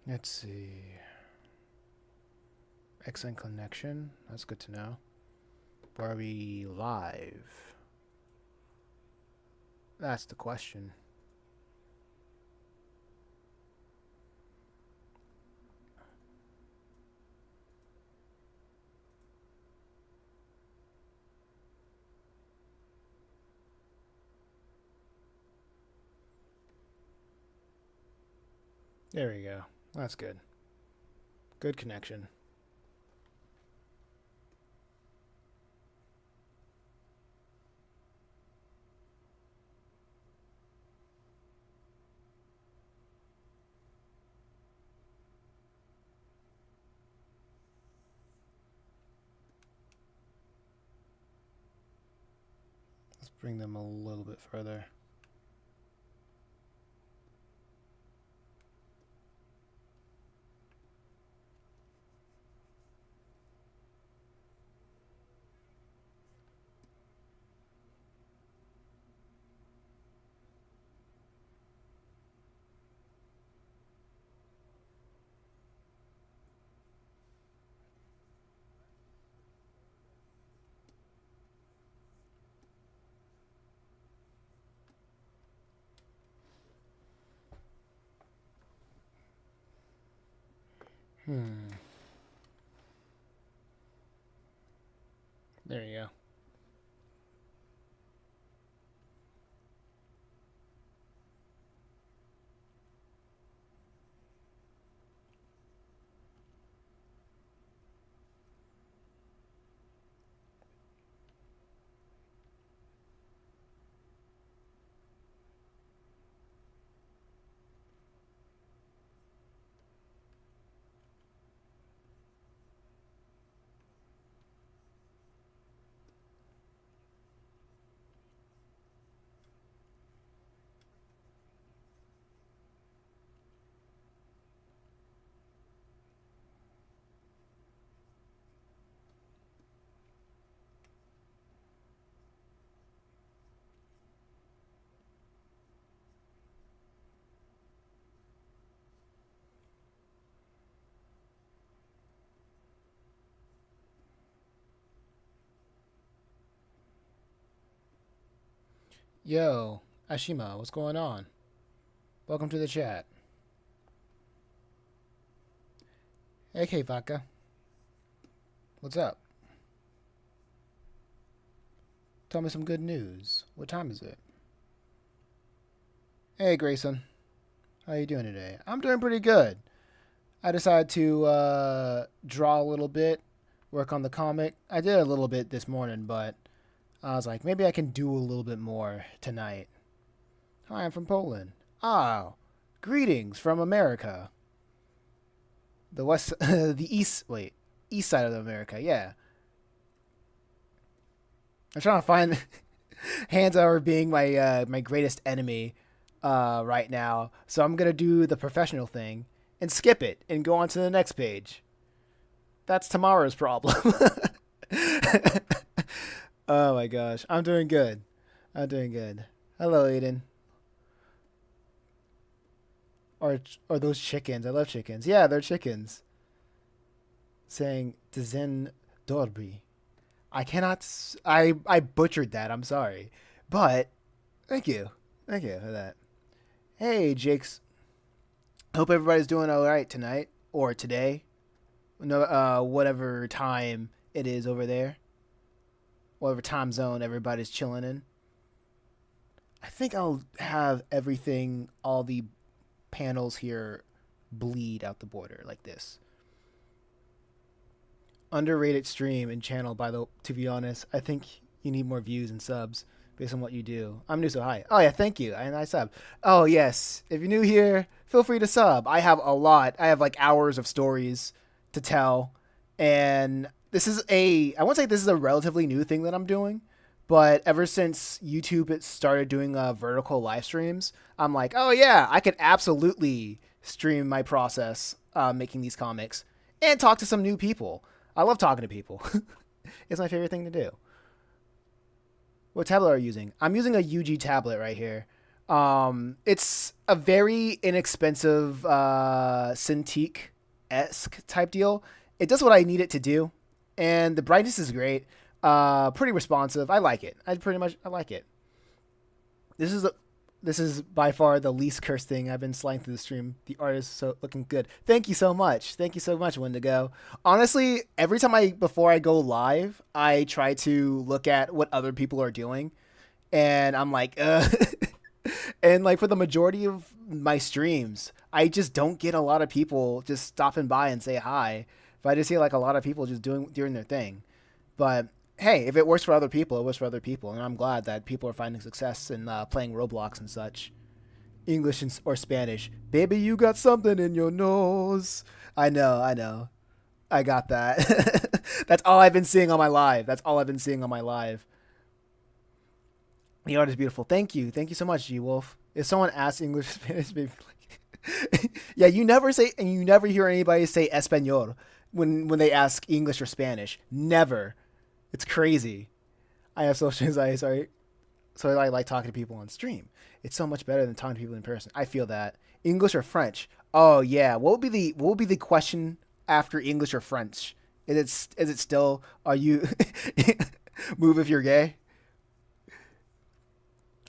Let's see. XN connection. That's good to know. Are we live? That's the question. There we go. That's good. Good connection. Let's bring them a little bit further. There you go. Yo, Ashima, what's going on? Welcome to the chat. Hey, K Vodka. What's up? Tell me some good news. What time is it? Hey, Grayson. How you doing today? I'm doing pretty good. I decided to draw a little bit, work on the comic. I did a little bit this morning, but I was like, maybe I can do a little bit more tonight. Hi, I'm from Poland. Oh, greetings from America. The west, the east side of America. Yeah, I'm trying to find Hanzover being my greatest enemy right now. So I'm gonna do the professional thing and skip it and go on to the next page. That's tomorrow's problem. Oh my gosh, I'm doing good. I'm doing good. Hello, Aiden. Or those chickens? I love chickens. Yeah, they're chickens. Saying Tzen Dorbi. I cannot. I butchered that. I'm sorry, but thank you for that. Hey, Jake's. Hope everybody's doing all right tonight or today. No, whatever time it is over there, whatever time zone everybody's chilling in. I think I'll have everything, all the panels here, bleed out the border like this. Underrated stream and channel. By the, to be honest, I think you need more views and subs based on what you do. I'm new, so hi. Oh yeah, thank you. And I sub. Oh yes, if you're new here, feel free to sub. I have a lot. I have like hours of stories to tell, and this is I won't say this is a relatively new thing that I'm doing, but ever since YouTube it started doing vertical live streams, I'm like, oh yeah, I could absolutely stream my process making these comics and talk to some new people. I love talking to people. It's my favorite thing to do. What tablet are you using? I'm using a UG tablet right here. It's a very inexpensive Cintiq esque type deal. It does what I need it to do, and the brightness is great. Pretty responsive. I like it. I like it. This is a, this is by far the least cursed thing I've been slaying through the stream. The art is so looking good. Thank you so much. Thank you so much, Wendigo. Honestly, every time I before I go live, I try to look at what other people are doing, and I'm like, and like for the majority of my streams, I just don't get a lot of people just stopping by and say hi. But I just see like a lot of people just doing their thing. But hey, if it works for other people, it works for other people, and I'm glad that people are finding success in playing Roblox and such. English or Spanish, baby, you got something in your nose. I know, I got that. That's all I've been seeing on my live. That's all I've been seeing on my live. The art is beautiful. Thank you so much, G Wolf. If someone asks English or Spanish, maybe like, yeah, you never say, and you never hear anybody say Espanol when they ask English or Spanish. Never. It's crazy. I have social anxiety, sorry. So I like talking to people on stream. It's so much better than talking to people in person. I feel that. English or French? Oh yeah. What would be the question after English or French? Is it still are you move if you're gay?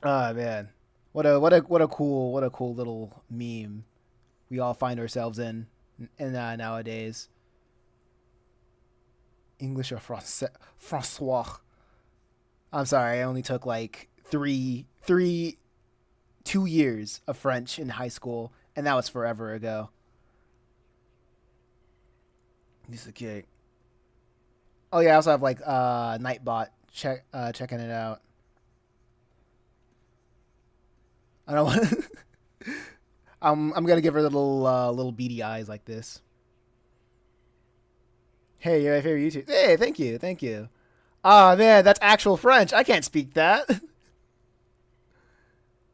Oh man. What a cool little meme we all find ourselves in nowadays. English or Francois? I'm sorry, I only took like 2 years of French in high school, and that was forever ago. This is cute. Oh yeah, I also have like Nightbot checking it out. I don't want. I'm gonna give her little beady eyes like this. Hey, you're my favorite YouTube. Hey, thank you. Ah man, that's actual French. I can't speak that.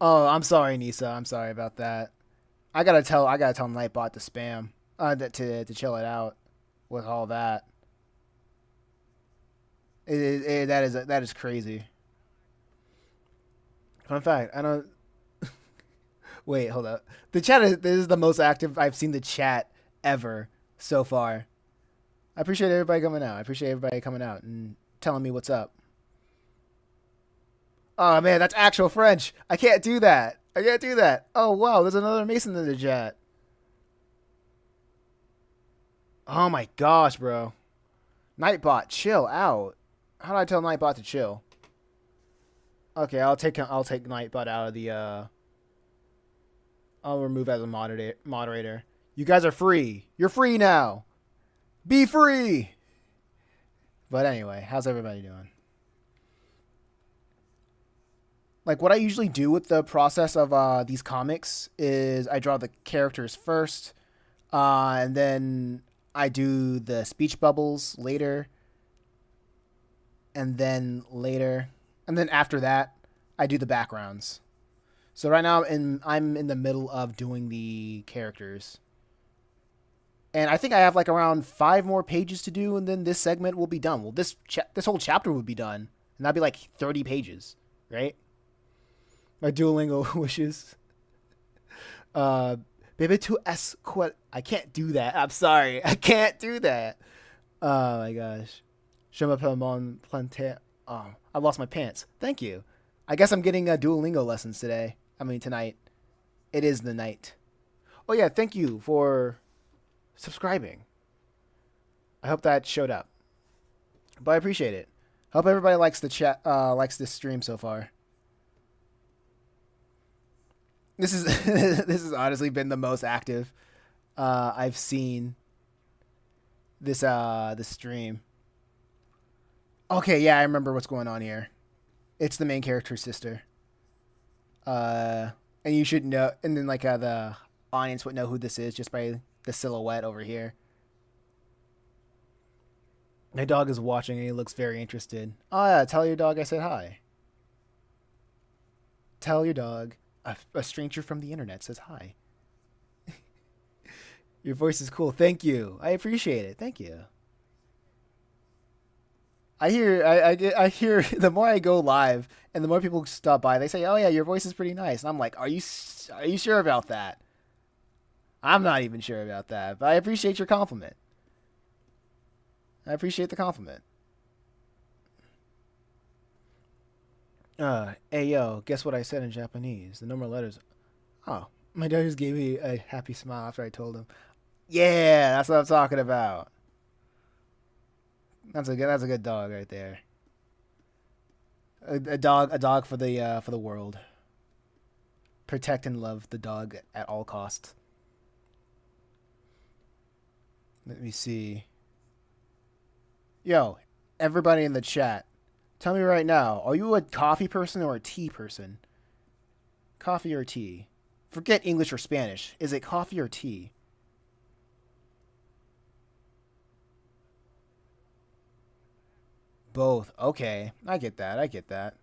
Oh, I'm sorry, Nisa. I'm sorry about that. I gotta tell Nightbot to spam. To chill it out with all that. That is crazy. Fun fact, I don't. Wait, hold up. The chat is this is the most active I've seen the chat ever so far. I appreciate everybody coming out. I appreciate everybody coming out and telling me what's up. Oh man, that's actual French. I can't do that. I can't do that. Oh wow, there's another Mason in the chat. Oh my gosh, bro. Nightbot, chill out. How do I tell Nightbot to chill? Okay, I'll take Nightbot out of the I'll remove as a moderator. You guys are free. You're free now. Be free. But anyway, how's everybody doing? Like what I usually do with the process of these comics is I draw the characters first, and then I do the speech bubbles later, and then after that, I do the backgrounds. So right now I'm in the middle of doing the characters. And I think I have like around 5 more pages to do, and then this segment will be done. Well, this whole chapter would be done, and that'd be like 30 pages, right? My Duolingo wishes. Uh, Baby to es I can't do that. I'm sorry, I can't do that. Oh my gosh. Je m'appelle mon planter. Oh, I lost my pants. Thank you. I guess I'm getting Duolingo lessons today. I mean tonight. It is the night. Oh yeah, thank you for subscribing. I hope that showed up. But I appreciate it. Hope everybody likes the chat likes this stream so far. This is this has honestly been the most active I've seen this stream. Okay, yeah, I remember what's going on here. It's the main character's sister. And you should know, and then like the audience would know who this is just by the silhouette over here. My dog is watching and he looks very interested. Oh yeah, tell your dog I said hi. Tell your dog a stranger from the internet says hi. Your voice is cool. Thank you. I appreciate it. Thank you. I hear the more I go live and the more people stop by, they say, "Oh yeah, your voice is pretty nice." And I'm like, are you sure about that?" I'm not even sure about that, but I appreciate your compliment. I appreciate the compliment. Hey yo, guess what I said in Japanese? The number of letters. Oh, my dad just gave me a happy smile after I told him. Yeah, that's what I'm talking about. That's a good dog right there. A dog for the world. Protect and love the dog at all costs. Let me see. Yo, everybody in the chat, tell me right now, are you a coffee person or a tea person? Coffee or tea? Forget English or Spanish. Is it coffee or tea? Both. Okay, I get that. I get that.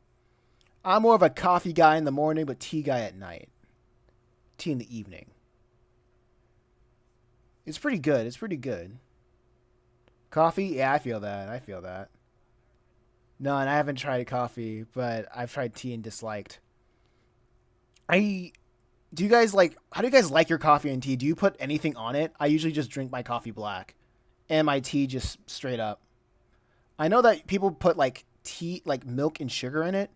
I'm more of a coffee guy in the morning, but tea guy at night. Tea in the evening. It's pretty good. It's pretty good. Coffee? Yeah, I feel that. I feel that. No, and I haven't tried coffee, but I've tried tea and disliked. I do you guys like how do you guys like your coffee and tea? Do you put anything on it? I usually just drink my coffee black and my tea just straight up. I know that people put like tea like milk and sugar in it,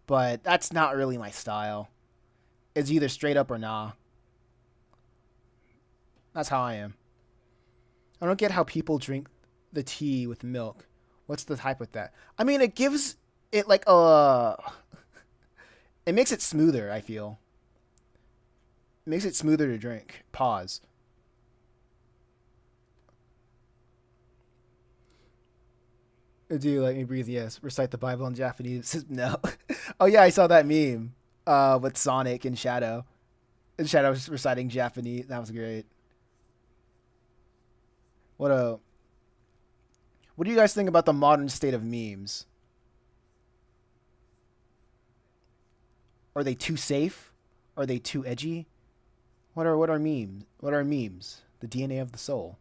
but that's not really my style. It's either straight up or nah. That's how I am. I don't get how people drink the tea with milk. What's the type with that? I mean, it gives it like it makes it smoother, I feel. It makes it smoother to drink. Pause. Do you let me breathe? Yes. Recite the Bible in Japanese? No. Oh yeah, I saw that meme. With Sonic and Shadow. And Shadow was reciting Japanese. That was great. What a. What do you guys think about the modern state of memes? Are they too safe? Are they too edgy? What are memes? What are memes? The DNA of the soul.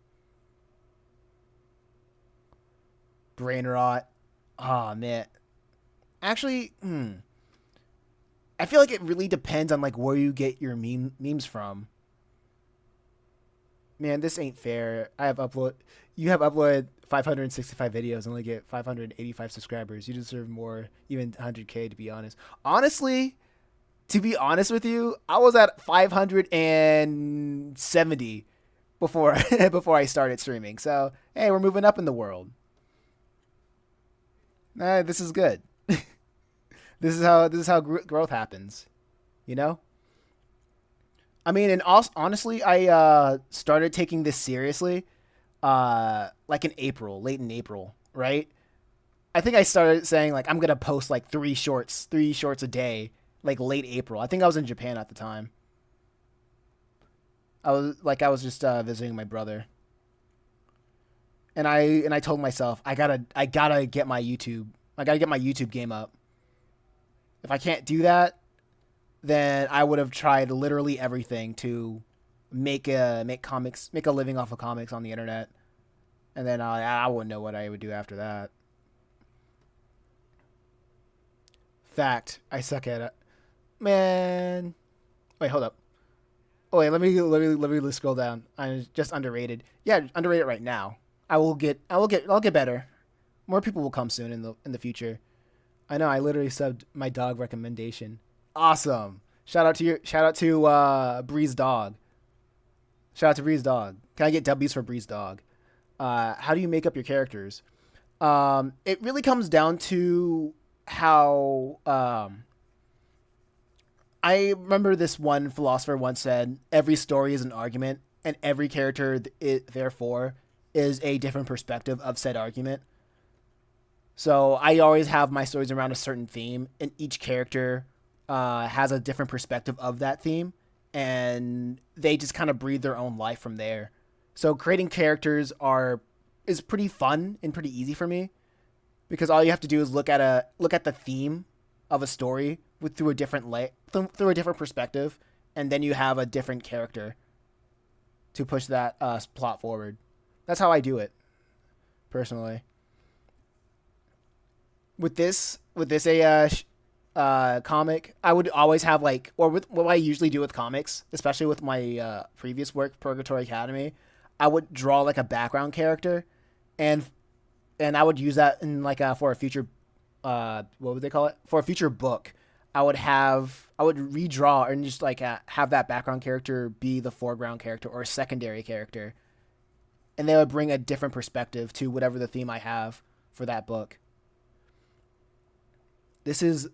Brain rot. Ah, oh, man. Actually, I feel like it really depends on like where you get your memes from. Man, this ain't fair. You have uploaded 565 videos and only get 585 subscribers. You deserve more, even 100K to be honest. Honestly, to be honest with you, I was at 570 before before I started streaming. So, hey, we're moving up in the world. This is good. This is how growth happens, you know? I mean, and also, honestly, I started taking this seriously like in April, late in April, right? I think I started saying like I'm gonna post like three shorts a day, like late April. I think I was in Japan at the time. I was just visiting my brother, and I told myself I gotta get my YouTube. I gotta get my YouTube game up. If I can't do that, then I would have tried literally everything to make a living off of comics on the internet, and then I wouldn't know what I would do after that. Fact, I suck at it, man. Wait, hold up. Oh wait, let me scroll down. I'm just underrated. Yeah, underrated right now. I'll get better. More people will come soon in the future. I know. I literally subbed my dog recommendation. Awesome. Shout out to Breeze Dog. Shout out to Breeze Dog. Can I get W's for Breeze Dog? How do you make up your characters? It really comes down to how I remember this one philosopher once said, every story is an argument, and every character, therefore, is a different perspective of said argument. So I always have my stories around a certain theme, and each character has a different perspective of that theme, and they just kind of breathe their own life from there. So creating characters are is pretty fun and pretty easy for me because all you have to do is look at the theme of a story with through a through a different perspective, and then you have a different character to push that plot forward. That's how I do it personally. with this comic, I would always have like, or with what I usually do with comics, especially with my previous work, Purgatory Academy, I would draw like a background character, and and I would use that in like for a future, what would they call it? For a future book, I would redraw and just like have that background character be the foreground character or a secondary character, and they would bring a different perspective to whatever the theme I have for that book. This is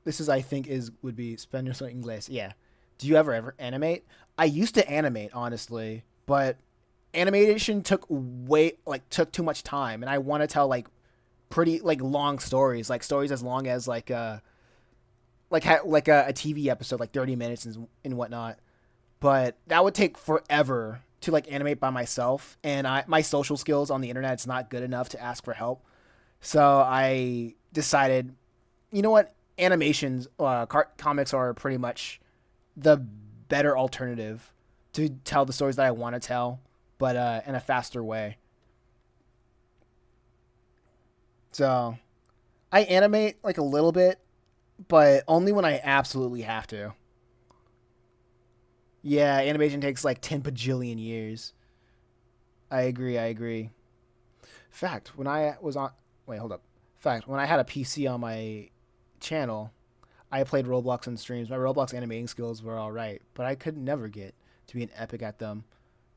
this is I think is would be Spanish or English. Yeah. Do you ever animate? I used to animate honestly, but animation took too much time, and I want to tell like pretty like long stories, like stories as long as a TV episode, like 30 minutes and whatnot. But that would take forever to like animate by myself, and my social skills on the internet is not good enough to ask for help. So I decided, you know what, comics are pretty much the better alternative to tell the stories that I want to tell, but in a faster way. So I animate like a little bit, but only when I absolutely have to. Yeah, animation takes like 10 bajillion years. I agree, I agree. Fact, when I was on. Wait, hold up. Fact, when I had a PC on my channel, I played Roblox and streams. My Roblox animating skills were alright, but I could never get to be an epic at them.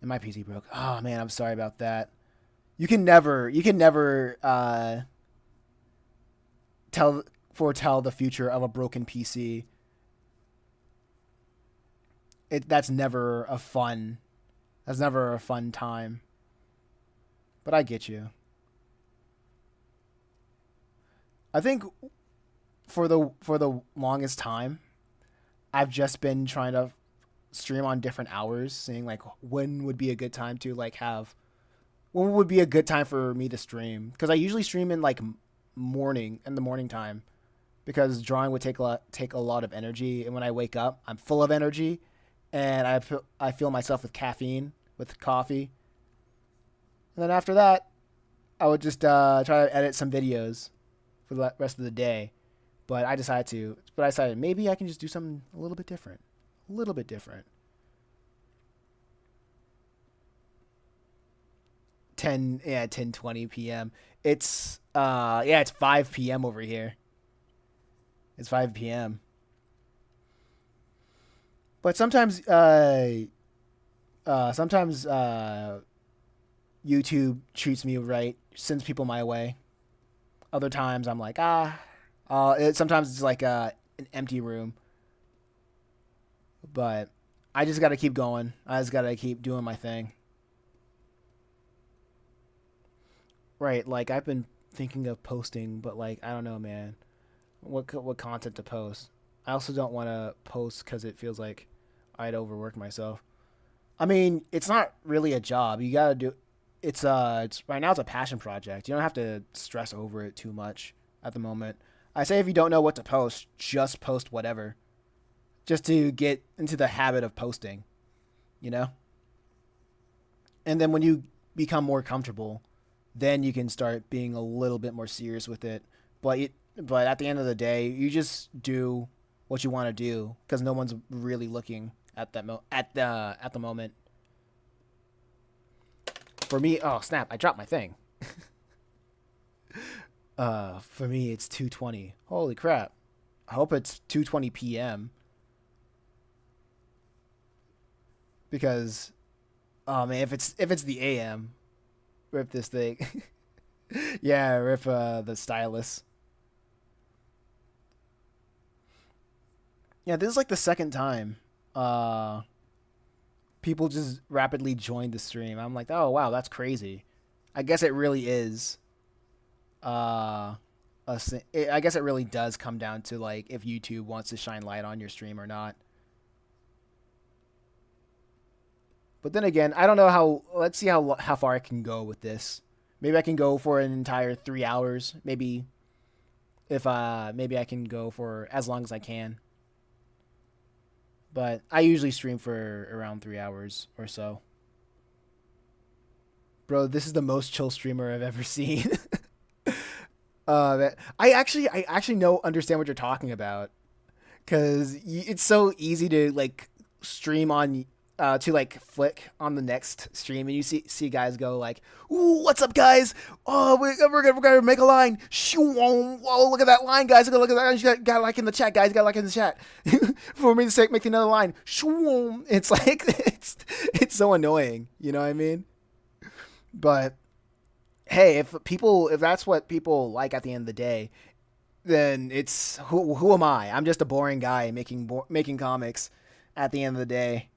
And my PC broke. Oh man, I'm sorry about that. You can never tell foretell the future of a broken PC. That's never a fun. That's never a fun time. But I get you. I think for the longest time, I've just been trying to stream on different hours, seeing like when would be a good time to like have when would be a good time for me to stream, because I usually stream in like morning in the morning time, because drawing would take a lot of energy, and when I wake up, I'm full of energy, and I feel myself with caffeine with coffee, and then after that, I would just try to edit some videos for the rest of the day. But I decided maybe I can just do something a little bit different, a little bit different. 10:20 p.m. It's 5 p.m. over here. It's 5 p.m. But sometimes YouTube treats me right, sends people my way. Other times I'm like, sometimes it's like an empty room. But I just got to keep going. I just got to keep doing my thing. Right, like I've been thinking of posting, but like I don't know, man. What content to post? I also don't want to post because it feels like I'd overwork myself. I mean, it's not really a job. You gotta do. It's right now. It's a passion project. You don't have to stress over it too much at the moment. I say if you don't know what to post, just post whatever, just to get into the habit of posting. You know, and then when you become more comfortable, then you can start being a little bit more serious with it. But at the end of the day, you just do what you want to do because no one's really looking at the moment. For me, oh snap! I dropped my thing. For me, it's 2:20. Holy crap! I hope it's 2:20 p.m. because, oh man, if it's the a.m., rip this thing. Yeah, rip the stylus. Yeah, this is like the second time uh people just rapidly joined the stream. I'm like, oh wow, that's crazy. I guess it really is. Uh, I guess it really does come down to like if YouTube wants to shine light on your stream or not. But then again, I don't know how. Let's see how far I can go with this. Maybe I can go for an entire 3 hours. Maybe if maybe I can go for as long as I can. But I usually stream for around 3 hours or so. Bro, this is the most chill streamer I've ever seen. I actually know understand what you're talking about because it's so easy to like stream on to like flick on the next stream and you see guys go like, "Ooh, what's up, guys? Oh, we're gonna make a line. Shoo, whoa, look at that line, guys! Look at that! You got like in the chat, guys. Got like in the chat. For me to say, make another line. Shoo, it's like it's so annoying. You know what I mean? But hey, if that's what people like at the end of the day, then it's who am I? I'm just a boring guy making comics at the end of the day.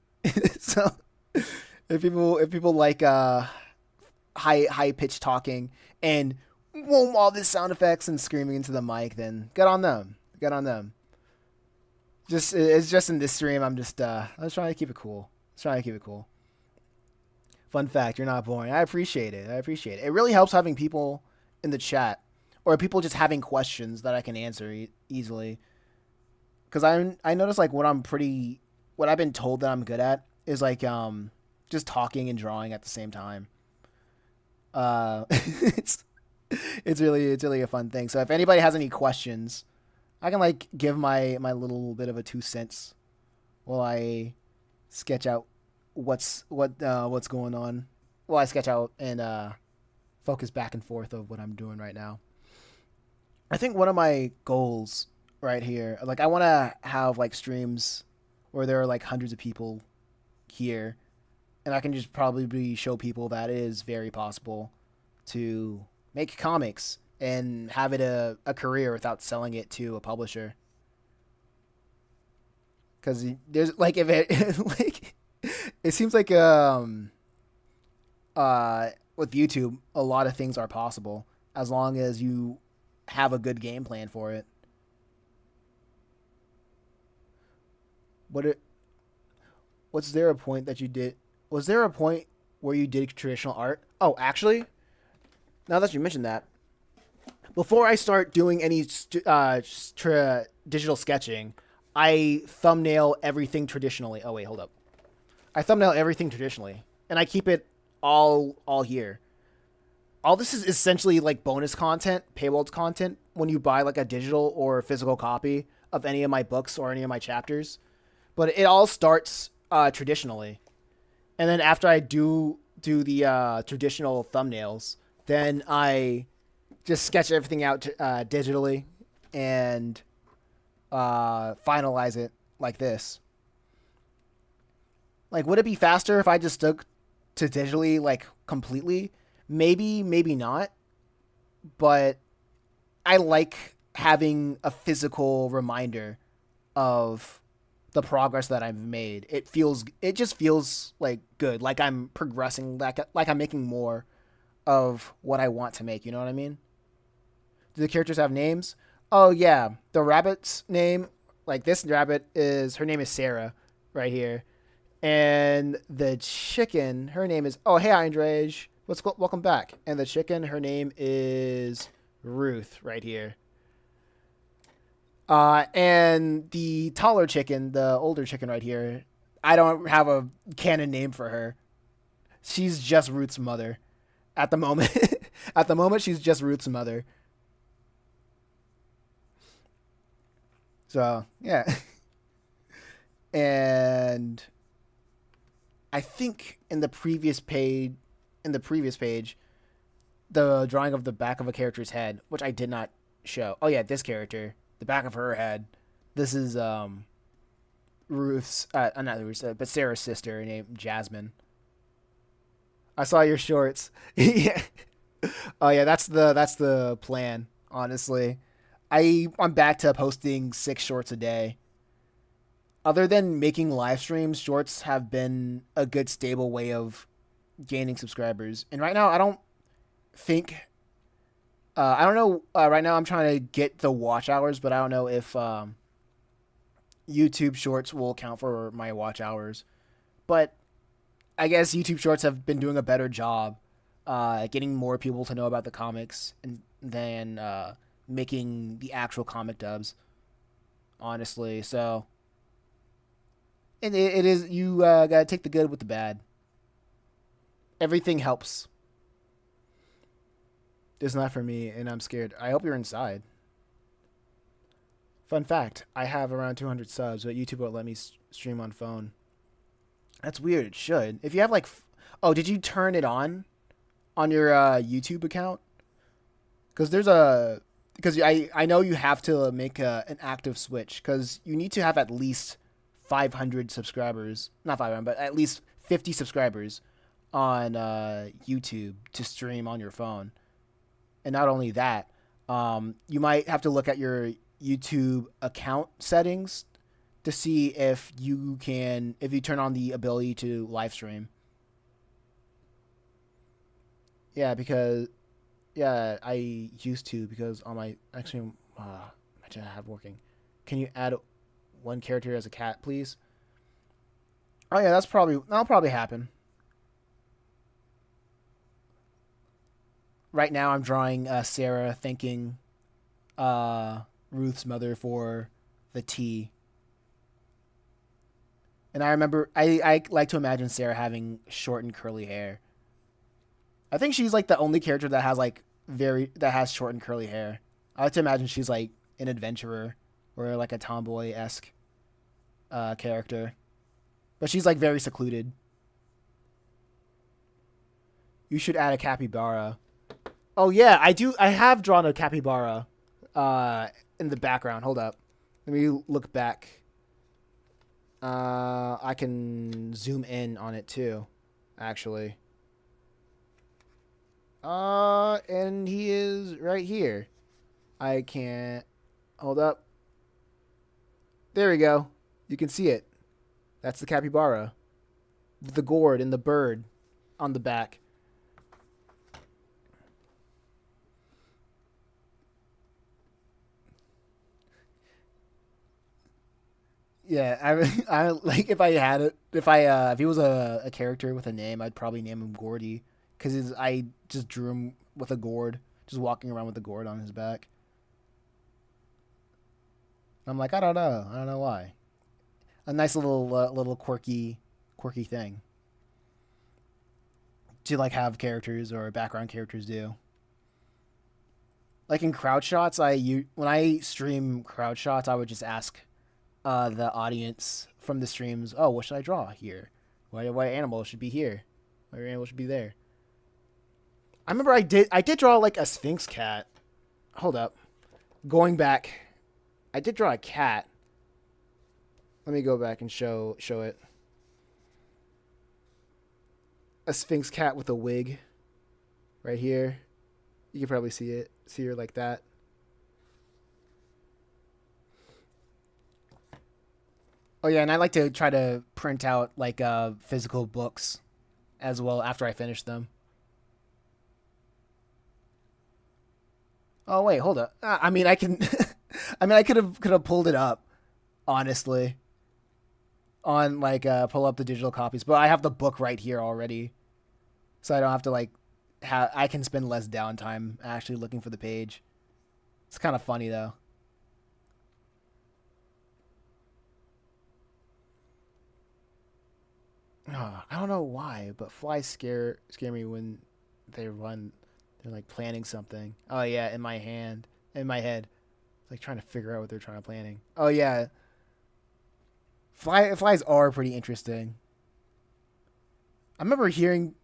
So if people like high pitched talking and all these sound effects and screaming into the mic, then good on them. Good on them. Just it's just in this stream. I'm just trying to keep it cool. Just trying to keep it cool. Fun fact: you're not boring. I appreciate it. I appreciate it. It really helps having people in the chat or people just having questions that I can answer easily. Because I notice like what I've been told that I'm good at is like just talking and drawing at the same time. It's it's really a fun thing. So if anybody has any questions, I can like give my little bit of a 2 cents while I sketch out what's going on. Well, I sketch out and focus back and forth of what I'm doing right now. I think one of my goals right here, like I want to have like streams where there are like hundreds of people here, and I can just probably show people that it is very possible to make comics and have it a career without selling it to a publisher. Because there's like if it like it seems like with YouTube a lot of things are possible as long as you have a good game plan for it. What it was there a point that you did? Was there a point where you did traditional art? Oh, actually, now that you mentioned that, before I start doing any digital sketching, I thumbnail everything traditionally. Oh wait, hold up. I thumbnail everything traditionally, and I keep it all here. All this is essentially like bonus content, paywalled content when you buy like a digital or physical copy of any of my books or any of my chapters. But it all starts traditionally, and then after I do the traditional thumbnails, then I just sketch everything out digitally and finalize it like this. Like, would it be faster if I just stuck to digitally like completely? Maybe, maybe not. But I like having a physical reminder of the progress that I've made. It just feels like good, like I'm progressing, like I'm making more of what I want to make. You know what I mean? Do the characters have names? Oh yeah, the rabbit's name, like this rabbit is her name is Sarah, right here, and the chicken, her name is oh hey Andrej, welcome back, and the chicken, her name is Ruth, right here. And the taller chicken, the older chicken right here, I don't have a canon name for her. She's just Ruth's mother at the moment. At the moment, she's just Ruth's mother. So yeah, and I think in the previous page, the drawing of the back of a character's head, which I did not show. Oh yeah, this character, the back of her head. This is Ruth's, not Ruth's, but Sarah's sister named Jasmine. I saw your shorts. Yeah. Oh yeah, that's the plan. Honestly, I'm back to posting 6 shorts a day. Other than making live streams, shorts have been a good stable way of gaining subscribers. And right now, I don't think I don't know. Right now, I'm trying to get the watch hours, but I don't know if YouTube Shorts will count for my watch hours. But I guess YouTube Shorts have been doing a better job getting more people to know about the comics and than making the actual comic dubs. Honestly, so it is you gotta take the good with the bad. Everything helps. It's not for me, and I'm scared. I hope you're inside. Fun fact: I have around 200 subs, but YouTube won't let me stream on phone. That's weird. It should. If you have like, oh, did you turn it on your YouTube account? Because there's a because I know you have to make an active switch because you need to have at least 500 subscribers, not 500, but at least 50 subscribers on YouTube to stream on your phone. And not only that, you might have to look at your YouTube account settings to see if you turn on the ability to live stream. Yeah, because yeah, I used to because on my actually imagine I have working. Can you add one character as a cat, please? Oh yeah, that'll probably happen. Right now, I'm drawing Sarah thanking Ruth's mother for the tea. And I remember I like to imagine Sarah having short and curly hair. I think she's like the only character that has that has short and curly hair. I like to imagine she's like an adventurer or like a tomboy esque character, but she's like very secluded. You should add a capybara. Oh yeah, I do. I have drawn a capybara in the background. Hold up, let me look back. I can zoom in on it too, actually. And he is right here. I can't. Hold up. There we go. You can see it. That's the capybara. With the gourd and the bird on the back. Yeah, I like if I had it. If he was a character with a name, I'd probably name him Gordy, because I just drew him with a gourd, just walking around with a gourd on his back. I'm like, I don't know why. A nice little quirky thing to like have characters or background characters do. Like in crowd shots, when I stream crowd shots, I would just ask the audience from the streams, oh, what should I draw here? What animal should be here? What animal should be there? I remember I did draw like a Sphinx cat. Hold up, going back, I did draw a cat. Let me go back and show it. A Sphinx cat with a wig, right here. You can probably see her like that. Oh yeah, and I like to try to print out like physical books as well after I finish them. Oh wait, hold up. I mean, I can. I mean, I could have pulled it up, honestly, on like pull up the digital copies, but I have the book right here already, so I don't have to like I can spend less downtime actually looking for the page. It's kind of funny though. I don't know why, but flies scare me when they run. They're like planning something. Oh yeah, in my head, it's like trying to figure out what they're trying to planning. Oh yeah, flies are pretty interesting. I remember hearing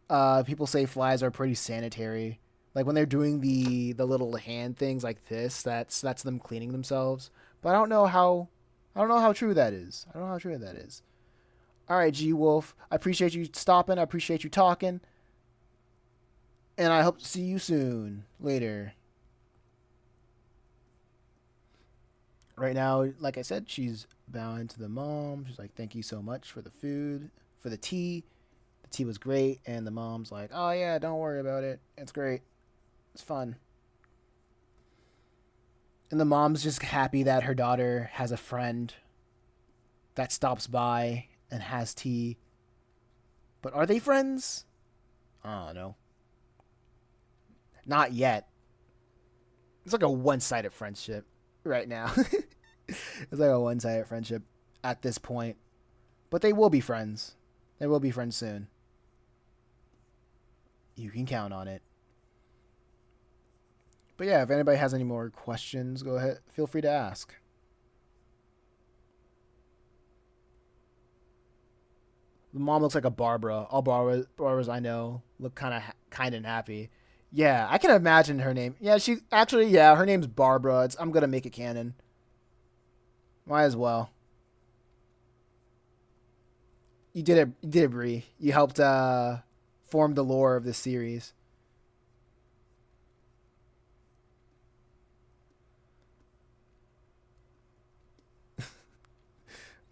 people say flies are pretty sanitary. Like when they're doing the little hand things like this, that's them cleaning themselves. But I don't know how true that is. I don't know how true that is. All right, G Wolf. I appreciate you stopping. I appreciate you talking. And I hope to see you soon. Later. Right now, like I said, she's bowing to the mom. She's like, thank you so much for the food, for the tea. The tea was great. And the mom's like, oh, yeah, don't worry about it. It's great. It's fun. And the mom's just happy that her daughter has a friend that stops by and has tea. But are they friends? I don't know. Not yet. It's like a one-sided friendship right now. It's like a one-sided friendship at this point. But they will be friends. They will be friends soon. You can count on it. But yeah, if anybody has any more questions, go ahead. Feel free to ask. The mom looks like a Barbara. All Barbaras I know look kind and happy. Yeah, I can imagine her name. Yeah, she actually yeah, her name's Barbara. I'm gonna make it canon. Might as well. You did it. You did it, Bree. You helped form the lore of this series.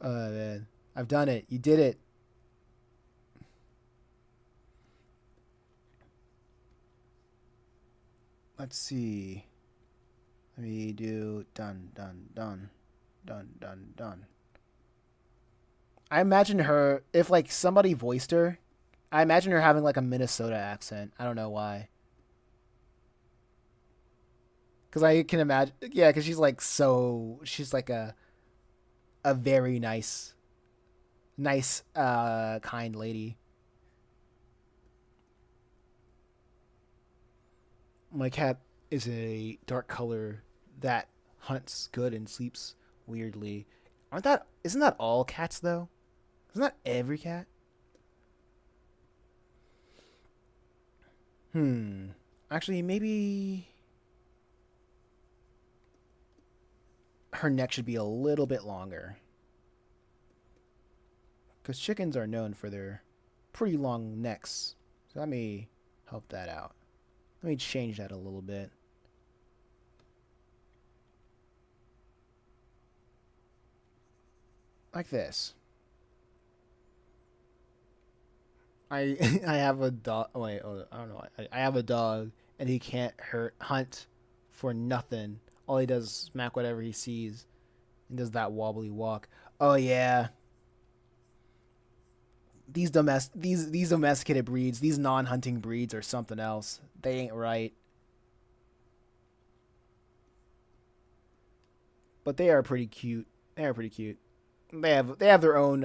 Man, I've done it. You did it. Let's see. Let me do done. I imagine her if like somebody voiced her. I imagine her having like a Minnesota accent. I don't know why. Because I can imagine. Yeah, because she's like so. She's like a very nice, kind lady. My cat is a dark color that hunts good and sleeps weirdly. Aren't that? Isn't that all cats though? Isn't that every cat? Hmm. Actually, maybe her neck should be a little bit longer. Because chickens are known for their pretty long necks. So let me help that out. Let me change that a little bit. Like this. I I have a dog. Oh, wait, oh, I don't know. I have a dog, and he can't hurt hunt for nothing. All he does is smack whatever he sees, and does that wobbly walk. Oh yeah, these domesticated breeds, these non-hunting breeds, are something else. They ain't right, but they are pretty cute. They are pretty cute. They have their own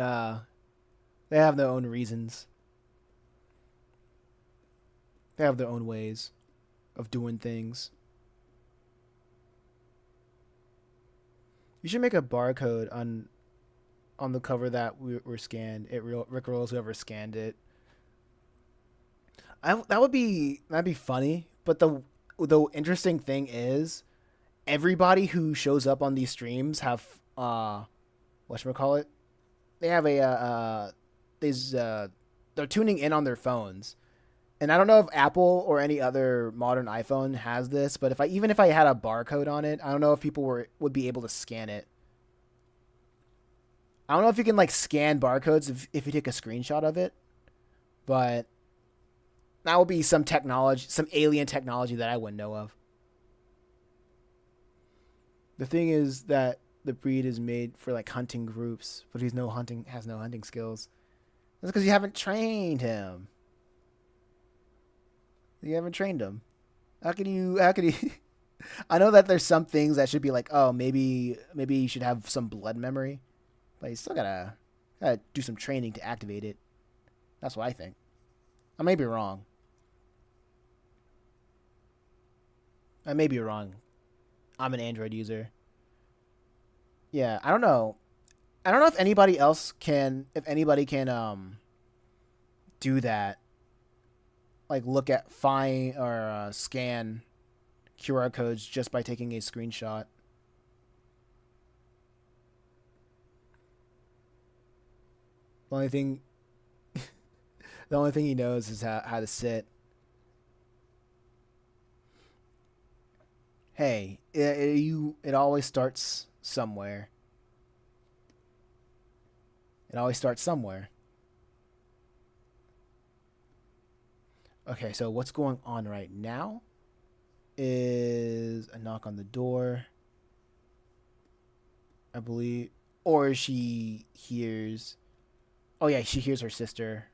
they have their own reasons. They have their own ways of doing things. You should make a barcode on the cover that we were scanned. It real Rick rolls whoever scanned it. That'd be funny. But the interesting thing is everybody who shows up on these streams have whatchamacallit, they have a these they're tuning in on their phones. And I don't know if Apple or any other modern iPhone has this, but if I had a barcode on it, I don't know if people would be able to scan it. I don't know if you can like scan barcodes if you take a screenshot of it, but that would be some technology, some alien technology that I wouldn't know of. The thing is that the breed is made for like hunting groups, but he's no hunting has no hunting skills. That's because you haven't trained him. You haven't trained him. How can you? How can you? I know that there's some things that should be like, oh, maybe you should have some blood memory, but you still gotta do some training to activate it. That's what I think. I may be wrong. I may be wrong. I'm an Android user. Yeah, I don't know. I don't know if anybody else can. If anybody can do that, like look at find or scan QR codes just by taking a screenshot. The only thing, the only thing he knows is how to sit. Hey, it always starts somewhere. It always starts somewhere. Okay, so what's going on right now is a knock on the door, I believe, or she hears. Oh yeah, she hears her sister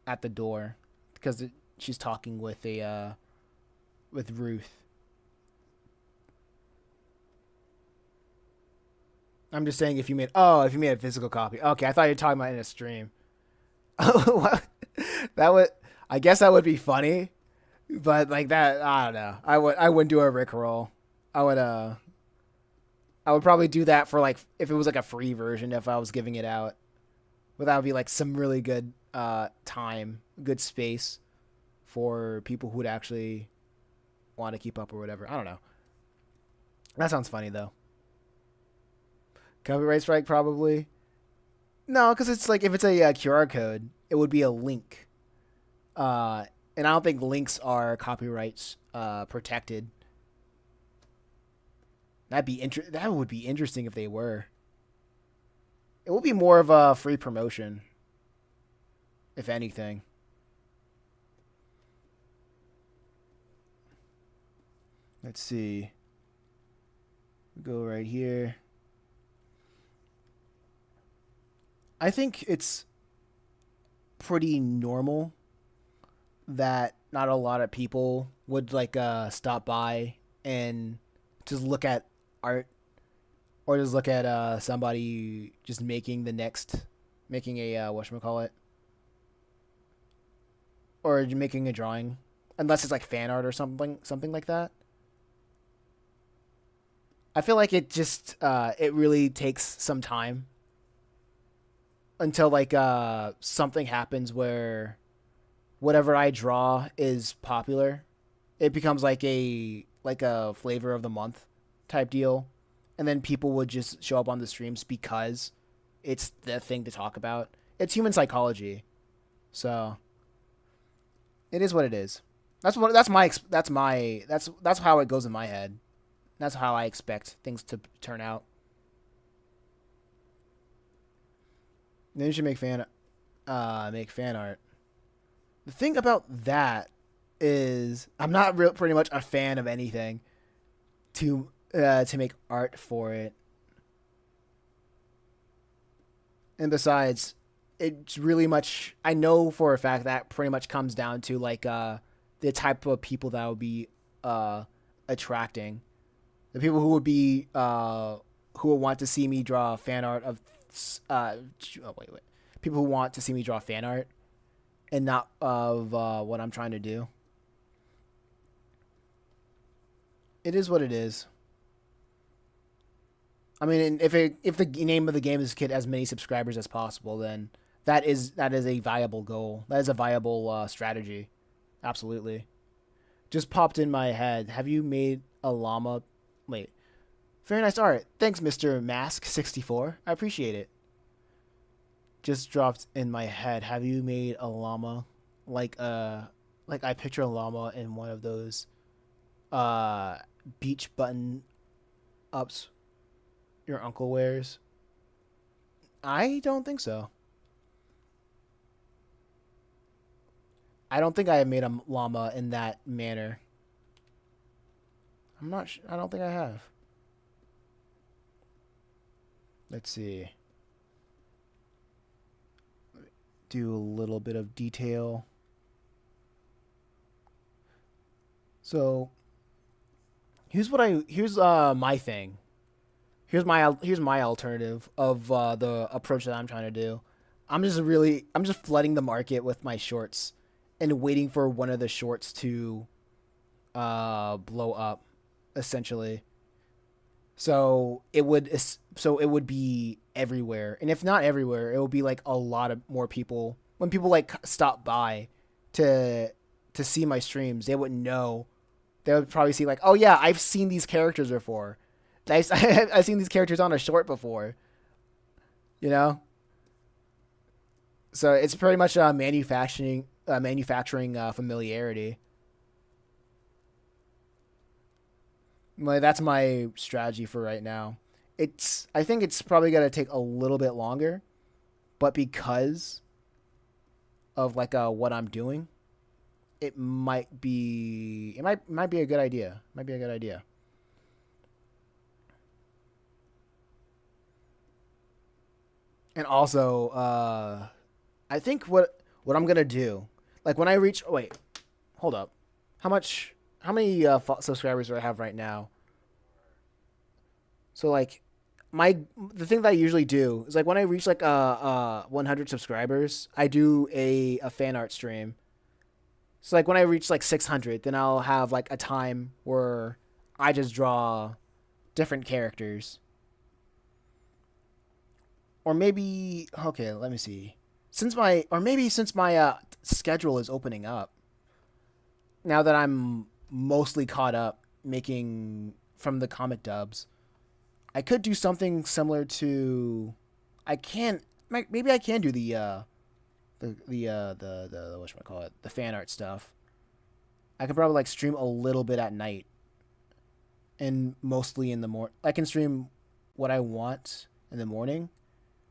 at the door because she's talking with Ruth. I'm just saying if you made a physical copy. Okay, I thought you were talking about in a stream. Oh, that would I guess that would be funny. But like that, I don't know. I wouldn't do a Rickroll. I would I would probably do that for like if it was like a free version if I was giving it out. But that would be like some really good time, good space for people who would actually want to keep up or whatever. I don't know. That sounds funny though. Copyright strike probably. No, because it's like if it's a QR code, it would be a link. Uh, and I don't think links are copyrights protected. That would be interesting if they were. It would be more of a free promotion, if anything. Let's see. Go right here. I think it's pretty normal that not a lot of people would like stop by and just look at art or just look at somebody just making the next making a whatchamacallit or making a drawing unless it's like fan art or something like that. I feel like it just it really takes some time until like something happens where whatever I draw is popular. It becomes like a flavor of the month type deal, and then people would just show up on the streams because it's the thing to talk about. It's human psychology, so it is what it is. That's how it goes in my head. That's how I expect things to turn out. Then you should make fan art. The thing about that is I'm not pretty much a fan of anything to make art for it. And besides, it's really much I know for a fact that pretty much comes down to like the type of people that would be attracting. The people who would be who would want to see me draw fan art of wait. People who want to see me draw fan art and not of what I'm trying to do. It is what it is. I mean, if the name of the game is to get as many subscribers as possible, then that is a viable goal. That is a viable strategy. Absolutely. Just popped in my head. Have you made a llama? Wait. Very nice art. Thanks, Mr. Mask64. I appreciate it. Just dropped in my head. Have you made a llama like I picture a llama in one of those uh beach button ups your uncle wears? I don't think so. I don't think I have made a llama in that manner. I'm not. I don't think I have. Let's see. Do a little bit of detail. So here's my thing. Here's my alternative of the approach that I'm trying to do. I'm just flooding the market with my shorts and waiting for one of the shorts to blow up essentially. So it would be everywhere. And if not everywhere, it will be like a lot of more people. When people like stop by to see my streams, they would know. They would probably see like, "Oh yeah, I've seen these characters before. I've seen these characters on a short before." You know? So it's pretty much manufacturing familiarity. That's my strategy for right now. I think it's probably gonna take a little bit longer, but because of like what I'm doing, it might be a good idea. Might be a good idea. And also, I think what I'm gonna do, like when I reach. Oh, wait, hold up. How many subscribers do I have right now? So like the thing that I usually do is like when I reach like 100 subscribers, I do a fan art stream, So like when I reach like 600, then I'll have like a time where I just draw different characters. Or maybe okay, let me see. Since my schedule is opening up, now that I'm mostly caught up making from the comic dubs, I could do something similar to I can maybe I can do the whatchamacallit, the fan art stuff. I could probably like stream a little bit at night and mostly in the morning. I can stream what I want in the morning,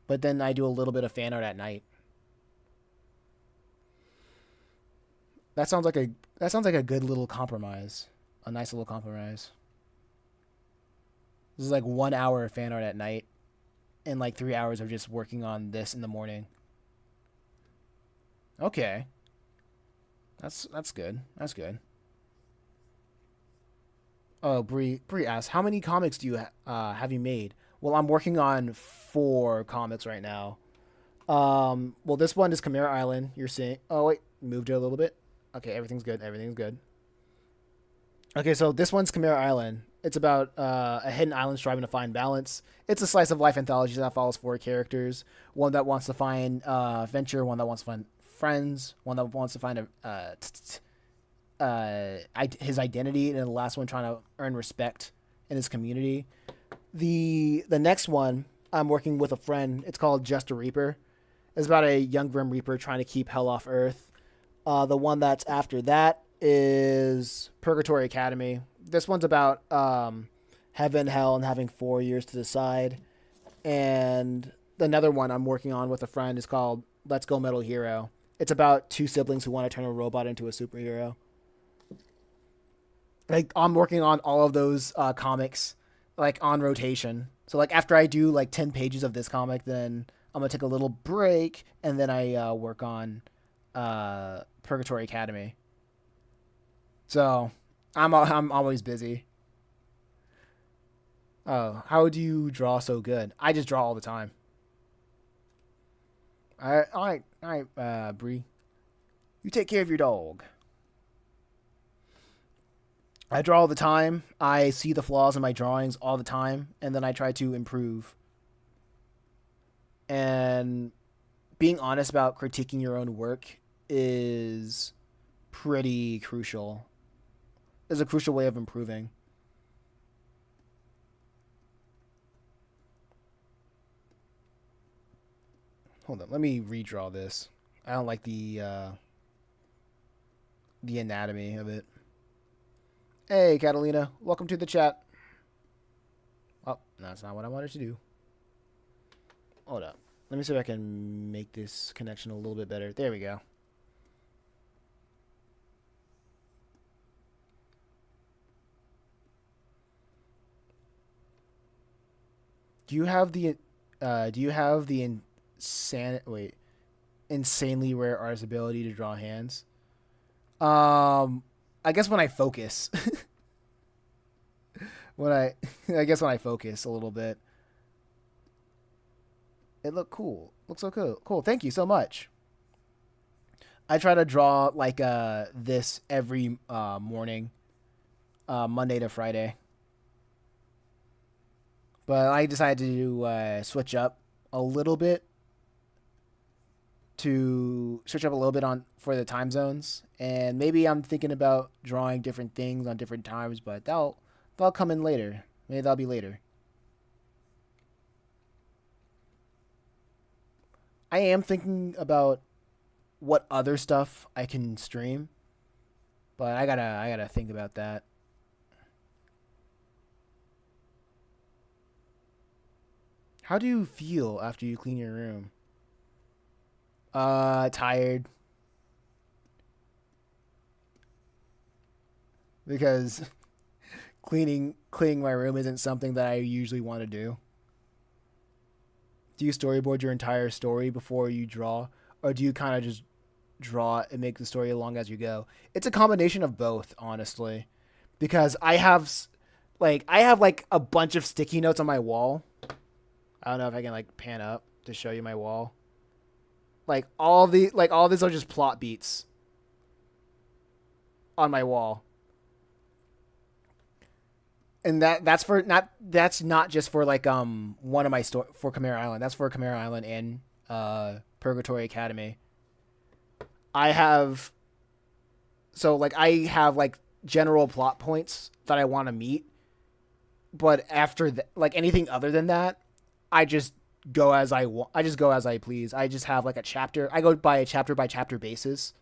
but then I do a little bit of fan art at night. That sounds like a good little compromise. A nice little compromise. This is like 1 hour of fan art at night and like 3 hours of just working on this in the morning. Okay. That's good. That's good. Oh, Bree asks, how many comics do you have you made? Well, I'm working on 4 comics right now. Well, this one is Chimera Island. You're seeing. Oh wait, moved it a little bit. Okay, everything's good. Everything's good. Okay, so this one's Chimera Island. It's about a hidden island striving to find balance. It's a slice of life anthology that follows 4 characters. One that wants to find adventure, one that wants to find friends, one that wants to find his identity, and then the last one trying to earn respect in his community. The next one I'm working with a friend. It's called Just a Reaper. It's about a young Grim Reaper trying to keep hell off Earth. The one that's after that is Purgatory Academy. This one's about heaven, hell, and having 4 years to decide. And another one I'm working on with a friend is called Let's Go Metal Hero. It's about 2 siblings who want to turn a robot into a superhero. Like I'm working on all of those comics like on rotation. So like after I do like 10 pages of this comic, then I'm gonna take a little break and then I work on Purgatory Academy. So I'm always busy. Oh, how do you draw so good? I just draw all the time. All right, Bree. You take care of your dog. I draw all the time. I see the flaws in my drawings all the time, and then I try to improve. And being honest about critiquing your own work is pretty crucial. Is a crucial way of improving. Hold on, let me redraw this. I don't like the anatomy of it. Hey, Catalina, welcome to the chat. Oh, that's not what I wanted to do. Hold up. Let me see if I can make this connection a little bit better. There we go. Do you have the insanely rare artist ability to draw hands? I guess when I focus. when I I guess when I focus a little bit. It looked cool. Looks so cool. Cool. Thank you so much. I try to draw like this every morning, Monday to Friday. But I decided to switch up a little bit to switch up a little bit on for the time zones, and maybe I'm thinking about drawing different things on different times, but that'll come in later. Maybe that'll be later. I am thinking about what other stuff I can stream, but I gotta think about that. How do you feel after you clean your room? Tired because cleaning my room isn't something that I usually want to do. Do you storyboard your entire story before you draw, or do you kind of just draw and make the story along as you go? It's a combination of both, honestly, because I have like a bunch of sticky notes on my wall. I don't know if I can like pan up to show you my wall. Like all these are just plot beats. on my wall. And that's not just for like one of my for Chimera Island. That's for Chimera Island and Purgatory Academy. I have I have like general plot points that I want to meet, but after like anything other than that, I just go as I want. I just go as I please. I just have like a chapter. I go by chapter basis.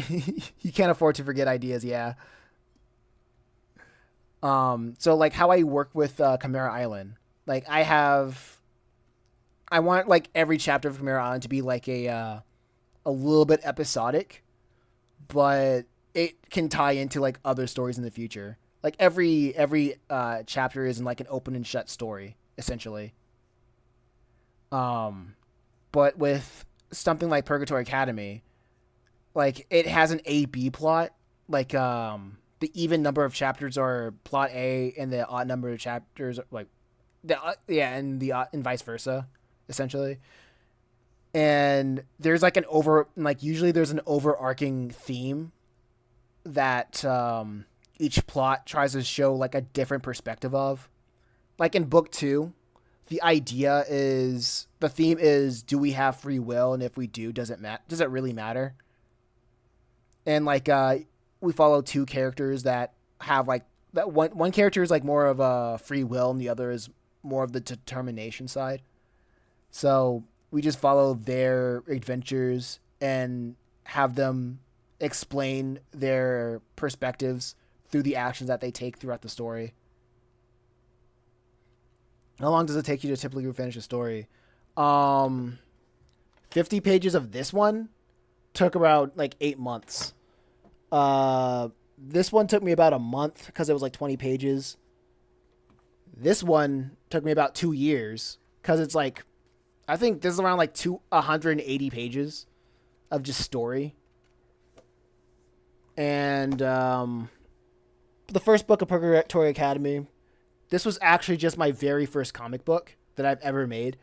You can't afford to forget ideas, yeah. So like how I work with Chimera Island, like I want like every chapter of Chimera Island to be like a little bit episodic, but it can tie into like other stories in the future. Like every chapter is in like an open and shut story essentially. Um, but with something like Purgatory Academy, like it has an A B plot. Like the even number of chapters are plot A, and the odd number of chapters are like the yeah, and the and vice versa, essentially. And there's like an over like usually there's an overarching theme that each plot tries to show like a different perspective of. Like in book two, the theme is, do we have free will, and if we do, does it really matter? And like we follow two characters that have like that one character is like more of a free will, and the other is more of the determination side. So we just follow their adventures and have them explain their perspectives through the actions that they take throughout the story. How long does it take you to typically finish a story? Um, 50 pages of this one took about like 8 months. This one took me about a month because it was like 20 pages. This one took me about 2 years because it's like, I think this is around like 180 pages of just story. And the first book of Purgatory Academy, this was actually just my very first comic book that I've ever made,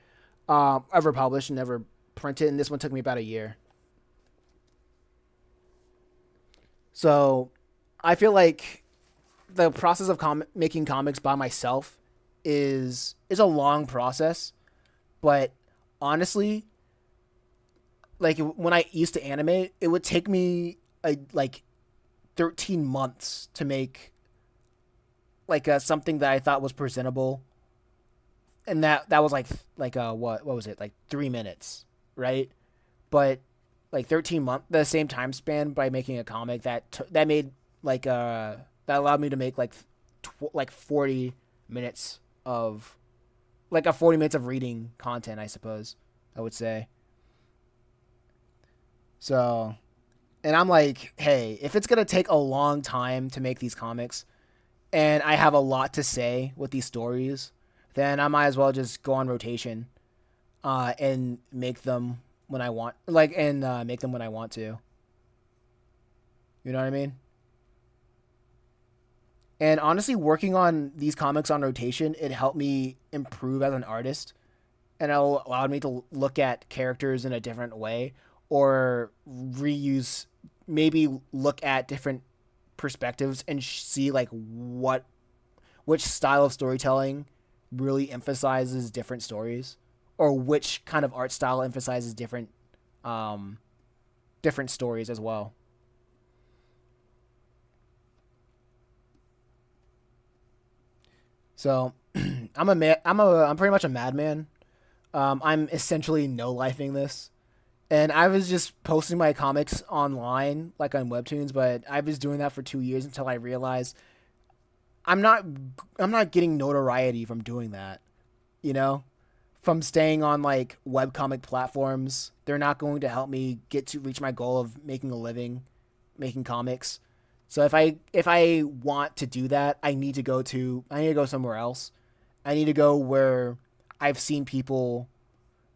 ever published and ever printed. And this one took me about a year. So I feel like the process of making comics by myself is a long process, but honestly, like when I used to animate, it would take me like 13 months to make like something that I thought was presentable, and that was like what was it, like 3 minutes, right? But like 13 months, the same time span by making a comic that made like that allowed me to make like like 40 minutes of like a 40 minutes of reading content, I suppose I would say. So, and I'm like, hey, if it's gonna take a long time to make these comics, and I have a lot to say with these stories, then I might as well just go on rotation, and make them when I want, like, and make them when I want to. You know what I mean? And honestly, working on these comics on rotation, it helped me improve as an artist, and it allowed me to look at characters in a different way, or reuse, maybe look at different perspectives and see like which style of storytelling really emphasizes different stories, or which kind of art style emphasizes um different stories as well. So I'm pretty much a madman. I'm essentially no lifing this. And I was just posting my comics online, like on Webtoons, but I was doing that for 2 years until I realized I'm not I'm not getting notoriety from doing that. You know, from staying on like webcomic platforms, they're not going to help me get to reach my goal of making a living, making comics. So if I want to do that, I need to go somewhere else. I need to go where I've seen people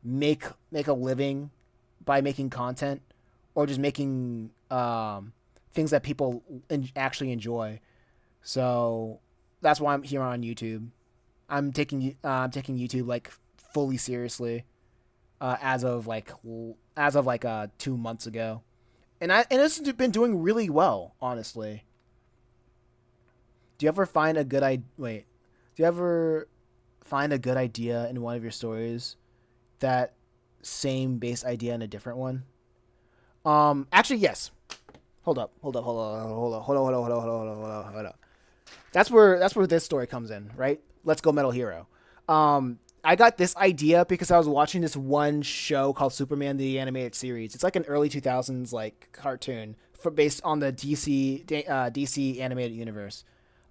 make a living by making content, or just making things that people actually enjoy. So that's why I'm here on YouTube. I'm taking YouTube like fully seriously, as of like 2 months ago, and it's been doing really well, honestly. Do you ever find a good I wait? Do you ever find a good idea in one of your stories that same base idea in a different one? Actually, yes. Hold up, hold up, hold on, hold on, hold on, hold on, hold on, hold on, hold on, hold on, hold on. That's where this story comes in, right? Let's go Metal Hero. I got this idea because I was watching this one show called Superman the Animated Series. It's like an early 2000s like cartoon based on the DC animated universe.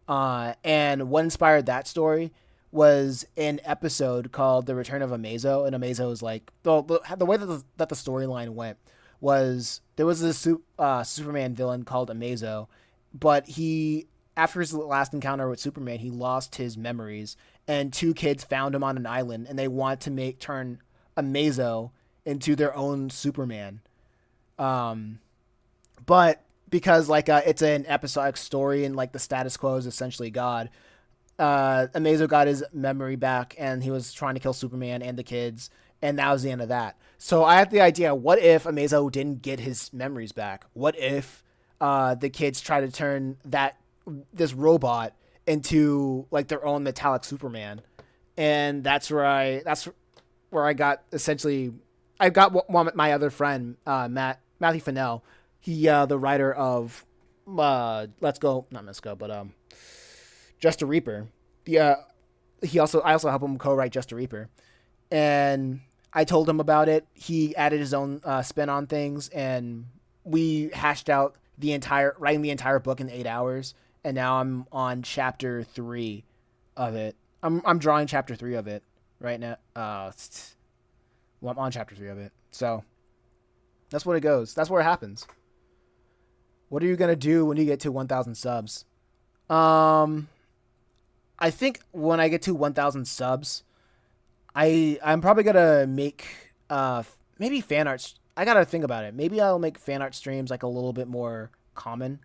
And what inspired that story was an episode called The Return of Amazo. And Amazo is like the way that the storyline went was there was this Superman villain called Amazo, but he after his last encounter with Superman, he lost his memories, and two kids found him on an island, and they want to make turn Amazo into their own Superman. Um, but because like it's an episodic story and like the status quo is essentially God, Amazo got his memory back and he was trying to kill Superman and the kids, and that was the end of that. So I had the idea: what if Amazo didn't get his memories back? What if the kids try to turn this robot into like their own metallic Superman? And that's where I got essentially. I got one my other friend Matthew Fennell. He the writer of Let's Go, not Let's Go, but Just a Reaper. Yeah, I also help him co-write Just a Reaper, and I told him about it. He added his own spin on things, and we hashed out writing the entire book in 8 hours. And now I'm on chapter 3 of it. I'm drawing chapter 3 of it right now. Well, I'm on chapter 3 of it. So that's what it goes. That's where it happens. What are you gonna do when you get to 1,000 subs? Um, I think when I get to 1,000 subs, I'm probably gonna make maybe fan arts. I gotta think about it. Maybe I'll make fan art streams like a little bit more common.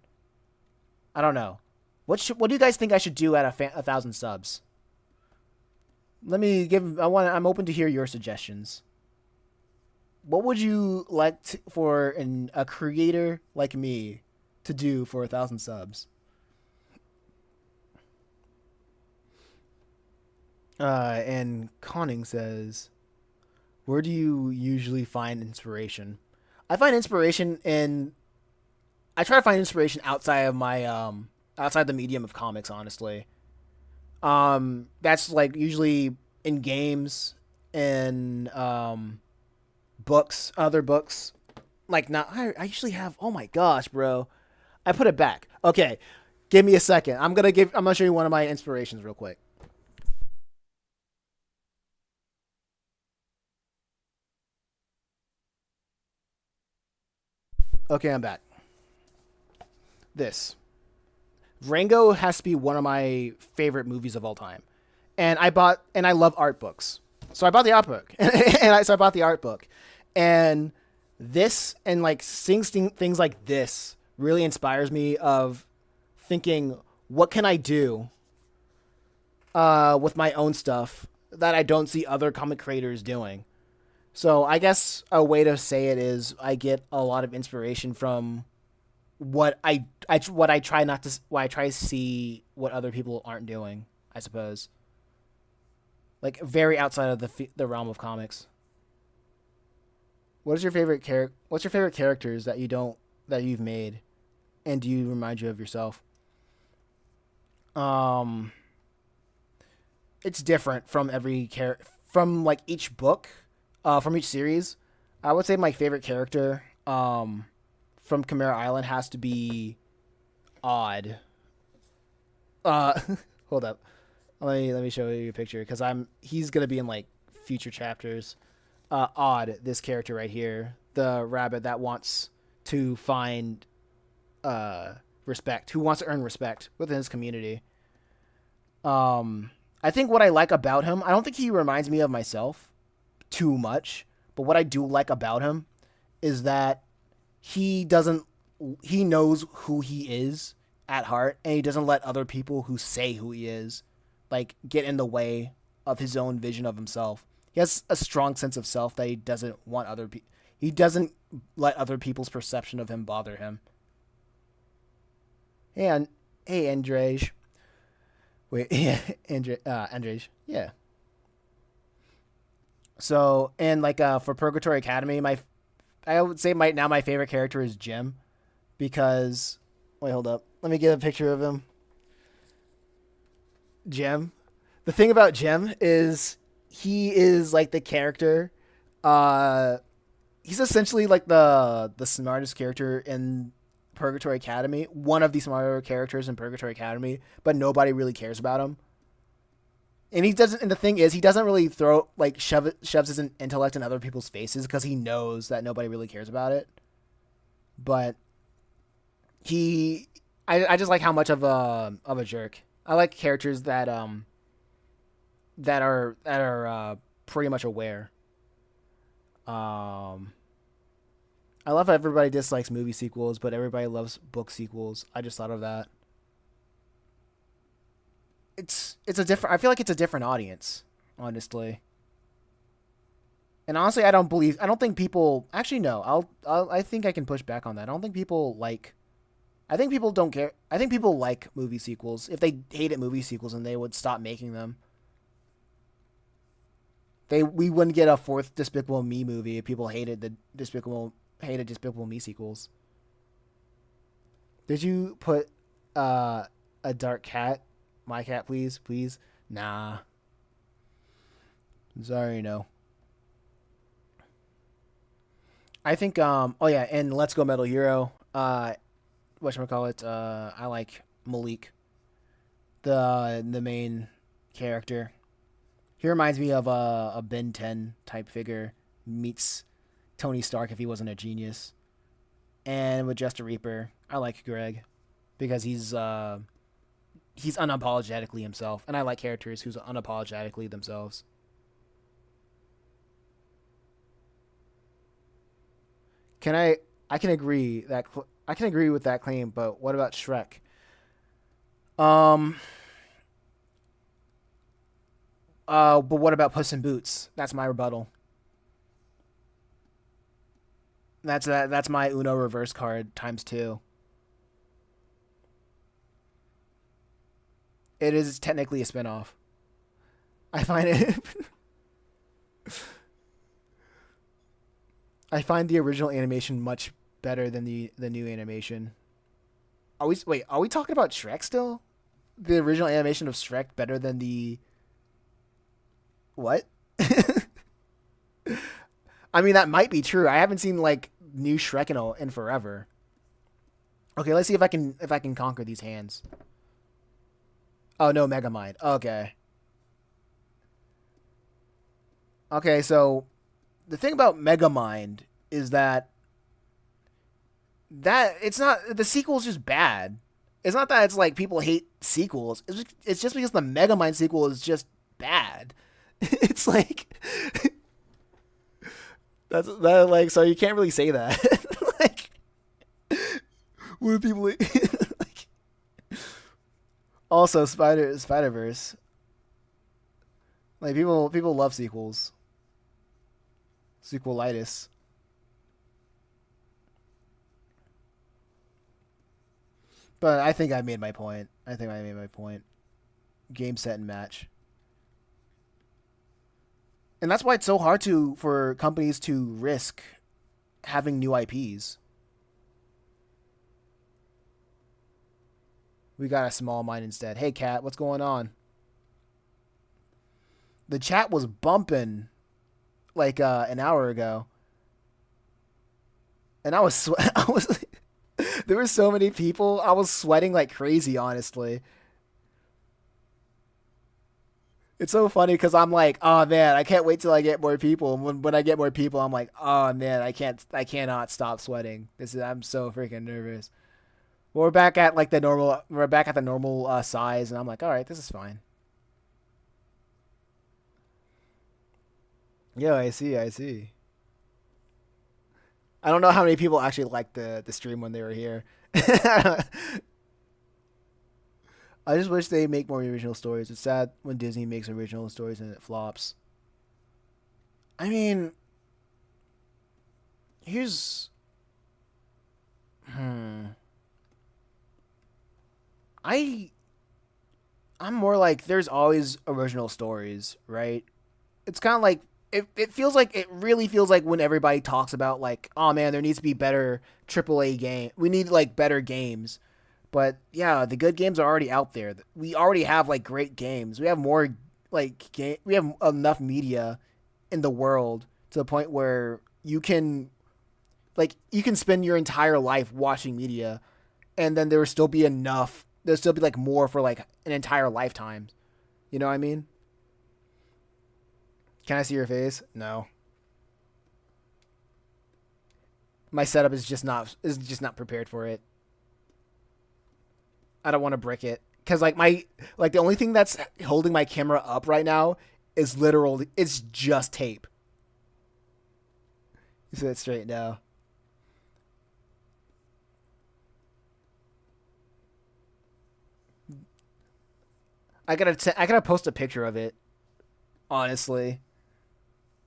I don't know. What do you guys think I should do at 1,000 subs? Let me give. I'm open to hear your suggestions. What would you like for a creator like me to do for 1,000 subs? And Conning says, where do you usually find inspiration? I find inspiration in. I try to find inspiration outside of my outside the medium of comics. Honestly, that's like usually in games and books, other books. Like now, I usually have. Oh my gosh, bro! I put it back. Okay, give me a second. I'm gonna show you one of my inspirations real quick. Okay, I'm back. This Rango has to be one of my favorite movies of all time, and I love art books, so I bought the art book, so I bought the art book, and this and like seeing things like this really inspires me of thinking, what can I do with my own stuff that I don't see other comic creators doing. So I guess a way to say it is I get a lot of inspiration from what I try not to what I try to see what other people aren't doing. I suppose like very outside of the realm of comics. What's your favorite characters that you've made, and do you remind you of yourself? Um, it's different from from like each book, from each series. I would say my favorite character from Chimera Island has to be Odd. Uh, hold up. Let me show you a picture because he's gonna be in like future chapters. Odd, this character right here, the rabbit that wants to find respect, who wants to earn respect within his community. I think what I like about him, I don't think he reminds me of myself too much, but what I do like about him is that he doesn't he knows who he is at heart, and he doesn't let other people who say who he is like get in the way of his own vision of himself. He has a strong sense of self that he doesn't want other people. He doesn't let other people's perception of him bother him. Hey, hey, Andrej. Wait, yeah, Andrej. Yeah. So, and like for Purgatory Academy, I would say my favorite character is Jim because wait, hold up. Let me get a picture of him. Jim. The thing about Jim is he is like the character. Uh, he's essentially like the smartest character in Purgatory Academy. One of the smarter characters in Purgatory Academy, but nobody really cares about him. And he doesn't. And the thing is, he doesn't really shoves his intellect in other people's faces because he knows that nobody really cares about it. But I just like how much of a jerk. I like characters that are pretty much aware. Um, I love how everybody dislikes movie sequels, but everybody loves book sequels. I just thought of that. It's a different. I feel like it's a different audience, honestly. And honestly, I don't think people. Actually, no. I think I can push back on that. I don't think people like. I think people don't care. I think people like movie sequels. If they hated movie sequels, and they would stop making them. We wouldn't get a fourth Despicable Me movie if people hated Despicable Me sequels. Did you put a dark cat? My cat, please, please. Nah. Sorry, no. I think oh yeah, and Let's Go Metal Hero. Whatchamacallit, I like Malik, the main character. He reminds me of a Ben 10 type figure meets Tony Stark if he wasn't a genius. And with Just a Reaper, I like Greg because he's unapologetically himself, and I like characters who's unapologetically themselves. Can I can agree that I can agree with that claim, but what about Shrek? Um but what about Puss in Boots? That's my rebuttal. That's my Uno reverse card times 2. It is technically a spinoff. I find it I find the original animation much better than the new animation. Are we talking about Shrek still? The original animation of Shrek better than the what? I mean that might be true. I haven't seen like new Shrek in forever. Okay, let's see if I can conquer these hands. Oh no, Megamind. Okay. Okay, so the thing about Megamind is that it's not the sequel's just bad. It's not that it's like people hate sequels. It's just because the Megamind sequel is just bad. It's like that's that like so you can't really say that. Like what do people like also Spider Verse. Like people love sequels. Sequelitis. But I think I made my point. I think I made my point. Game set and match. And that's why it's so hard to for companies to risk having new IPs. We got a small mind instead. Hey cat, what's going on? The chat was bumping like an hour ago, and I was there were so many people. I was sweating like crazy. Honestly, it's so funny because I'm like, oh man, I can't wait till I get more people. And when I get more people, I'm like, oh man, I cannot stop sweating. I'm so freaking nervous. We're back at like the normal. We're back at the normal size, and I'm like, all right, this is fine. Yeah, I see. I see. I don't know how many people actually liked the stream when they were here. I just wish they make more original stories. It's sad when Disney makes original stories and it flops. I mean, here's hmm. I I'm more like there's always original stories, right? It's kind of like it feels like it really feels like when everybody talks about like, oh man, there needs to be better AAA game. We need like better games. But yeah, the good games are already out there. We already have like great games. We have more we have enough media in the world to the point where you can spend your entire life watching media and then there will still be enough. There'll still be like more for like an entire lifetime. You know what I mean? Can I see your face? No. My setup is just not prepared for it. I don't want to brick it because like the only thing that's holding my camera up right now is literally it's just tape. You see that straight now. I gotta post a picture of it. Honestly,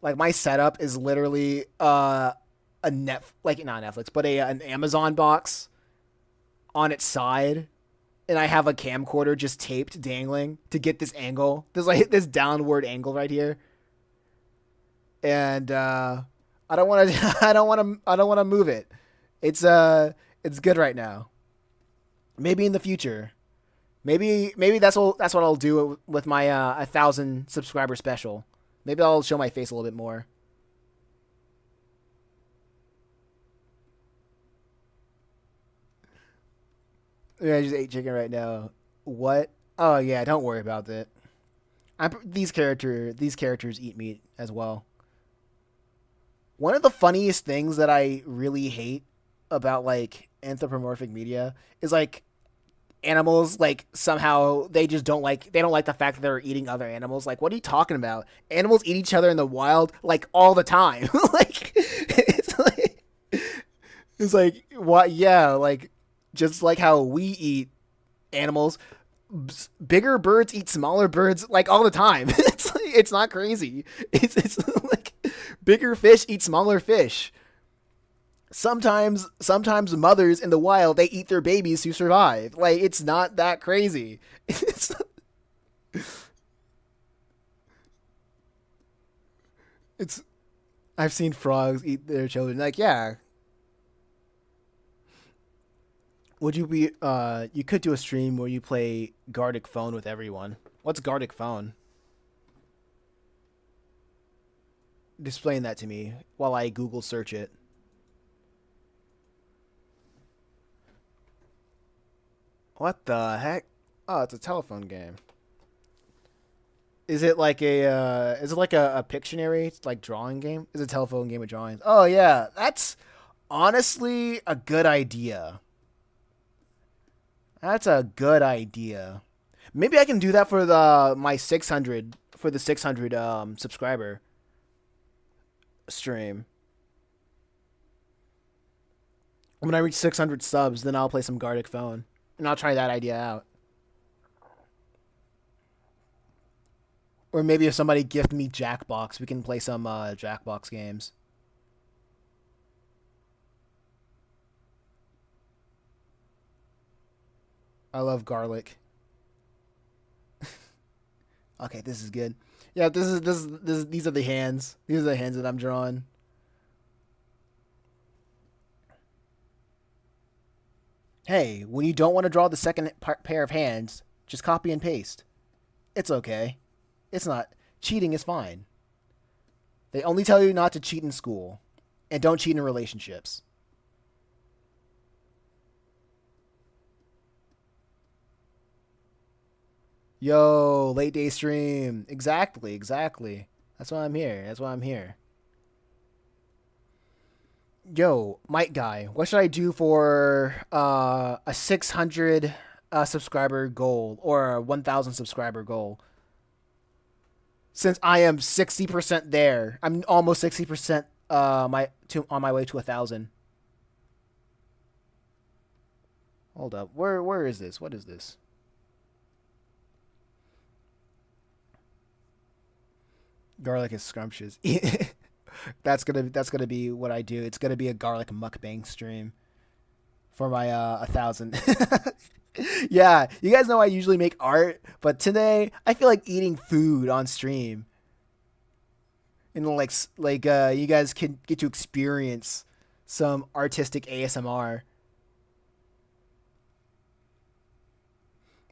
like my setup is literally a net like not Netflix but a an Amazon box on its side, and I have a camcorder just taped dangling to get this angle. There's like this downward angle right here, and I don't want to. I don't want to move it. It's good right now. Maybe in the future. Maybe that's what I'll do with my 1,000 subscriber special. Maybe I'll show my face a little bit more. Yeah, I just ate chicken right now. What? Oh yeah, don't worry about it. These characters eat meat as well. One of the funniest things that I really hate about like anthropomorphic media is like animals like somehow they don't like the fact that they're eating other animals. Like what are you talking about? Animals eat each other in the wild like all the time. It's like what yeah, like just like how we eat animals, bigger birds eat smaller birds like all the time. It's not crazy. It's like bigger fish eat smaller fish. Sometimes mothers in the wild they eat their babies to survive. Like it's not that crazy. It's it's I've seen frogs eat their children. Like yeah, would you be you could do a stream where you play Gartic Phone with everyone. What's Gartic Phone? Explain that to me while I Google search it. What the heck? Oh, it's a telephone game. Is it like a Pictionary like drawing game? Is it a telephone game of drawings? Oh yeah, that's honestly a good idea. That's a good idea. Maybe I can do that for the 600 subscriber stream. When I reach 600 subs, then I'll play some Gartic Phone and I'll try that idea out. Or maybe if somebody gift me Jackbox, we can play some Jackbox games. I love garlic. Okay, this is good. Yeah, these are the hands. These are the hands that I'm drawing. Hey, when you don't want to draw the second pair of hands, just copy and paste. It's okay. It's not cheating is fine. They only tell you not to cheat in school and don't cheat in relationships. Yo, late day stream. Exactly, exactly. That's why I'm here. That's why I'm here. Yo, Mike guy, what should I do for a 600 subscriber goal or a 1,000 subscriber goal? Since I am 60% there, I'm almost 60% on my way to 1,000. Hold up, where is this? What is this? Garlic is scrumptious. That's gonna be what I do. It's gonna be a garlic mukbang stream for my 1,000. Yeah, you guys know I usually make art, but today I feel like eating food on stream, and you guys can get to experience some artistic ASMR.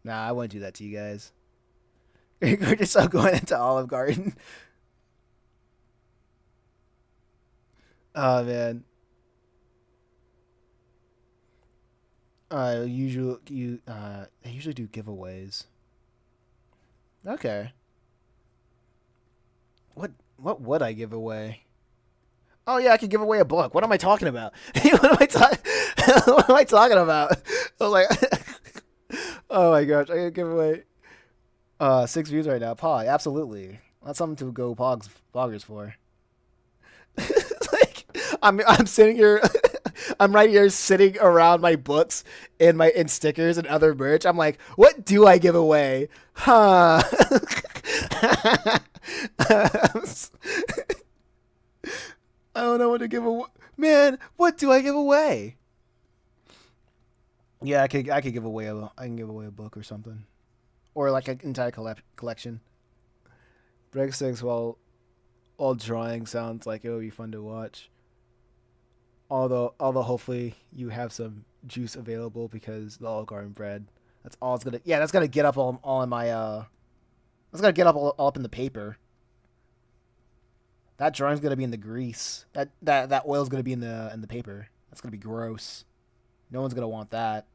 Nah, I wouldn't do that to you guys. We're just all going into Olive Garden. Oh man. They usually do giveaways. Okay. What would I give away? Oh yeah, I could give away a book. What am I talking about? what am I talking? What am I talking about? I was like, oh my gosh, I could give away 6 views right now. Pog, absolutely. That's something to go poggers for. It's like I'm sitting here. I'm right here sitting around my books and my and stickers and other merch. I'm like, what do I give away? Huh? I don't know what to give away. Man, what do I give away? Yeah, I could give away I can give away a book or something, or like an entire collection. Breadsticks while drawing sounds like it would be fun to watch. Although hopefully you have some juice available because the Olive Garden bread. That's all it's gonna. Yeah, that's gonna get up all in my. That's gonna get up all up in the paper. That drawing's gonna be in the grease. That oil's gonna be in the paper. That's gonna be gross. No one's gonna want that.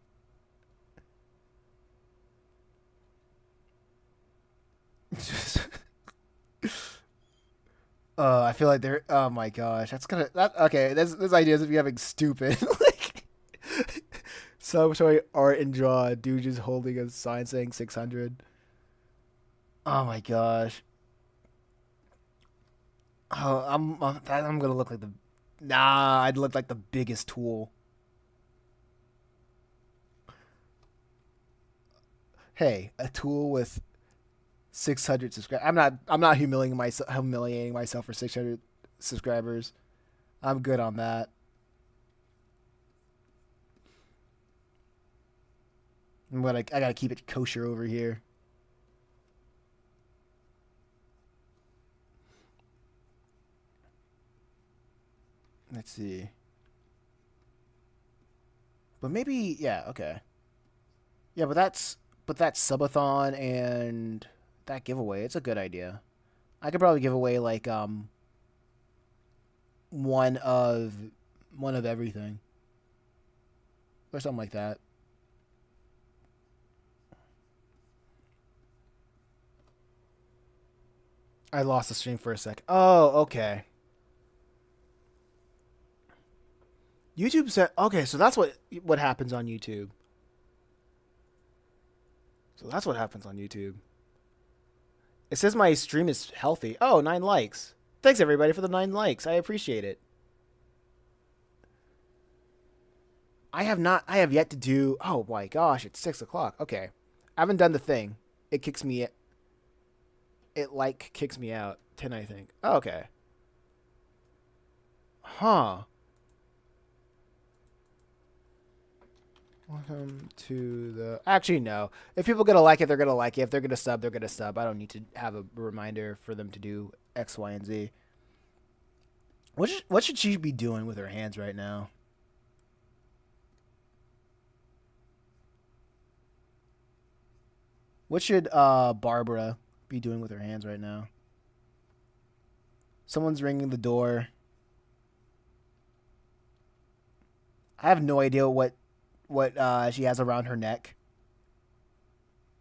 I feel like they're. Oh my gosh, that's gonna. That okay. This ideas of becoming stupid. Like, so showing art and draw. Dude just holding a sign saying 600. Oh my gosh. Oh, I'm gonna look like the. Nah, I'd look like the biggest tool. Hey, a tool with 600 subscribers. I'm not humiliating myself for 600 subscribers. I'm good on that. I gotta keep it kosher over here. Let's see. But maybe yeah, okay. Yeah, but that's subathon and that giveaway. It's a good idea. I could probably give away like one of one of everything or something like that. I lost the stream for a sec. Oh, okay. YouTube said okay, so that's what happens on YouTube. So that's what happens on YouTube. It says my stream is healthy. Oh, 9 likes. Thanks everybody for the 9 likes. I appreciate it. I have not. I have yet to do. Oh my gosh! It's 6 o'clock. Okay, I haven't done the thing. It kicks me. It like kicks me out. 10, I think. Oh, okay. Huh. Welcome to the. Actually, no. If people are gonna like it, they're gonna like it. If they're gonna sub, they're gonna sub. I don't need to have a reminder for them to do X, Y, and Z. What should she be doing with her hands right now? What should Barbara be doing with her hands right now? Someone's ringing the door. I have no idea what she has around her neck,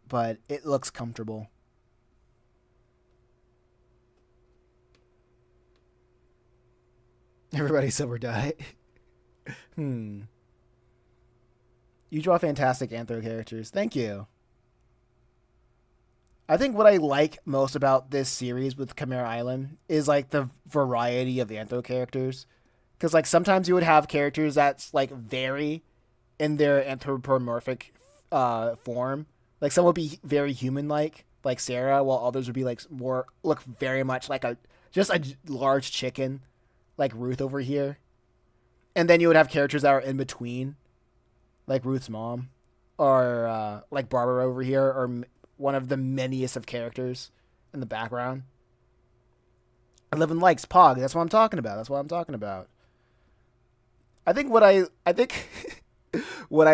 but it looks comfortable. Everybody sub or die. Hmm. You draw fantastic anthro characters. Thank you. I think what I like most about this series with Chimera Island is like the variety of anthro characters. Because like sometimes you would have characters that's like vary in their anthropomorphic form. Like some would be very human like Sarah, while others would be like more look very much like a just a large chicken. like Ruth over here, and then you would have characters that are in between, like Ruth's mom, or like Barbara over here, or one of the manyest of characters in the background. 11 likes, Pog. That's what I'm talking about. That's what I'm talking about. I think what I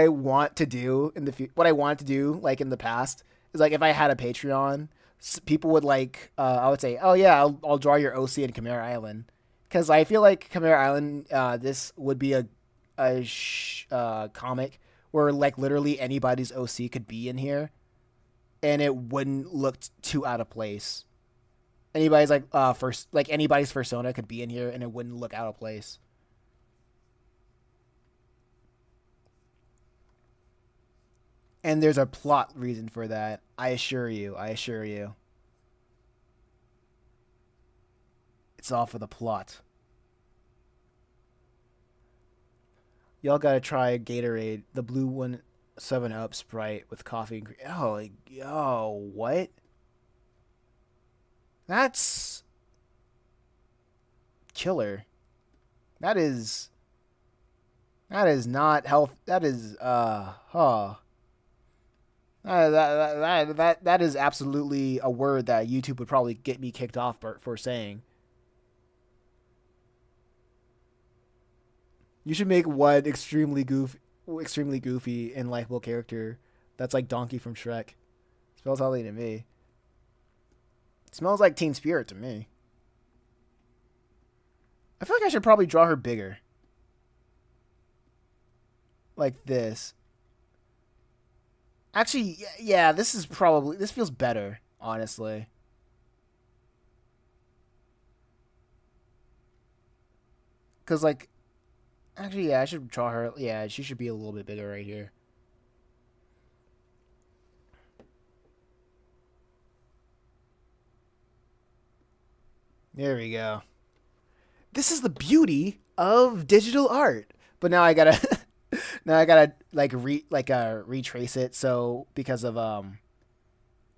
want to do in what I want to do like in the past is like if I had a Patreon, people would like I would say, oh yeah, I'll draw your OC in Chimera Island, because I feel like Chimera Island, this would be a comic where like literally anybody's OC could be in here, and it wouldn't look too out of place. Anybody's like first like anybody's persona could be in here and it wouldn't look out of place. And there's a plot reason for that. I assure you. I assure you. It's all for the plot. Y'all gotta try Gatorade, the blue one, 7 Up Sprite with coffee and cream. Oh, like, yo, what? That's killer. That is not health. That is huh. That is absolutely a word that YouTube would probably get me kicked off for saying. You should make one extremely goofy and likable character that's like Donkey from Shrek. Smells healthy to me. It smells like Teen Spirit to me. I feel like I should probably draw her bigger, like this. Actually, yeah, this feels better, honestly. Cause like, actually, yeah, I should draw her. Yeah, she should be a little bit bigger right here. There we go. This is the beauty of digital art. But now I gotta, now I gotta retrace it. So because of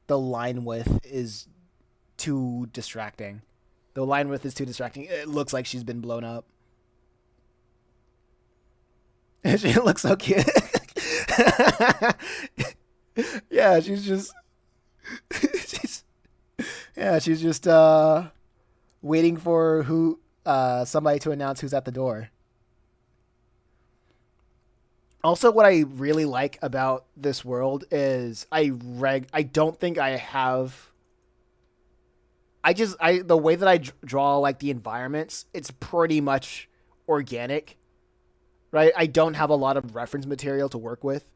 the line width is too distracting. The line width is too distracting. It looks like she's been blown up. She looks so cute. Yeah, she's just she's she's just waiting for who somebody to announce who's at the door. Also, what I really like about this world is I don't think I have. I the way that I draw like the environments, it's pretty much organic, right? I don't have a lot of reference material to work with.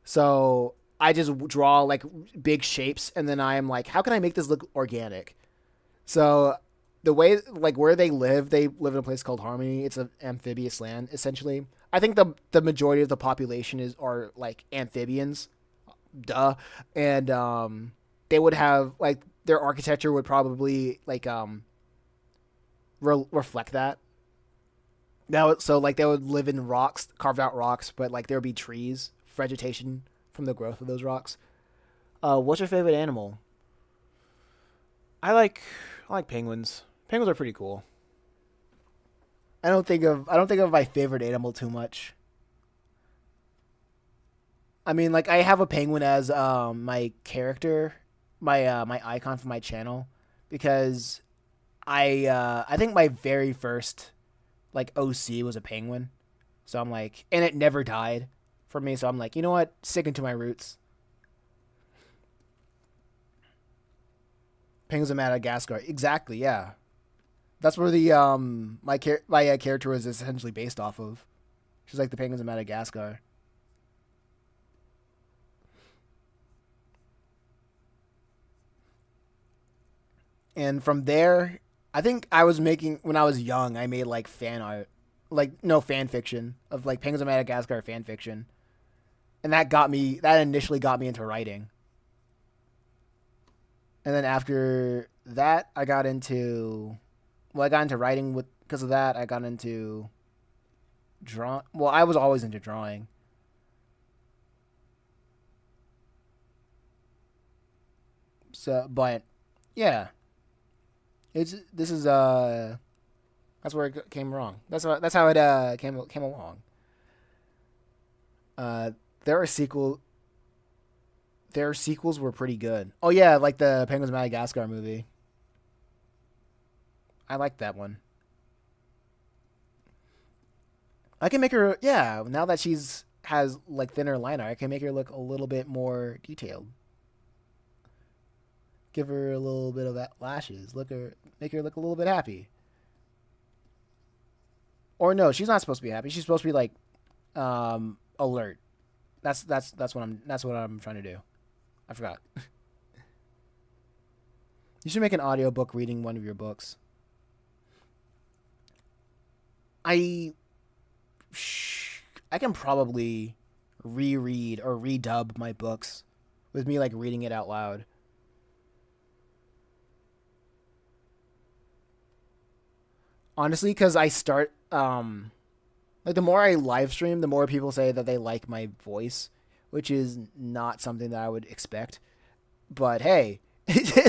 So I just draw like big shapes, and then I am like, how can I make this look organic? So the way like where they live in a place called Harmony. It's an amphibious land essentially. I think the majority of the population is are like amphibians, duh, and they would have like their architecture would probably like reflect that. Now, so like they would live in rocks, carved out rocks, but like there would be trees, vegetation from the growth of those rocks. What's your favorite animal? I like I like penguins. Penguins are pretty cool. I don't think of my favorite animal too much. I mean, like I have a penguin as my character, my icon for my channel, because I think my very first like OC was a penguin, so I'm like, and it never died for me, so I'm like, you know what, sticking to my roots. Penguins of Madagascar, exactly, yeah. That's where the my character was essentially based off of. She's like the penguins of Madagascar. And from there, I think I was making when I was young. I made like fan art, like no fan fiction of like Penguins of Madagascar fan fiction, and that got me. That initially got me into writing, and then after that, I got into. Well, I got into writing with because of that. I got into draw. Well, I was always into drawing. So, but yeah, it's this is. That's where it came wrong. That's how it came along. Uh, there are sequel. Their sequels were pretty good. Oh yeah, like the Penguins of Madagascar movie. I like that one. I can make her. Yeah, now that she's has like thinner liner, I can make her look a little bit more detailed. Give her a little bit of that lashes. Make her look a little bit happy. Or no, she's not supposed to be happy. She's supposed to be like alert. That's what I'm trying to do. I forgot. You should make an audiobook reading one of your books. I I can probably reread or redub my books with me like reading it out loud. Honestly, because I start like the more I live stream, the more people say that they like my voice, which is not something that I would expect. But hey,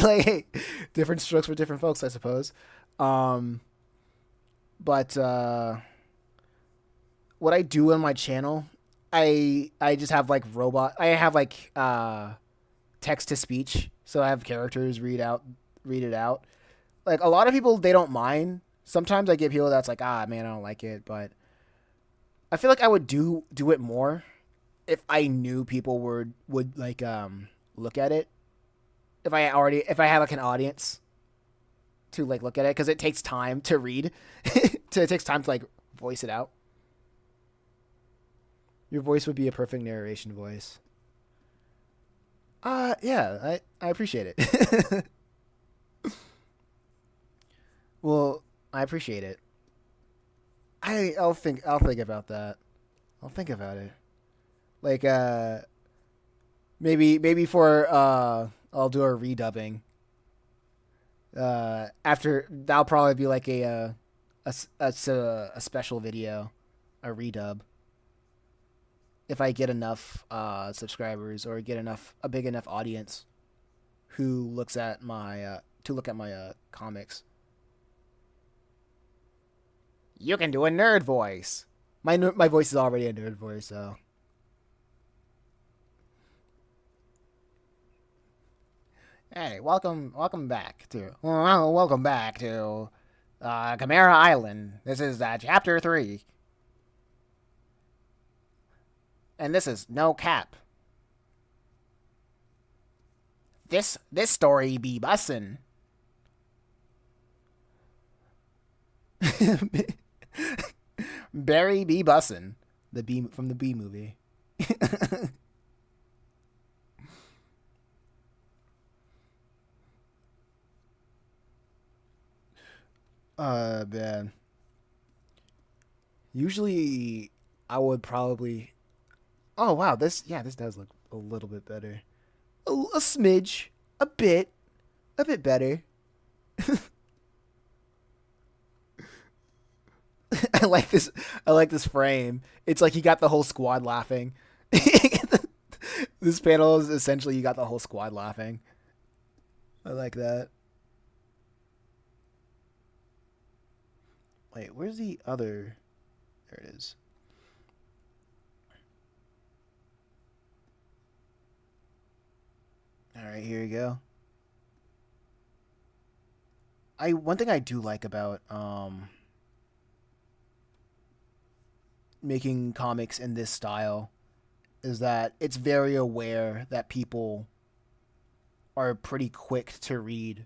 like hey, different strokes for different folks, I suppose. Um, but what I do on my channel, I just have like robot. I have like text to speech, so I have characters read it out. Like a lot of people, they don't mind. Sometimes I get people that's like, ah, man, I don't like it, but I feel like I would do it more if I knew people would like look at it. If I have like an audience to like look at it because it takes time to read, it takes time to like voice it out. Your voice would be a perfect narration voice. Yeah, I appreciate it. Well, I appreciate it. I'll think about that. I'll think about it. Like maybe for I'll do a redubbing. After that'll probably be like a special video, a redub. If I get enough subscribers or get a big enough audience who looks at my to look at my comics. You can do a nerd voice. My voice is already a nerd voice, so. Hey, welcome back to Chimera Island. This is chapter 3, and this is no cap. This story be bussin'. Barry be bussin', the B from the B movie. Man. Usually, I would probably. Oh wow, this does look a little bit better. A smidge, a bit better. I like this. I like this frame. It's like you got the whole squad laughing. This panel is essentially you got the whole squad laughing. I like that. Wait, where's the other? There it is. All right, here you go. I one thing I do like about making comics in this style is that it's very aware that people are pretty quick to read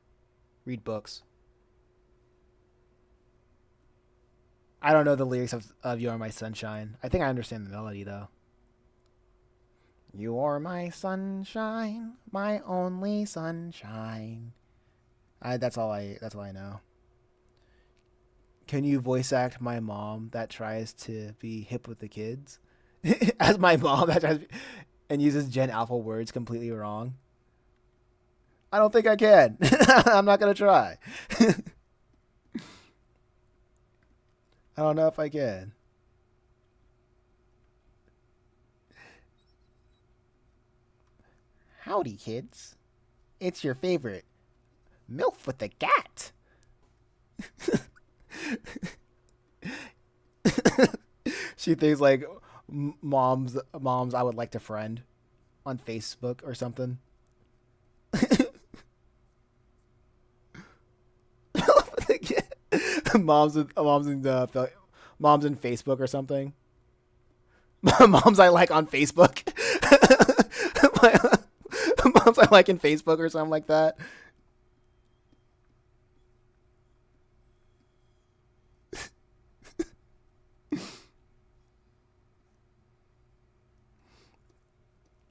books. I don't know the lyrics of "You Are My Sunshine." I think I understand the melody though. You are my sunshine, my only sunshine. That's all I know. Can you voice act my mom that tries to be hip with the kids? As my mom that tries and uses Gen Alpha words completely wrong. I don't think I can. I'm not gonna try. I don't know if I can. Howdy, kids. It's your favorite MILF with the cat. She thinks like moms I would like to friend on Facebook or something. Moms in Facebook or something. Moms I like on Facebook. Moms I like in Facebook or something like that.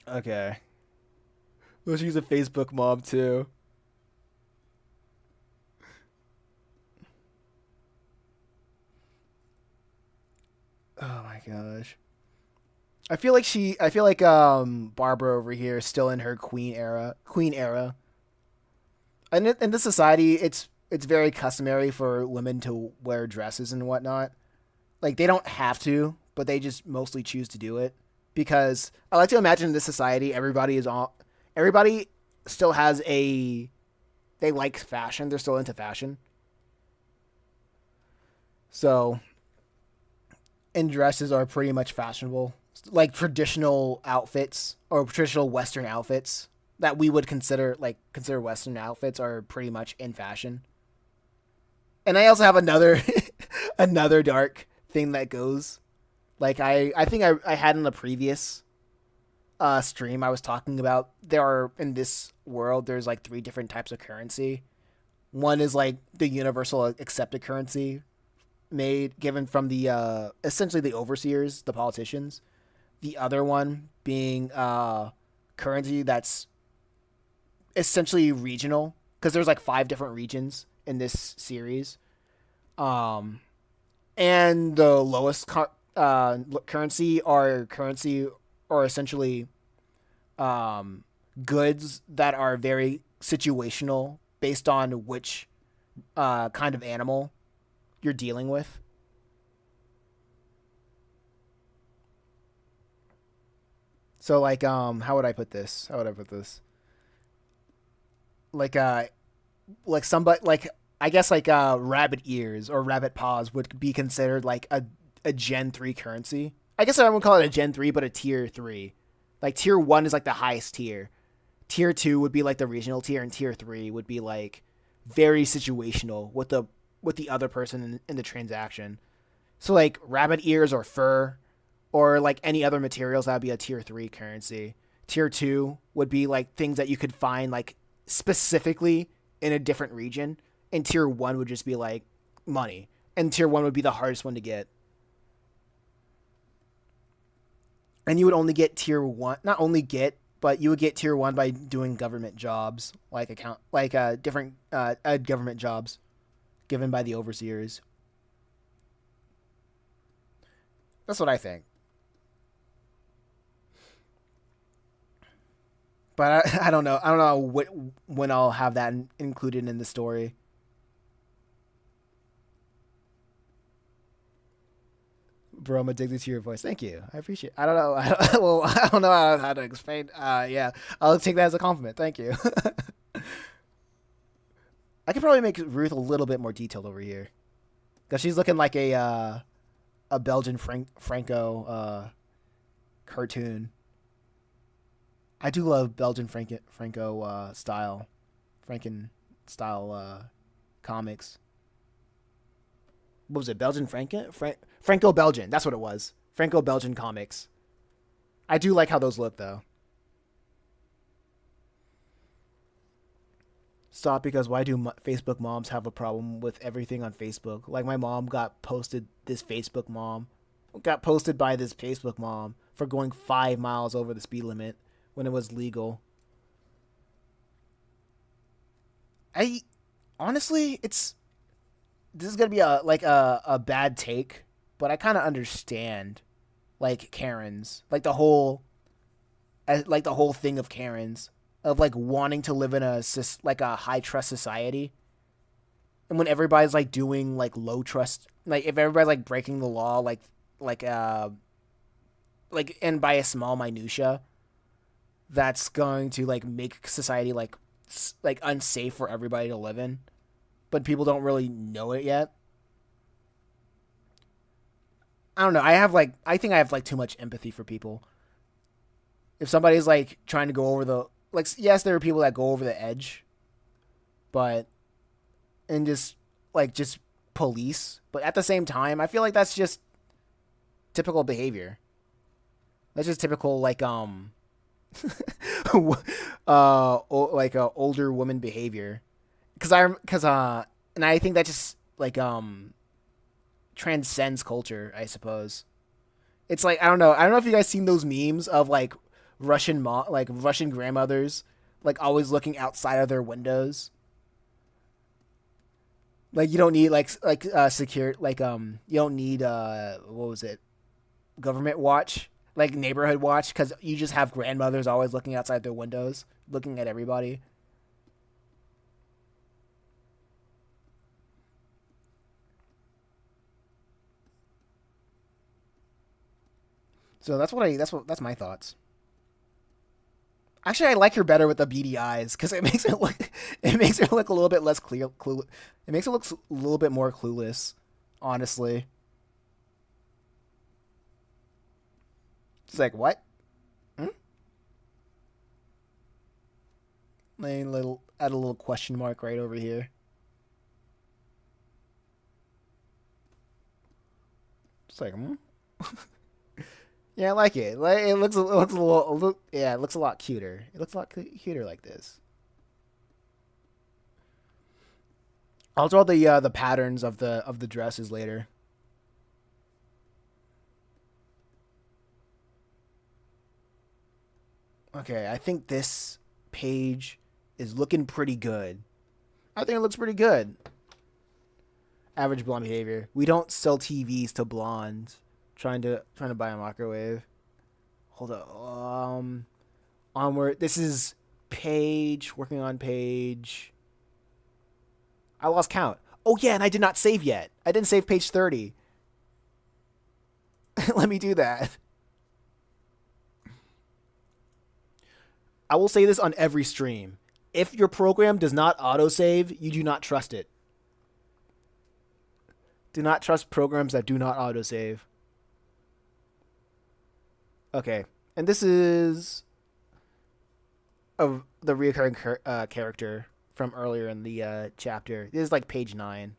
Okay. Well, she's a Facebook mom too. Oh my gosh. I feel like Barbara over here is still in her queen era. And in this society, it's very customary for women to wear dresses and whatnot. Like they don't have to, but they just mostly choose to do it because I like to imagine in this society, everybody still has a they like fashion. They're still into fashion. So, and dresses are pretty much fashionable, like traditional outfits or traditional Western outfits that we would consider Western outfits are pretty much in fashion. And I also have another another dark thing that goes like I think I had in the previous stream I was talking about there are in this world there's like three different types of currency. One is like the universal accepted currency made given from the essentially the overseers, the politicians. The other one being currency that's essentially regional because there's like five different regions in this series. Um, and the lowest currency are essentially um, goods that are very situational based on which kind of animal you're dealing with. So like how would I put this? How would I put this? Like somebody like I guess like rabbit ears or rabbit paws would be considered like a Gen 3 currency. I guess I wouldn't call it a Gen 3 but a tier 3. Like tier 1 is like the highest tier. Tier 2 would be like the regional tier and tier 3 would be like very situational with the other person in the transaction. So like rabbit ears or fur or like any other materials that would be a tier 3 currency. Tier 2 would be like things that you could find like specifically in a different region and tier 1 would just be like money. And tier 1 would be the hardest one to get. And you would only get tier 1, not only get but you would get tier 1 by doing government jobs like different government jobs given by the overseers. That's what I think. But I don't know. I don't know when I'll have that included in the story. Bro, I'm addicted to your voice. Thank you. I appreciate. I don't know. Well, I don't know how to explain. Yeah, I'll take that as a compliment. Thank you. I could probably make Ruth a little bit more detailed over here because she's looking like a Belgian Franco cartoon. I do love Belgian Franco Franken style comics. What was it? Belgian Franco Belgian. That's what it was. Franco Belgian comics. I do like how those look though. Stop because why do Facebook moms have a problem with everything on Facebook? Like my mom got posted by this Facebook mom for going 5 miles over the speed limit when it was legal. I honestly, it's this is gonna be a bad take, but I kind of understand like Karens, like the whole thing of Karens of like wanting to live in like a high trust society, and when everybody's like doing like low trust, like if everybody's like breaking the law, like uh like and by a small minutia, that's going to like make society like unsafe for everybody to live in, but people don't really know it yet. I don't know. I think I have like too much empathy for people. If somebody's like trying to go over the like, yes, there are people that go over the edge, but and just police. But at the same time, I feel like that's just typical behavior. That's just typical older woman behavior. And I think that just transcends culture, I suppose. It's like I don't know if you guys seen those memes of like Russian grandmothers like always looking outside of their windows. Like you don't need secure you don't need what was it, government watch, like neighborhood watch, because you just have grandmothers always looking outside their windows, looking at everybody. So that's my thoughts. Actually, I like her better with the beady eyes because it makes her look a little bit less clear. It makes her look a little bit more clueless. Honestly, it's like what? Hmm? Little add a little question mark right over here. It's like hmm? Yeah, I like it. Like it looks yeah, it looks a lot cuter. It looks a lot cuter like this. I'll draw the patterns of the dresses later. Okay, I think this page is looking pretty good. I think it looks pretty good. Average blonde behavior. We don't sell TVs to blondes. Trying to buy a microwave. Hold up. Onward. This is page. Working on page. I lost count. Oh yeah, and I did not save yet. I didn't save page 30. Let me do that. I will say this on every stream. If your program does not autosave, you do not trust it. Do not trust programs that do not autosave. Okay. And this is the reoccurring character from earlier in the chapter. This is like page 9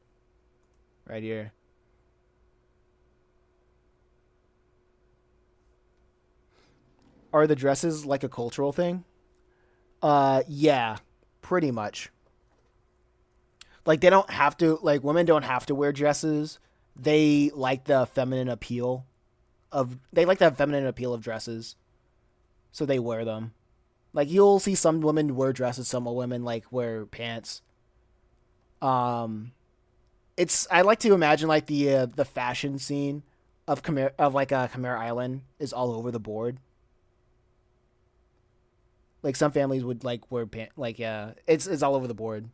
right here. Are the dresses like a cultural thing? Yeah, pretty much. Like they don't have to like women don't have to wear dresses. They like the feminine appeal they like the feminine appeal of dresses, so they wear them. Like you'll see some women wear dresses, some women like wear pants. Um, it's I like to imagine like the fashion scene of Chimera Island is all over the board. Like some families would like wear pants. Like yeah, it's all over the board.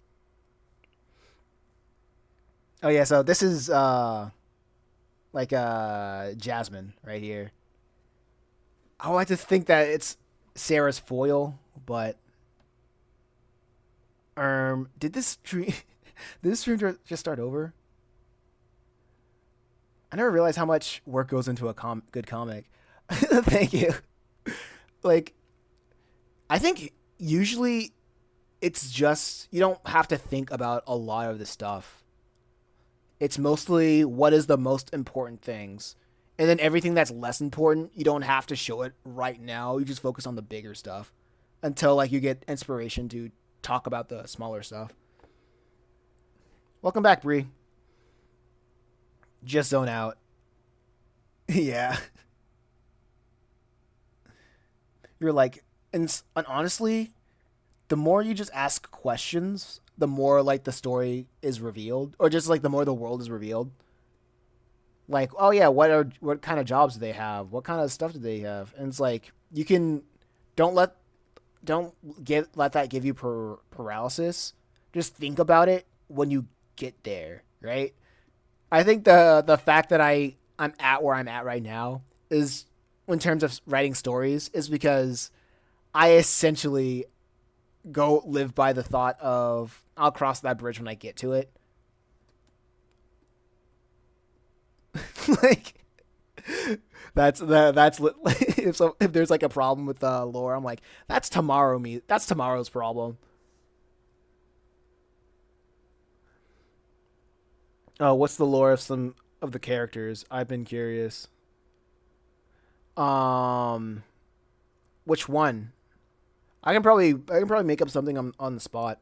Oh yeah, so this is Jasmine right here. I like to think that it's Sarah's foil, but did this stream did this stream just start over? I never realized how much work goes into a good comic. Thank you. Like I think usually it's just you don't have to think about a lot of the stuff. It's mostly what is the most important things. And then everything that's less important, you don't have to show it right now. You just focus on the bigger stuff until like you get inspiration to talk about the smaller stuff. Welcome back, Bree. Just zone out. Yeah. You're like and honestly, the more you just ask questions, the more like the story is revealed or just like the more the world is revealed. Like, oh yeah, what kind of jobs do they have? What kind of stuff do they have? And it's like you can don't let don't let that give you paralysis. Just think about it when you get there, right? I think the fact that I'm at where I'm at right now is in terms of writing stories is because I essentially go live by the thought of I'll cross that bridge when I get to it. Like If there's like a problem with lore, I'm like, that's tomorrow's problem. Oh, what's the lore of some of the characters? I've been curious. Um, which one? I can probably make up something on the spot.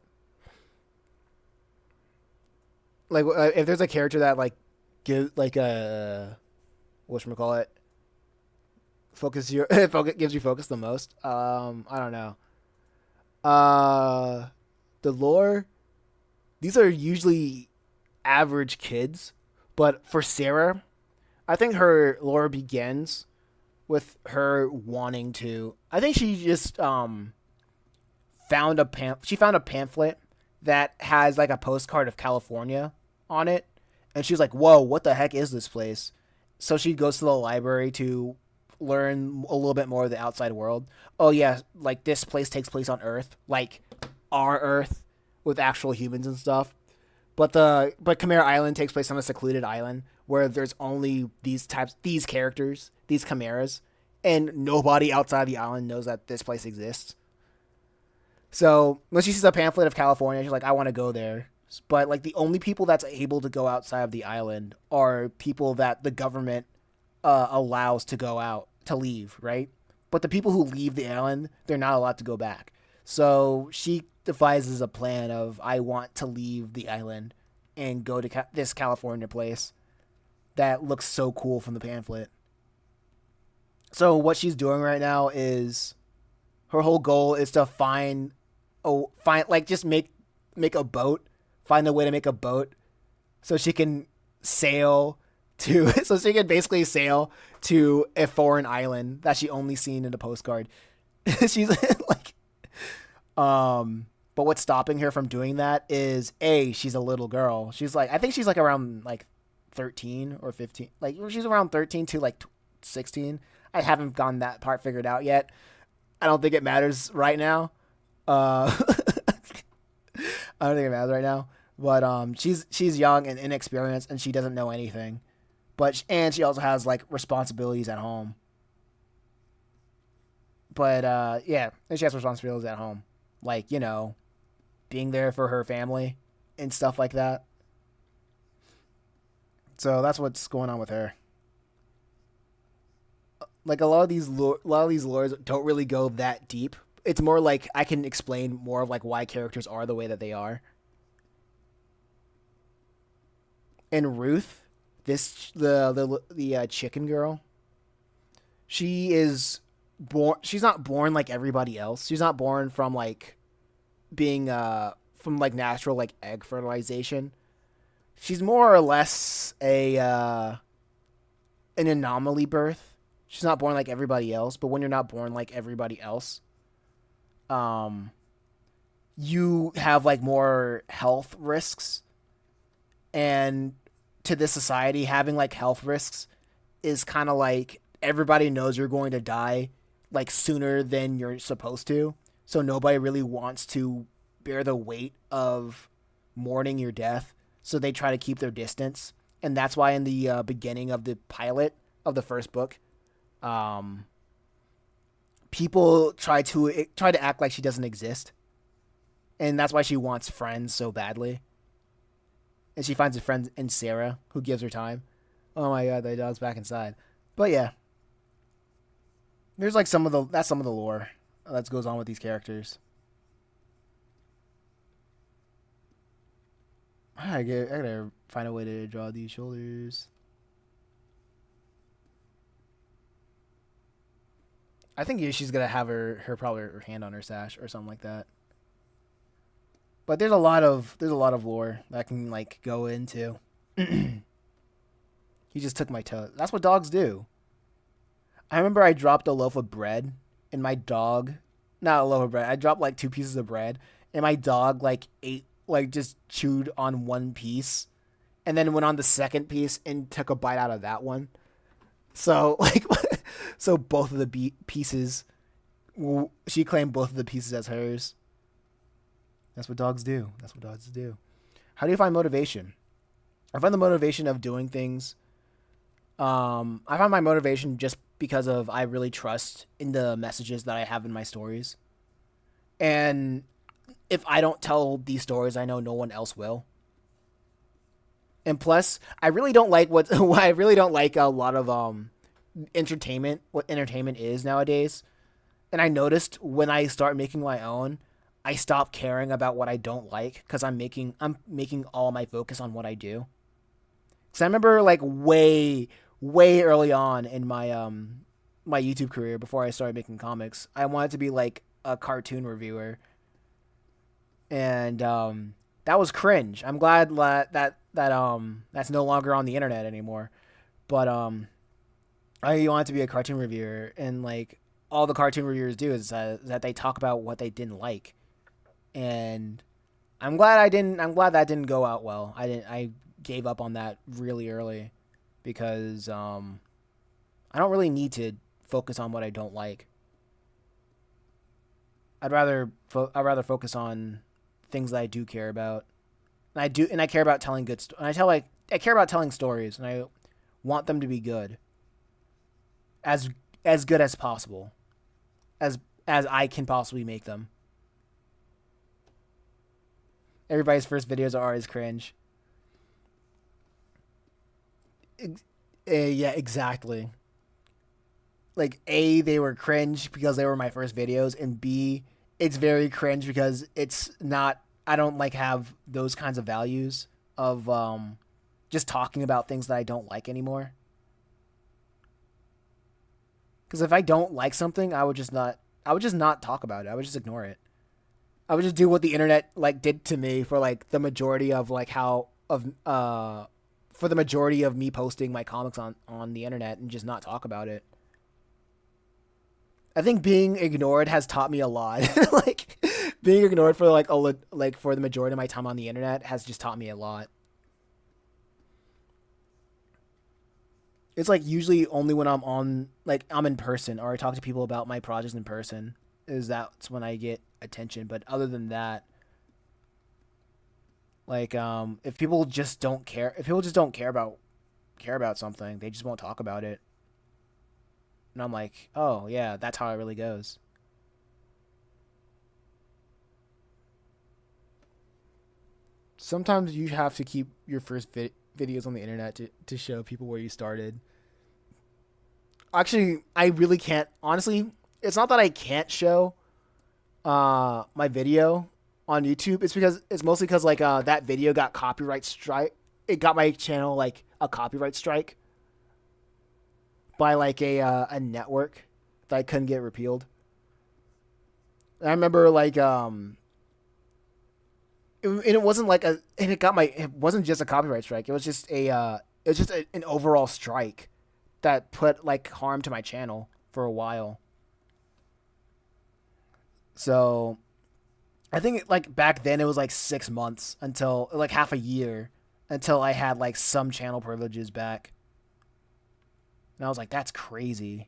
Like if there's a character that like give like a call it focus your focus gives you focus the most. I don't know. Uh, the lore. These are usually average kids, but for Sarah, I think her lore begins with her wanting to. I think she just she found a pamphlet that has like a postcard of California on it, and she's like, "Whoa, what the heck is this place?" So she goes to the library to learn a little bit more of the outside world. Oh yeah, like this place takes place on Earth, like our Earth with actual humans and stuff. But Chimera Island takes place on a secluded island where there's only these characters, these chimeras, and nobody outside the island knows that this place exists. So when she sees a pamphlet of California, she's like, I want to go there. But like the only people that's able to go outside of the island are people that the government allows to go out to leave, right? But the people who leave the island, they're not allowed to go back. So she devises a plan of I want to leave the island and go to this California place that looks so cool from the pamphlet. So what she's doing right now is her whole goal is to find like just make a boat, find a way to make a boat so she can sail to so she can basically sail to a foreign island that she only seen in a postcard. She's like but what's stopping her from doing that is she's a little girl. She's like I think she's like around like 13 or 15. Like she's around 13 to like 16. I haven't gotten that part figured out yet. I don't think it matters right now. I don't think it matters right now. But she's young and inexperienced and she doesn't know anything. And she also has like responsibilities at home. But yeah, and she has responsibilities at home, like being there for her family and stuff like that. So that's what's going on with her. Like a lot of these lores don't really go that deep. It's more like I can explain more of like why characters are the way that they are. And Ruth, this the chicken girl, she is born. She's not born like everybody else. She's not born from like being from like natural like egg fertilization. She's more or less a an anomaly birth. She's not born like everybody else, but when you're not born like everybody else, um, you have like more health risks, and to this society, having like health risks is kind of like everybody knows you're going to die like sooner than you're supposed to, so nobody really wants to bear the weight of mourning your death, so they try to keep their distance, and that's why in the beginning of the pilot of the first book, um, people try to act like she doesn't exist, and that's why she wants friends so badly. And she finds a friend in Sarah who gives her time. Oh my god, the dog's back inside. But yeah, there's like some of the lore that goes on with these characters. I gotta find a way to draw these shoulders. I think she's gonna have her probably her hand on her sash or something like that. But there's a lot of lore that I can like go into. He just took my toe. That's what dogs do. I remember I dropped a loaf of bread and my dog, not a loaf of bread. I dropped like two pieces of bread and my dog like ate like just chewed on one piece and then went on the second piece and took a bite out of that one. So like so both of the pieces she claimed both of the pieces as hers. That's what dogs do. That's what dogs do. How do you find motivation? I find the motivation of doing things I find my motivation just because of I really trust in the messages that I have in my stories. And if I don't tell these stories, I know no one else will. And plus, I really don't like what I really don't like a lot of entertainment. What entertainment is nowadays, and I noticed when I start making my own, I stop caring about what I don't like because I'm making all my focus on what I do. Because I remember like way early on in my YouTube career before I started making comics, I wanted to be like a cartoon reviewer, and that was cringe. I'm glad that's no longer on the internet anymore. But I wanted to be a cartoon reviewer, and like all the cartoon reviewers do is that they talk about what they didn't like, and I'm glad I didn't. I'm glad that didn't go out well. I didn't. I gave up on that really early because I don't really need to focus on what I don't like. I'd rather focus on things that I do care about. And I care about telling good. And I care about telling stories, and I want them to be good, as as good as possible, as as I can possibly make them. Everybody's first videos are always cringe. Yeah, exactly. Like A, they were cringe because they were my first videos, and B, it's very cringe because it's not. I don't like have those kinds of values of just talking about things that I don't like anymore. Because if I don't like something, I would just not. I would just not talk about it. I would just ignore it. I would just do what the internet like did to me for like the majority of like how of for the majority of me posting my comics on the internet and just not talk about it. I think being ignored has taught me a lot. Like being ignored for like for the majority of my time on the internet has just taught me a lot. It's like usually only when I'm on like I'm in person or I talk to people about my projects in person is that's when I get attention. But other than that, like if people just don't care about something, they just won't talk about it. And I'm like, "Oh, yeah, that's how it really goes." Sometimes you have to keep your videos on the internet to show people where you started. Actually, I really can't. Honestly, it's not that I can't show my video on YouTube. It's mostly because like that video got copyright strike. It got my channel like a copyright strike by like a network that I couldn't get repealed. And I remember like and it wasn't like a and it wasn't just a copyright strike. It was just an overall strike that put like harm to my channel for a while. So I think like back then it was like 6 months until like half a year until I had like some channel privileges back. And I was like, that's crazy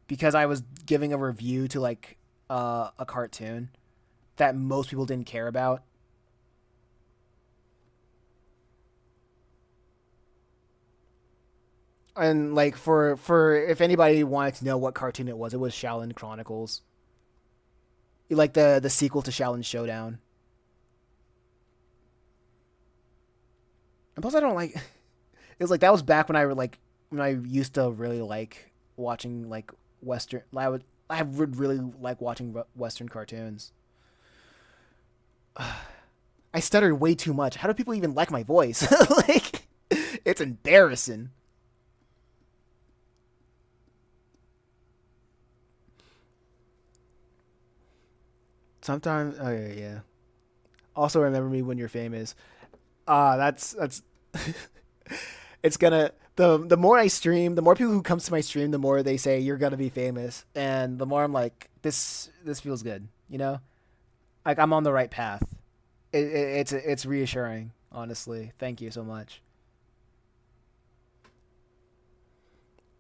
because I was giving a review to like a cartoon that most people didn't care about. And like for if anybody wanted to know what cartoon it was Shaolin Chronicles. Like the sequel to Shaolin Showdown. And plus, I don't like. It was like that was back when when I used to really like watching like Western. I would really like watching Western cartoons. I stuttered way too much. How do people even like my voice? Like, it's embarrassing. Sometimes, oh yeah, yeah. Also, remember me when you're famous. That's it's gonna the more I stream, the more people who comes to my stream, the more they say you're gonna be famous, and the more I'm like this feels good, you know, like I'm on the right path. It's reassuring, honestly. Thank you so much.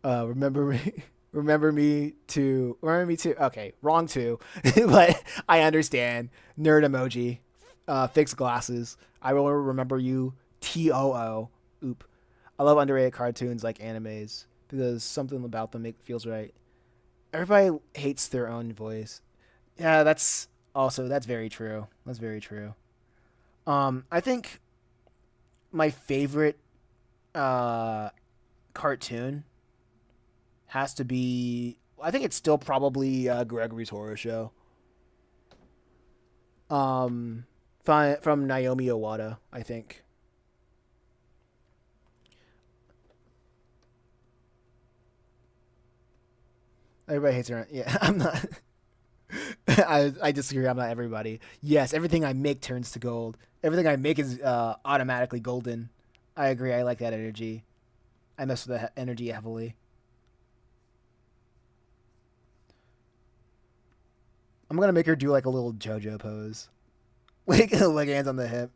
Remember me. Remember me too. Okay, wrong too, but I understand. Nerd emoji, fixed glasses. I will remember you. TOO. Oop. I love underrated cartoons like animes because something about them feels right. Everybody hates their own voice. Yeah, that's very true. That's very true. I think my favorite uh cartoon has to be. I think it's still probably Gregory's Horror Show. Um, from Naomi Owada, I think. Everybody hates her. Yeah, I'm not. I disagree. I'm not everybody. Yes, everything I make turns to gold. Everything I make is automatically golden. I agree. I like that energy. I mess with that energy heavily. I'm gonna make her do like a little JoJo pose, like hands on the hip.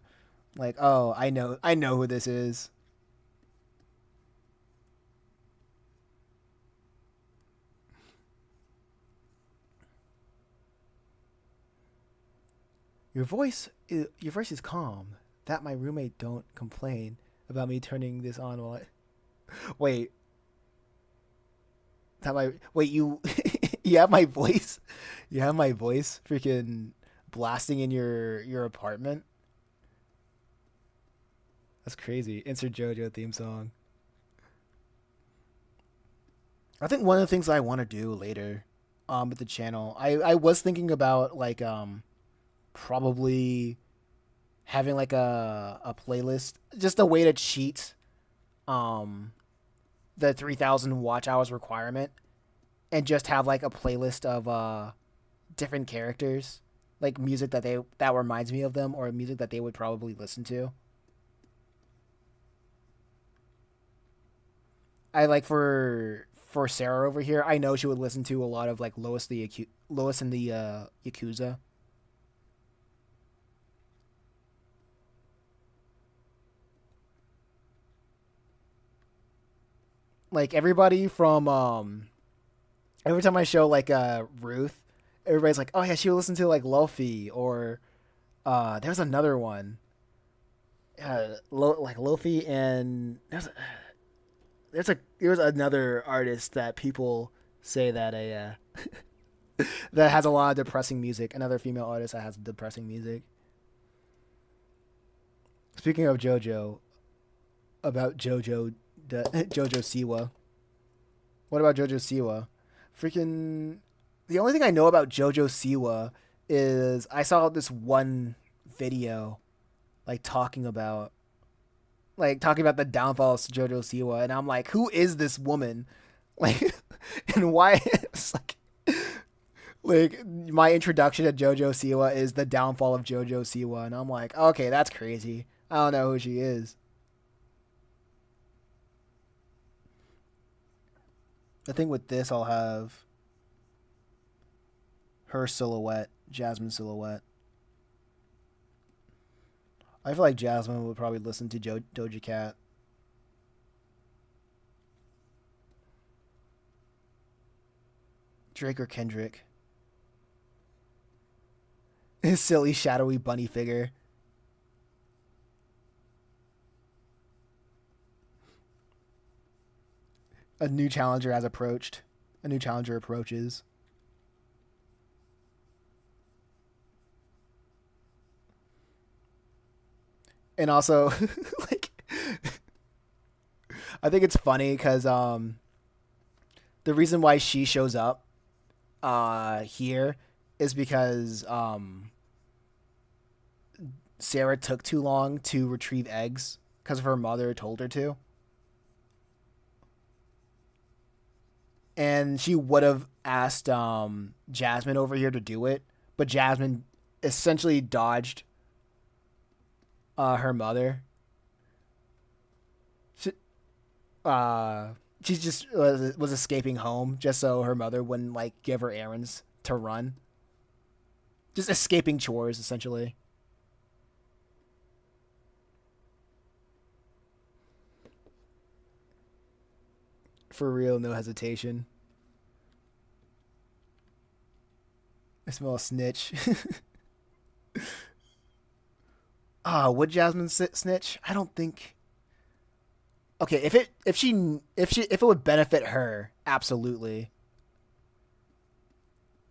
Like, oh, I know who this is. Your voice is calm. That my roommate don't complain about me turning this on while wait, wait, you you have my voice? You have my voice freaking blasting in your apartment? That's crazy. Insert JoJo theme song. I think one of the things I want to do later with the channel, I was thinking about like probably having like a playlist, just a way to cheat um the 3,000 watch hours requirement and just have like a playlist of different characters, like music that reminds me of them or music that they would probably listen to. I like for Sarah over here, I know she would listen to a lot of like Lois and the Yakuza. Like everybody from every time I show like Ruth, everybody's like, "Oh yeah, she would listen to like Lofi or there's another one. Like Lofi and there's another artist that people say that a that has a lot of depressing music. Another female artist that has depressing music. Speaking of JoJo, about JoJo Siwa. What about JoJo Siwa? Freaking the only thing I know about JoJo Siwa is I saw this one video like talking about the downfall of JoJo Siwa, and I'm like, who is this woman? Like, and why? It's like my introduction to JoJo Siwa is the downfall of JoJo Siwa, and I'm like, okay, that's crazy. I don't know who she is. I think with this, I'll have her silhouette, Jasmine silhouette. I feel like Jasmine would probably listen to Doja Cat. Drake or Kendrick. His silly, shadowy bunny figure. A new challenger has approached. A new challenger approaches. And also, like, I think it's funny because the reason why she shows up here is because Sarah took too long to retrieve eggs because her mother told her to, and she would have asked Jasmine over here to do it, but Jasmine essentially dodged her mother. She, uh, she just was escaping home just so her mother wouldn't like give her errands to run. Just escaping chores essentially. For real, no hesitation. I smell a snitch. Would Jasmine snitch? I don't think. Okay, if it would benefit her, absolutely.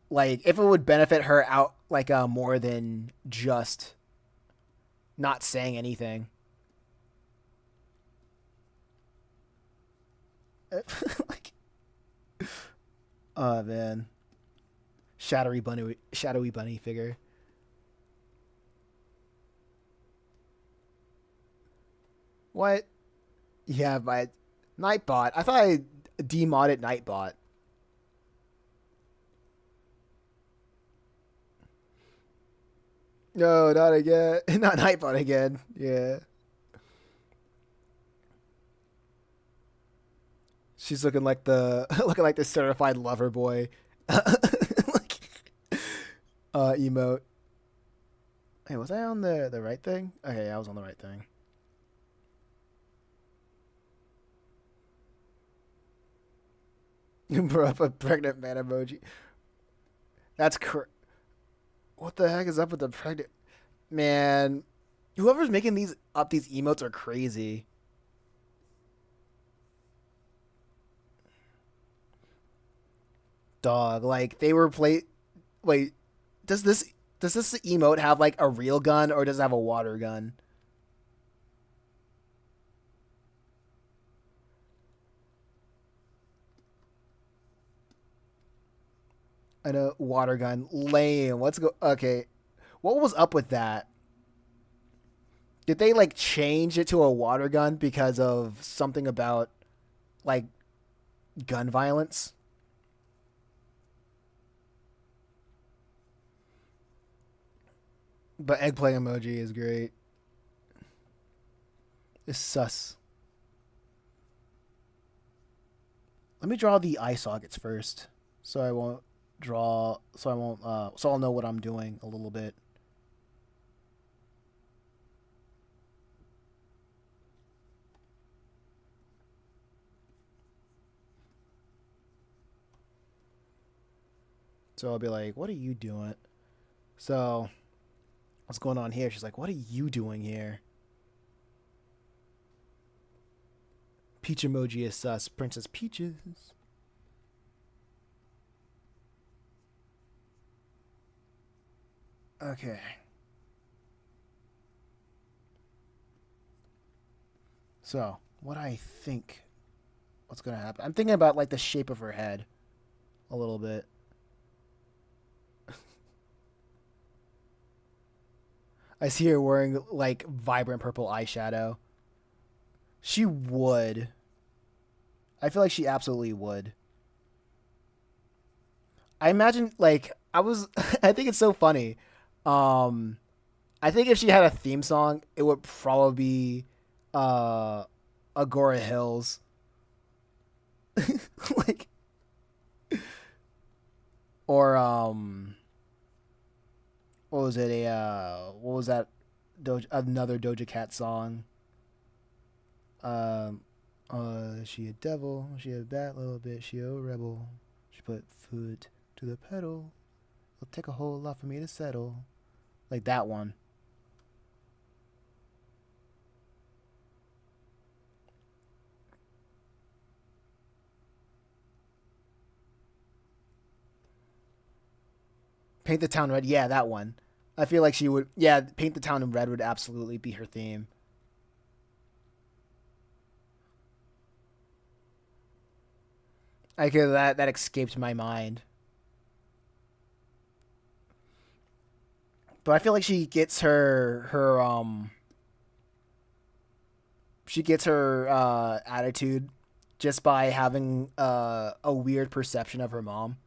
Like if it would benefit her out like more than just not saying anything. Like, oh man, shadowy bunny figure. What? Yeah, my Nightbot. I thought I demodded Nightbot. No, not again. Not Nightbot again. Yeah. She's looking like the looking like the certified lover boy. Like, emote. Hey, was I on the right thing? Okay, I was on the right thing. Bro, a pregnant man emoji. That's what the heck is up with the pregnant man? Whoever's making these emotes are crazy. Dog, like they were play. Wait, does this emote have like a real gun or does it have a water gun? And a water gun. Lame. Let's go. Okay, what was up with that? Did they like change it to a water gun because of something about like gun violence? But eggplant emoji is great. It's sus. Let me draw the eye sockets first, so I won't draw. So I won't. So I'll know what I'm doing a little bit. So I'll be like, "What are you doing?" So what's going on here? She's like, "What are you doing here?" Peach emoji is sus. Princess Peaches. Okay. So what I think what's gonna happen? I'm thinking about like the shape of her head a little bit. I see her wearing like vibrant purple eyeshadow. She would. I feel like she absolutely would. I imagine like I was. I think it's so funny. Um, I think if she had a theme song, it would probably be uh, Agora Hills. Like or what was it? What was that? Another Doja Cat song. Um, she a devil. She a bad little bit. She a rebel. She put foot to the pedal. It'll take a whole lot for me to settle. Like that one. Paint the town red. Yeah, that one. I feel like she would. Yeah, paint the town in red would absolutely be her theme. I could that escaped my mind. But I feel like she gets her attitude just by having a weird perception of her mom.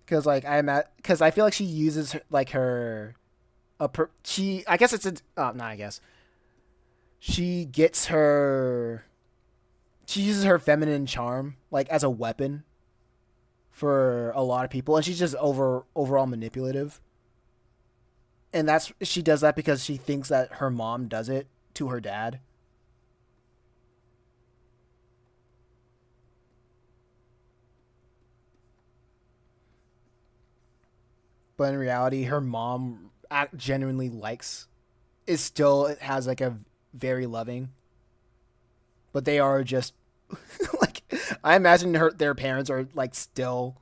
Because like because I feel like she uses like her she I guess it's a no I guess she gets her she uses her feminine charm like as a weapon for a lot of people, and she's just overall manipulative. And that's she does that because she thinks that her mom does it to her dad. But in reality, her mom genuinely likes is still it has like a very loving, but they are just like I imagine their parents are like still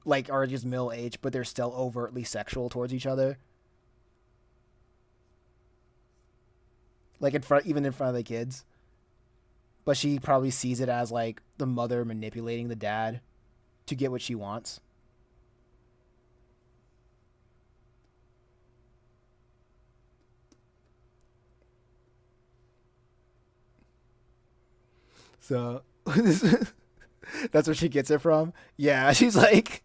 like are just middle aged, but they're still overtly sexual towards each other. Like in front, even in front of the kids. But she probably sees it as like the mother manipulating the dad to get what she wants. So that's where she gets it from. Yeah, she's like,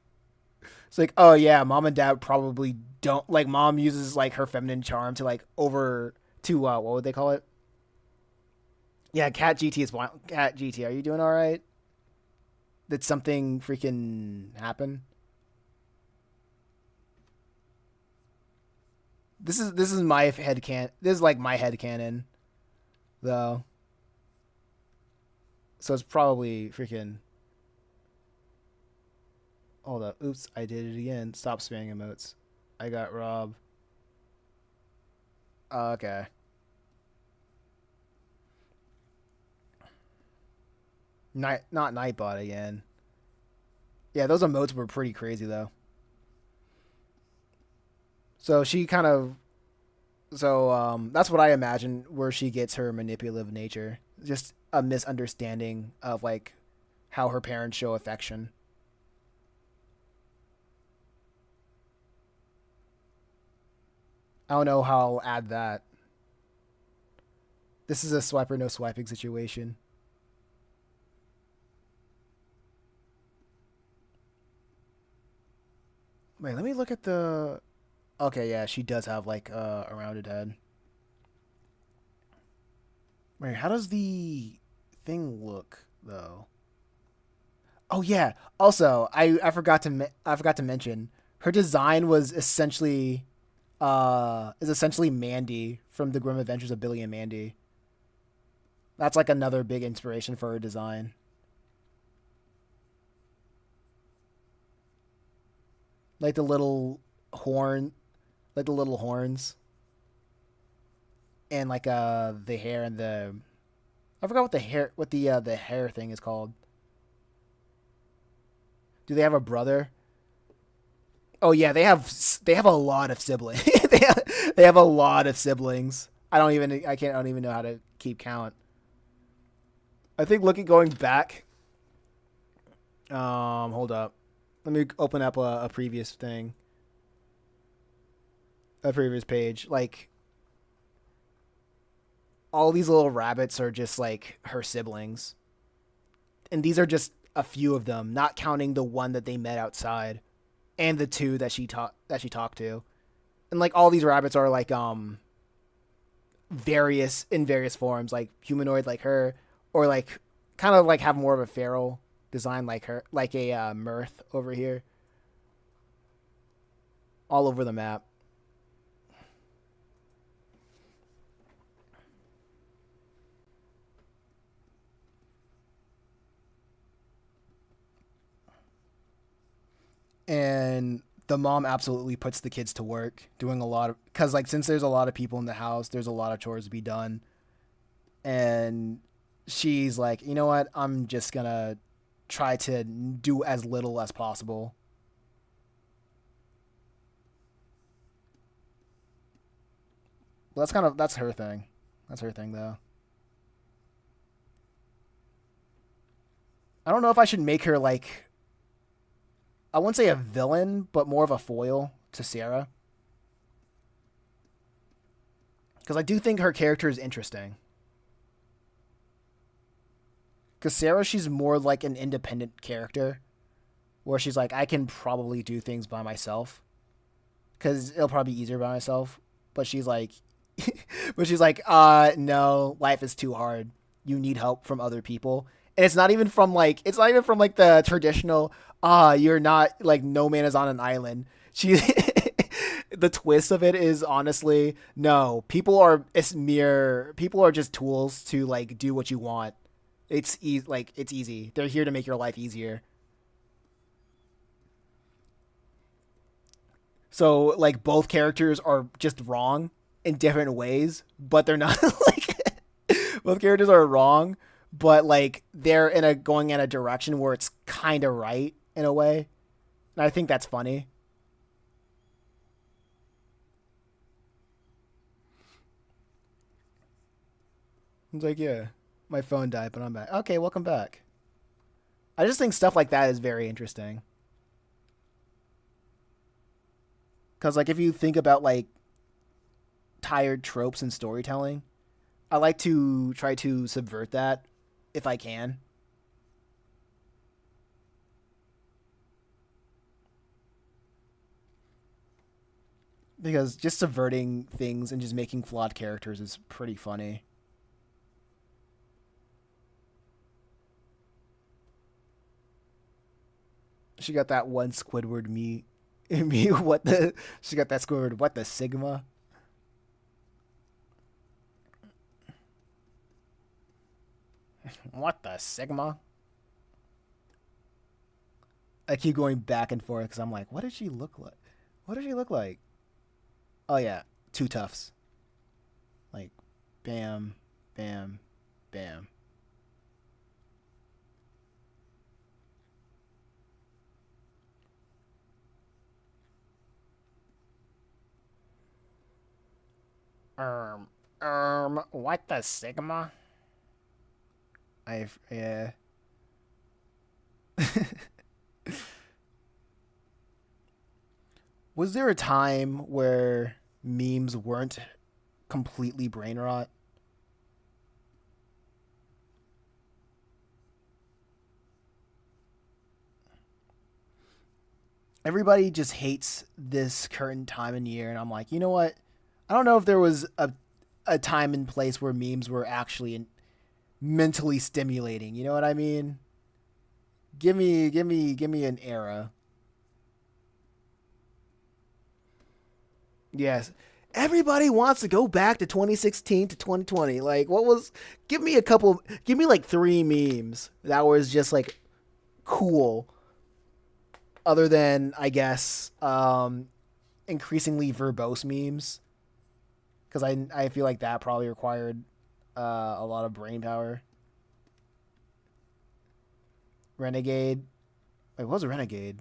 it's like, oh yeah, mom and dad probably don't like. Mom uses like her feminine charm to like over to what would they call it? Yeah, Cat GT is fine. Cat GT, are you doing all right? Did something freaking happen? This is my head can. This is like my head canon though. So it's probably freaking. Hold up. Oops, I did it again. Stop spamming emotes. I got Rob. Okay. Not Nightbot again. Yeah, those emotes were pretty crazy though. So she kind of that's what I imagine where she gets her manipulative nature. Just a misunderstanding of like how her parents show affection. I don't know how I'll add that. This is a swiper no swiping situation. Wait, let me look at the. Okay, yeah, she does have like a rounded head. Wait, how does the thing look though? Oh yeah. Also, I forgot to I forgot to mention her design was essentially is essentially Mandy from the Grim Adventures of Billy and Mandy. That's like another big inspiration for her design. Like the little horn, like the little horns, and like the hair and the I forgot what the hair thing is called. Do they have a brother? Oh yeah, they have a lot of siblings. They have a lot of siblings. I don't even know how to keep count. I think looking going back. Hold up. Let me open up a previous thing, a previous page. Like all these little rabbits are just like her siblings, and these are just a few of them, not counting the one that they met outside, and the two that she talked to, and like all these rabbits are like various in various forms, like humanoid like her, or like kind of like have more of a feral design like her, like a Mirth over here, all over the map. And the mom absolutely puts the kids to work doing a lot of because like since there's a lot of people in the house, there's a lot of chores to be done, and she's like, you know what, I'm just gonna try to do as little as possible. Well, that's her thing. That's her thing though. I don't know if I should make her like I wouldn't say a villain, but more of a foil to Sarah because I do think her character is interesting. Because Sarah, she's more like an independent character, where she's like, I can probably do things by myself, because it'll probably be easier by myself. But she's like, but she's like, no, life is too hard. You need help from other people, and it's not even from like the traditional, you're not like no man is on an island. She, the twist of it is honestly, no, people are just tools to like do what you want. Like it's easy. They're here to make your life easier. So like both characters are just wrong in different ways, but they're not like both characters are wrong, but like they're in a going in a direction where it's kind of right in a way. And I think that's funny. It's like, yeah, my phone died, but I'm back. Okay, welcome back. I just think stuff like that is very interesting. Because, like, if you think about, like, tired tropes in storytelling, I like to try to subvert that if I can. Because just subverting things and just making flawed characters is pretty funny. She got that one Squidward me. Me, what the. She got that Squidward, what the Sigma? What the Sigma? I keep going back and forth because I'm like, what does she look like? What does she look like? Oh, yeah. Two Tufts. Like, bam, bam, bam. What the Sigma? Yeah. Was there a time where memes weren't completely brain rot? Everybody just hates this current time and year, and I'm like, you know what? I don't know if there was a time and place where memes were actually mentally stimulating. You know what I mean? Give me an era. Yes. Everybody wants to go back to 2016 to 2020. Like, what was? Give me a couple. Give me like three memes that was just like cool. Other than I guess increasingly verbose memes, because I feel like that probably required a lot of brain power. Renegade. Wait, what was a renegade?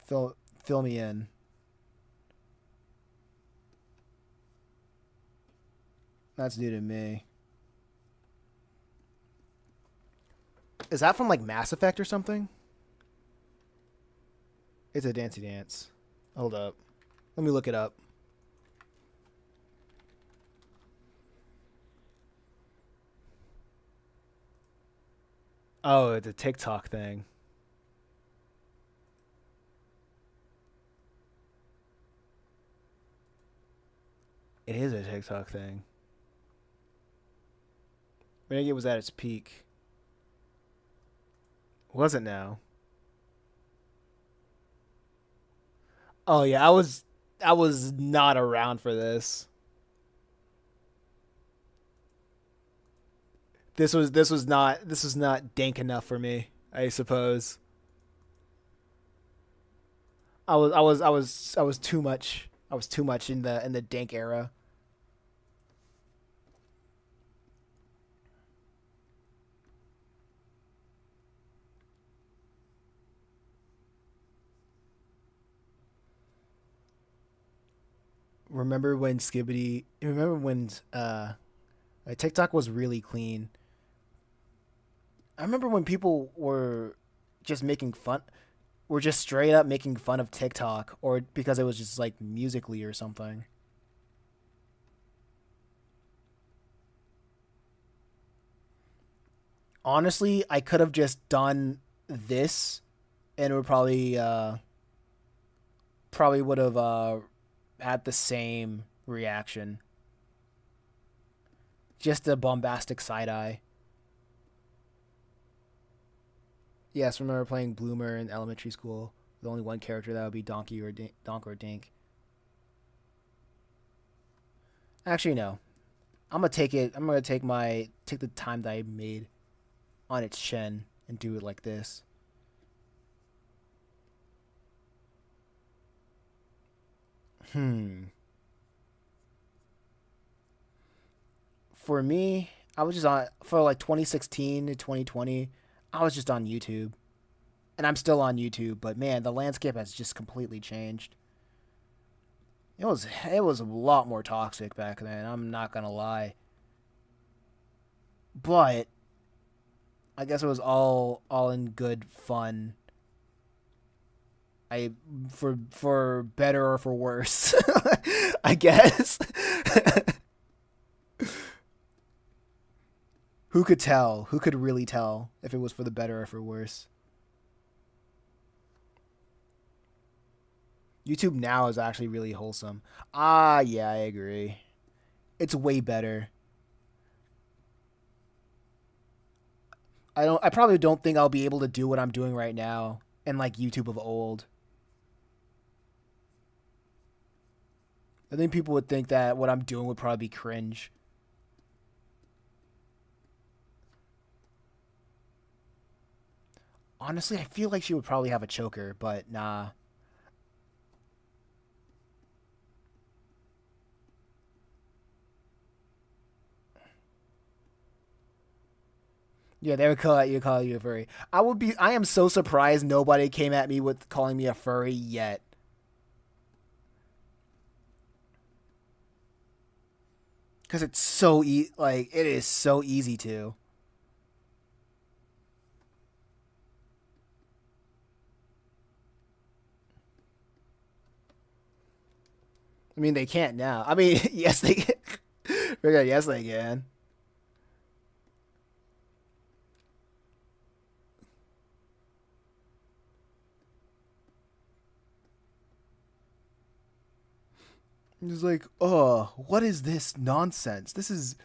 Fill me in. That's new to me. Is that from like Mass Effect or something? It's a Dancey Dance. Hold up. Let me look it up. Oh, it's a TikTok thing. It is a TikTok thing. Renegade was at its peak. Was it now? Oh yeah, I was not around for this. This was not dank enough for me, I suppose. I was too much. I was too much in the dank era. Remember when TikTok was really clean. I remember when people just making fun were just straight up making fun of TikTok or because it was just like musically or something. Honestly, I could have just done this and it would probably would have had the same reaction. Just a bombastic side eye. Yes, remember playing Bloomer in elementary school with only one character that would be Donk or Dink. Actually, no. I'm gonna take it. I'm gonna take the time that I made on its chin and do it like this. Hmm. For me, I was just on for like 2016 to 2020. I was just on YouTube, and I'm still on YouTube. But man, the landscape has just completely changed. It was a lot more toxic back then. I'm not gonna lie, but I guess it was all in good fun. I for better or for worse, I guess. Who could tell? Who could really tell if it was for the better or for worse? YouTube now is actually really wholesome. Ah, yeah, I agree. It's way better. I probably don't think I'll be able to do what I'm doing right now in like YouTube of old. I think people would think that what I'm doing would probably be cringe. Honestly, I feel like she would probably have a choker, but nah. Yeah, they would call you a furry. I am so surprised nobody came at me with calling me a furry yet. Cuz it's like it is so easy to. I mean, they can't now. I mean, yes they can. Yes they can. It's like, oh, what is this nonsense? Is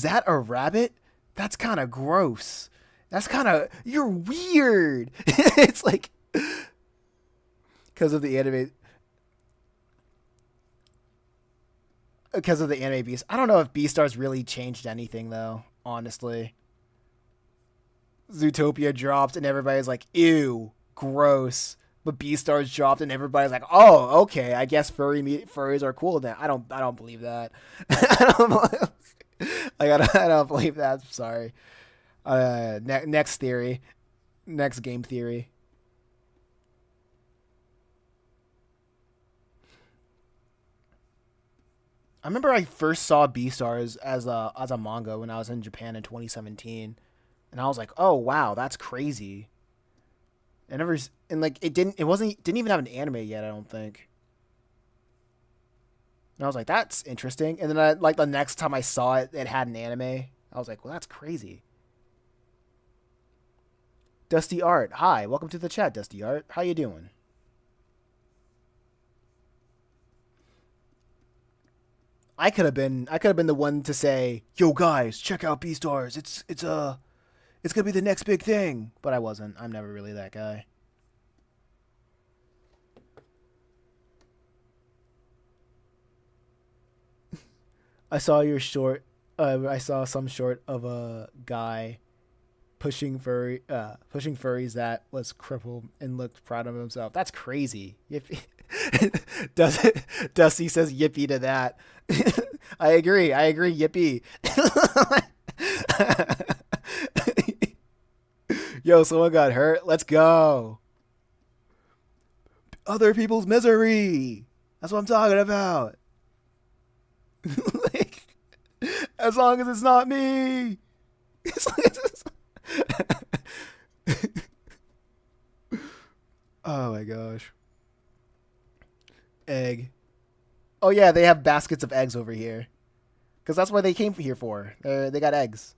that a rabbit? That's kind of gross. That's kind of you're weird. It's like because of the anime, because of the anime beast. I don't know if Beastars really changed anything though. Honestly, Zootopia dropped and everybody's like, ew, gross. But Beastars dropped and everybody's like, oh, okay, I guess furries are cool then. I don't believe that. I don't, I don't believe that. Sorry. Next theory, next game theory. I remember I first saw Beastars as a manga when I was in Japan in 2017, and I was like, oh wow, that's crazy. I never and like it didn't even have an anime yet. I don't think. And I was like, that's interesting. And then like the next time I saw it, it had an anime. I was like, well, that's crazy. Dusty Art, hi, welcome to the chat, Dusty Art. How you doing? I could have been the one to say, "Yo guys, check out Beastars. It's gonna be the next big thing." But I wasn't. I'm never really that guy. I saw your short. I saw some short of a guy pushing furries that was crippled and looked proud of himself. That's crazy. Yippee. Does it? Dusty says yippee to that. I agree. I agree. Yippee. Yo, someone got hurt. Let's go. Other people's misery. That's what I'm talking about. Like, as long as it's not me. As long as it's... Oh my gosh. Egg. Oh yeah, they have baskets of eggs over here. Because that's what they came here for. They got eggs.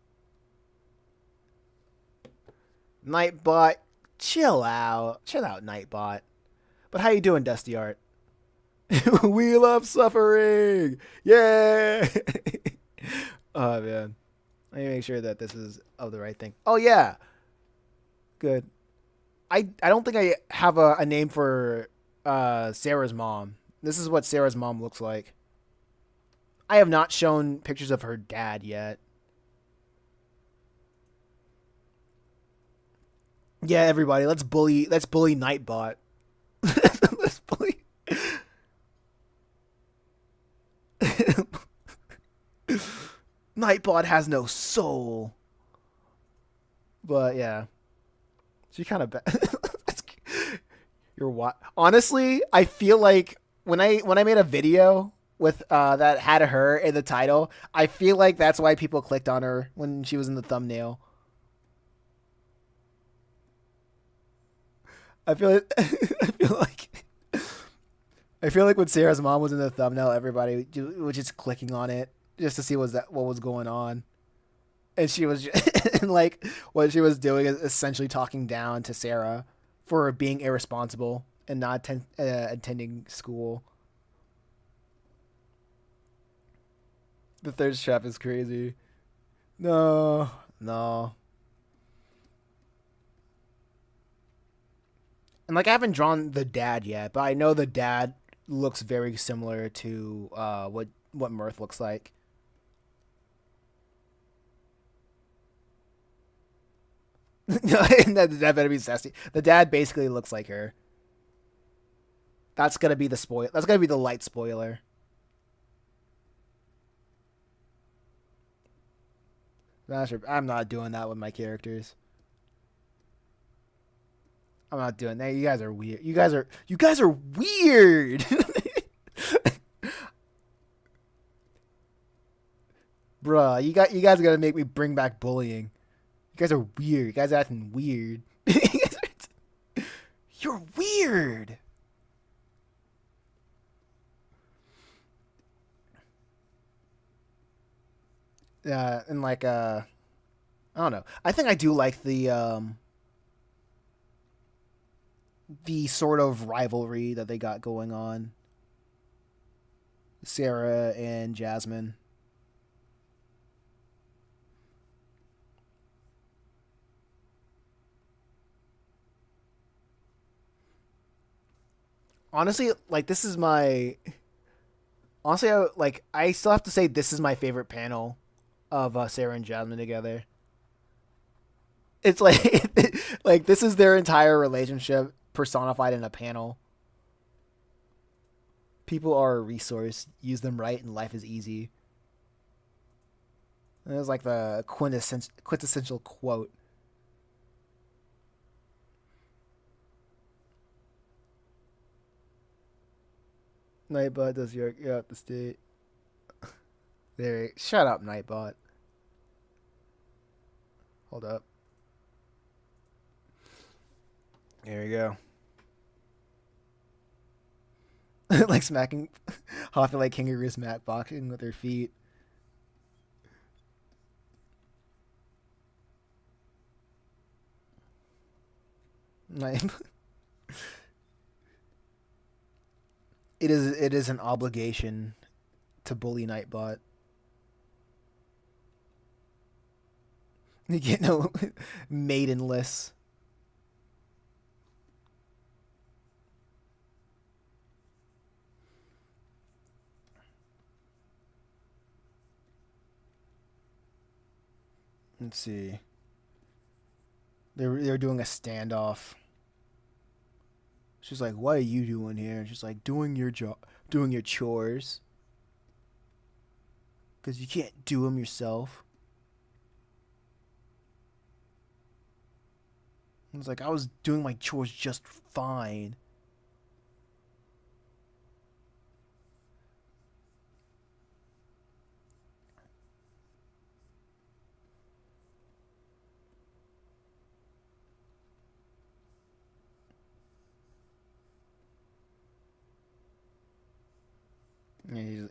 Nightbot, chill out, Nightbot. But how you doing, Dusty Art? We love suffering. Yeah. Oh man, let me make sure that this is of the right thing. Oh yeah, good. I don't think I have a name for Sarah's mom. This is what Sarah's mom looks like. I have not shown pictures of her dad yet. Yeah, everybody, let's bully Nightbot. Let's bully. Nightbot has no soul. But yeah, she kind of. You're what? Honestly, I feel like when I made a video with that had her in the title, I feel like that's why people clicked on her when she was in the thumbnail. I feel like, I feel like I feel like when Sarah's mom was in the thumbnail, everybody was just clicking on it just to see what was going on, and she was and like what she was doing is essentially talking down to Sarah for being irresponsible and not attending school. The thirst trap is crazy. No, no, and like I haven't drawn the dad yet, but I know the dad looks very similar to what Mirth looks like. That better be sassy. The dad basically looks like her. That's gonna be the spoil. That's gonna be the light spoiler. I'm not doing that with my characters. I'm not doing that. You guys are weird. You guys are weird. Bruh, you guys gotta make me bring back bullying. You guys are weird. You guys are acting weird. You're weird. And like I don't know. I think I do like the sort of rivalry that they got going on. Sarah and Jasmine. Honestly, like this is my honestly I still have to say this is my favorite panel of Sarah and Jasmine together. It's like like this is their entire relationship personified in a panel. People are a resource. Use them right, and life is easy. And it was like the quintessential quote. Nightbot does you're out the state. There, shut up, Nightbot. Hold up. There we go. Like smacking, hopping like kangaroos, smack boxing with their feet. Night. It is an obligation to bully Nightbot. You get no maidenless. Let's see. They're doing a standoff. She's like, "What are you doing here?" And she's like, "Doing your job, doing your chores, because you can't do them yourself." I was like, "I was doing my chores just fine." And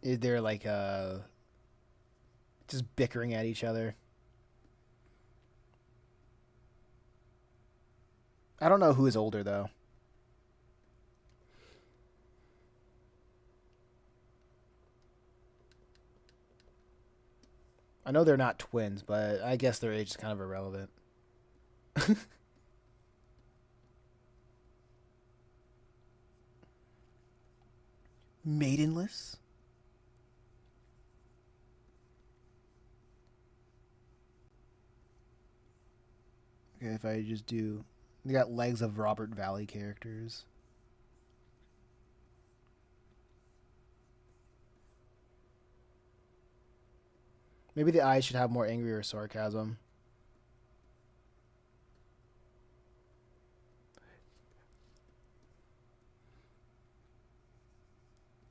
they're like just bickering at each other. I don't know who is older though. I know they're not twins, but I guess their age is kind of irrelevant. Maidenless? Okay, if I just do. They got legs of Robert Valley characters. Maybe the eyes should have more anger or sarcasm.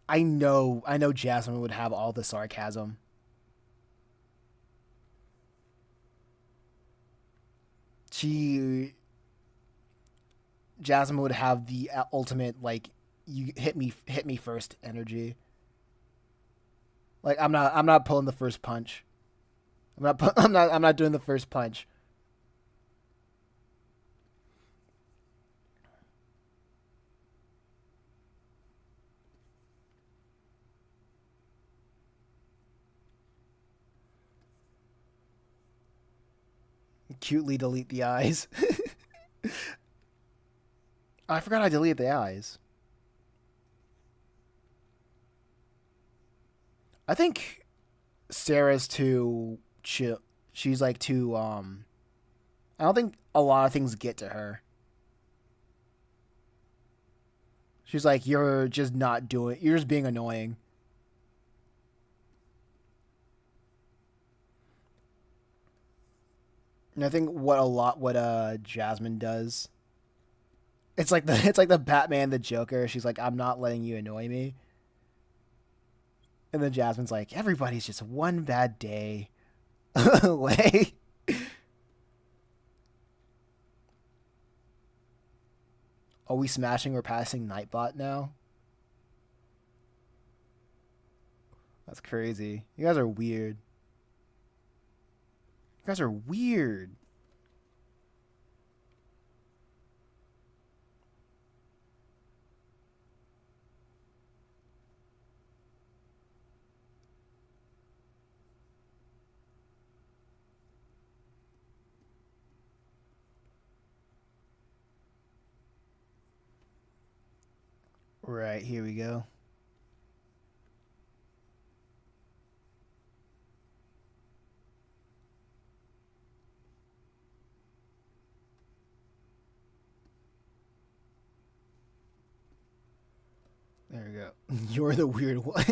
I know Jasmine would have all the sarcasm. She Jasmine would have the ultimate like you hit me first energy. Like I'm not pulling the first punch. I'm not doing the first punch. Cutely delete the eyes. I forgot I deleted the eyes. I think Sarah's too chill. She's like too I don't think a lot of things get to her. She's like you're just not doing you're just being annoying. And I think what Jasmine does. It's like the Batman the Joker. She's like I'm not letting you annoy me. And then Jasmine's like everybody's just one bad day away. Are we smashing or passing Nightbot now? That's crazy. You guys are weird. You guys are weird. Right, here we go. There we go. You're the weird one.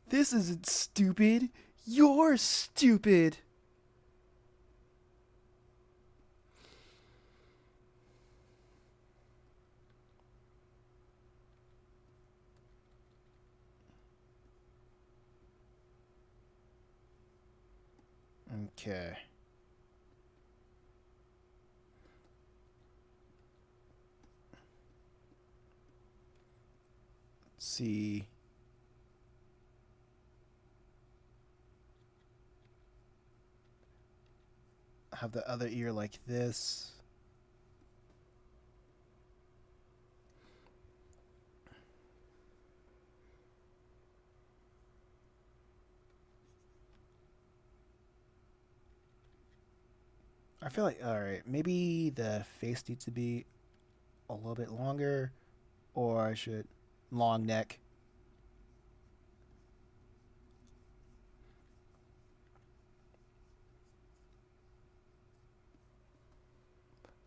This isn't stupid. You're stupid. Okay. Let's see. Have the other ear like this. I feel like all right, maybe the face needs to be a little bit longer, or I should long neck.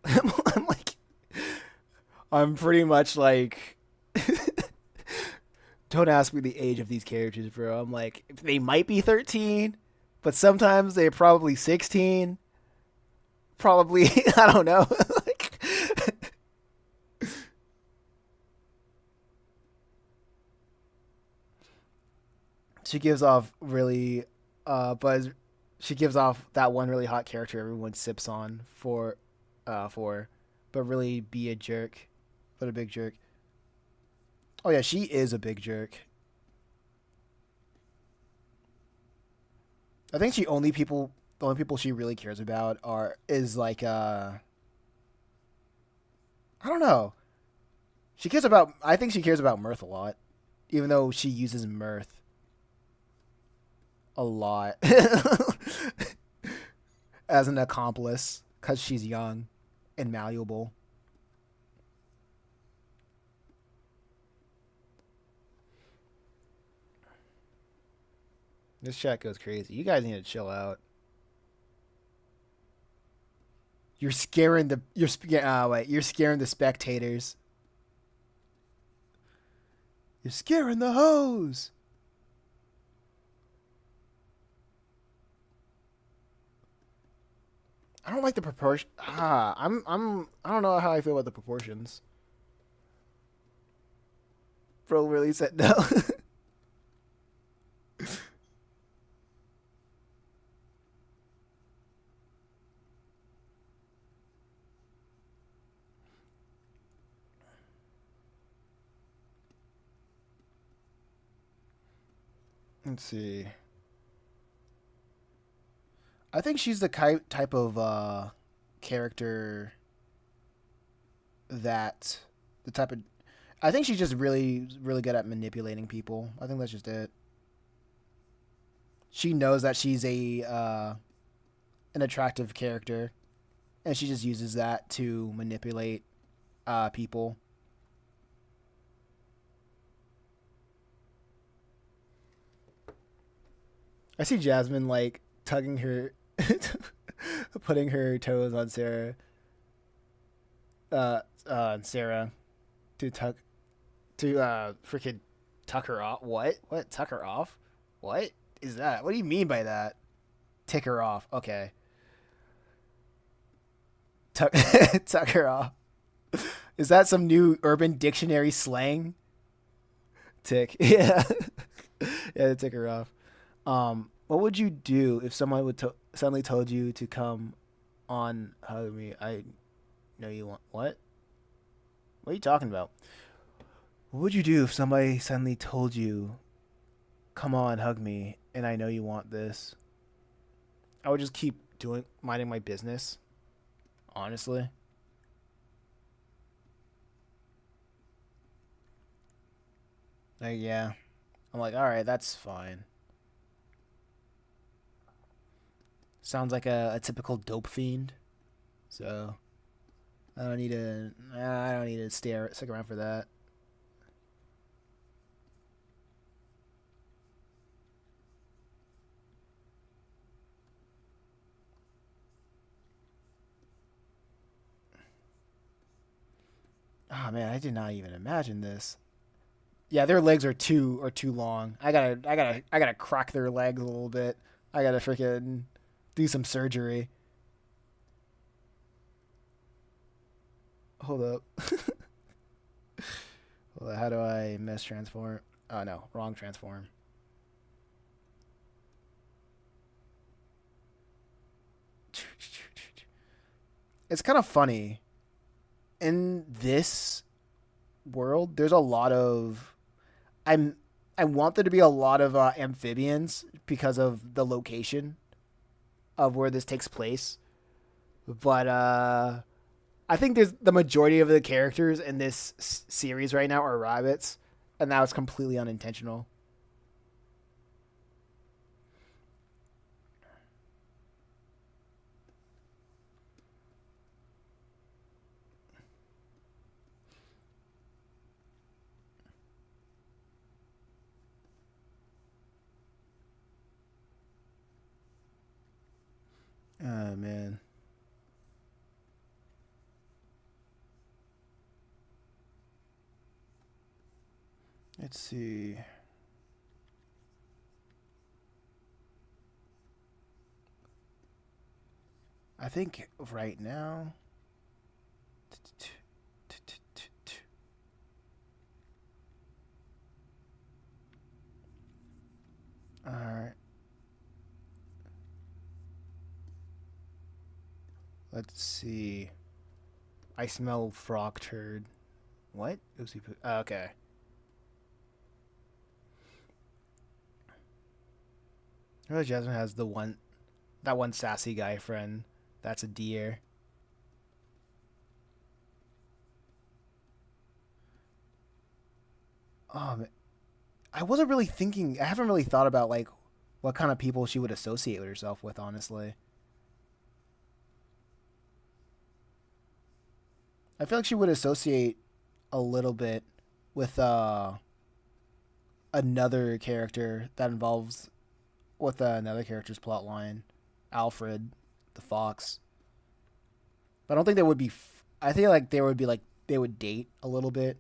I'm like, I'm pretty much like, don't ask me the age of these characters, bro. I'm like, they might be 13, but sometimes they're probably 16. Probably, I don't know. Like, she gives off really, but she gives off that one really hot character everyone sips on for, but really be a jerk, but a big jerk. Oh yeah, she is a big jerk. I think the only people she really cares about are is like I don't know. I think she cares about Mirth a lot, even though she uses Mirth a lot as an accomplice because she's young and malleable. This chat goes crazy. You guys need to chill out. You're scaring the spectators. You're scaring the hoes. I don't like the proportion. I don't know how I feel about the proportions. Bro really said no. Let's see. I think she's the type of character that the type of. I think she's just really good at manipulating people. I think that's just it. She knows that she's a an attractive character, and she just uses that to manipulate people. I see Jasmine like tugging her, putting her toes on Sarah to tuck to freaking tuck her off. What? What? Tuck her off? What is that? What do you mean by that? Tick her off. Okay. Tuck tuck her off. Is that some new Urban Dictionary slang? Tick. Yeah. Yeah, tick her off. What would you do if someone suddenly told you to come on hug me? I know you want what? What are you talking about? What would you do if somebody suddenly told you, "Come on, hug me," and I know you want this? I would just keep doing minding my business. Honestly, like yeah, I'm like, all right, that's fine. Sounds like a typical dope fiend. So I don't need to stick around for that. Oh man, I did not even imagine this. Yeah, their legs are too long. I gotta crack their legs a little bit. I gotta freaking do some surgery. Hold up. Hold up. How do I mistransform? Oh no, wrong transform. It's kind of funny in this world. There's a lot of I'm I want there to be a lot of amphibians because of the location of where this takes place. But I think there's the majority of the characters in this series right now are rabbits, and that was completely unintentional. Oh man, let's see. I think right now. All right, let's see. I smell frog turd. What? Oopsie poo. Oh, okay. I realize Jasmine has that one sassy guy friend. That's a deer. Um, I wasn't really thinking. I haven't really thought about like what kind of people she would associate with herself with. Honestly, I feel like she would associate a little bit with another character that involves with another character's plot line, Alfred, the fox. But I don't think they would be. I think like they would be like they would date a little bit,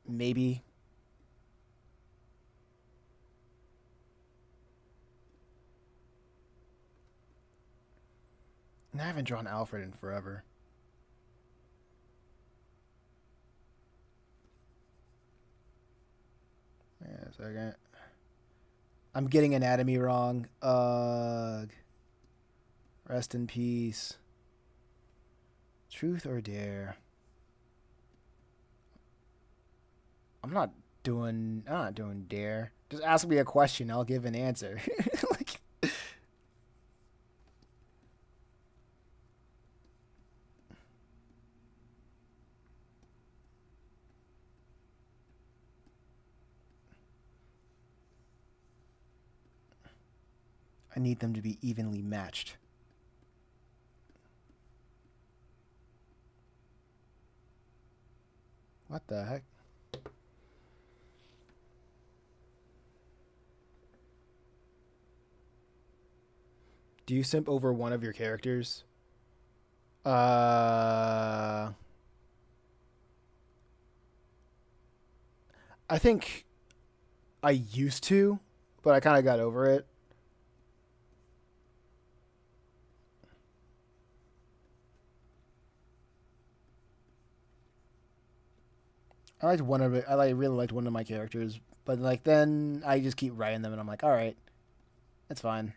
maybe. I haven't drawn Alfred in forever. Wait a second. I'm getting anatomy wrong. Ugh. Rest in peace. Truth or dare? I'm not doing dare. Just ask me a question, I'll give an answer. Like, I need them to be evenly matched. What the heck? Do you simp over one of your characters? Uh, I think I used to, but I kind of got over it. I liked one of it. Really liked one of my characters, but like then I just keep writing them, and I'm like, all right, it's fine.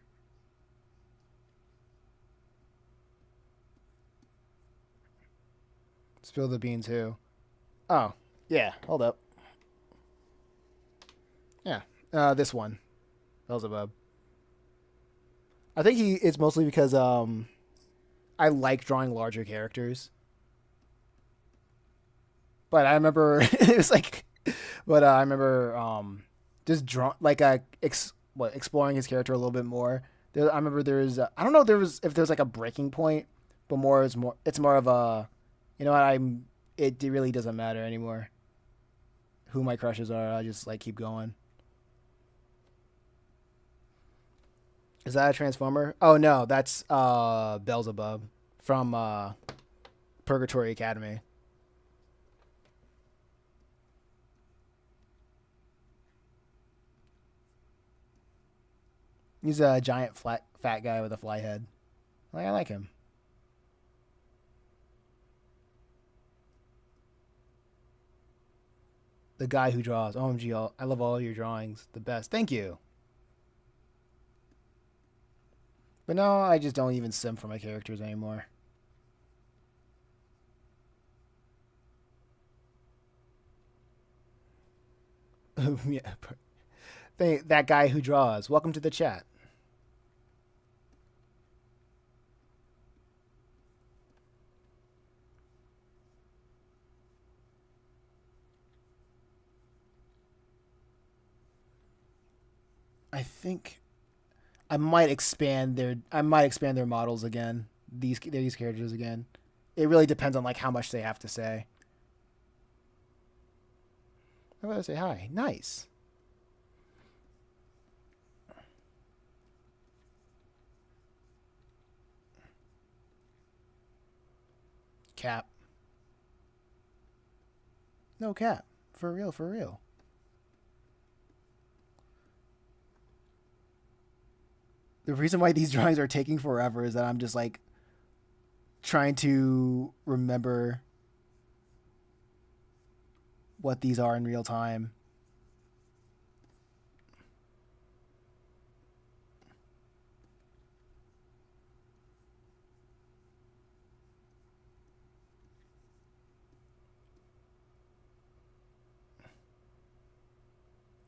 Spill the beans. Who? Oh, yeah. Hold up. Yeah. This one, Beelzebub. I think it's mostly because I like drawing larger characters. But I remember it was like, but I remember just draw like exploring his character a little bit more. I remember there's I don't know if there's like a breaking point, but it's more of a, you know what, it really doesn't matter anymore who my crushes are. I just like keep going. Is that a transformer? Oh no, that's Beelzebub from Purgatory Academy. He's a giant fat guy with a fly head. I like him. The guy who draws. OMG, I love all your drawings. The best. Thank you. But no, I just don't even sim for my characters anymore. Yeah, that guy who draws. Welcome to the chat. I think I might expand their models again. These characters again. It really depends on like how much they have to say. How about I say hi? Nice. Cap. No cap. For real, for real. The reason why these drawings are taking forever is that I'm just like trying to remember what these are in real time.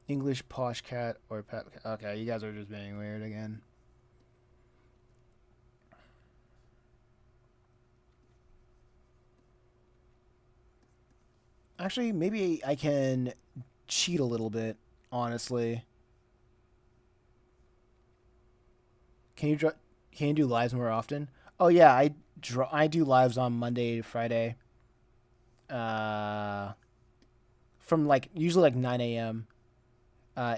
English posh cat or pet. Okay, you guys are just being weird again. Actually, maybe I can cheat a little bit. Honestly, can you can you do lives more often? Oh yeah, I do lives on Monday to Friday. Uh, from like usually like 9 a.m. Uh,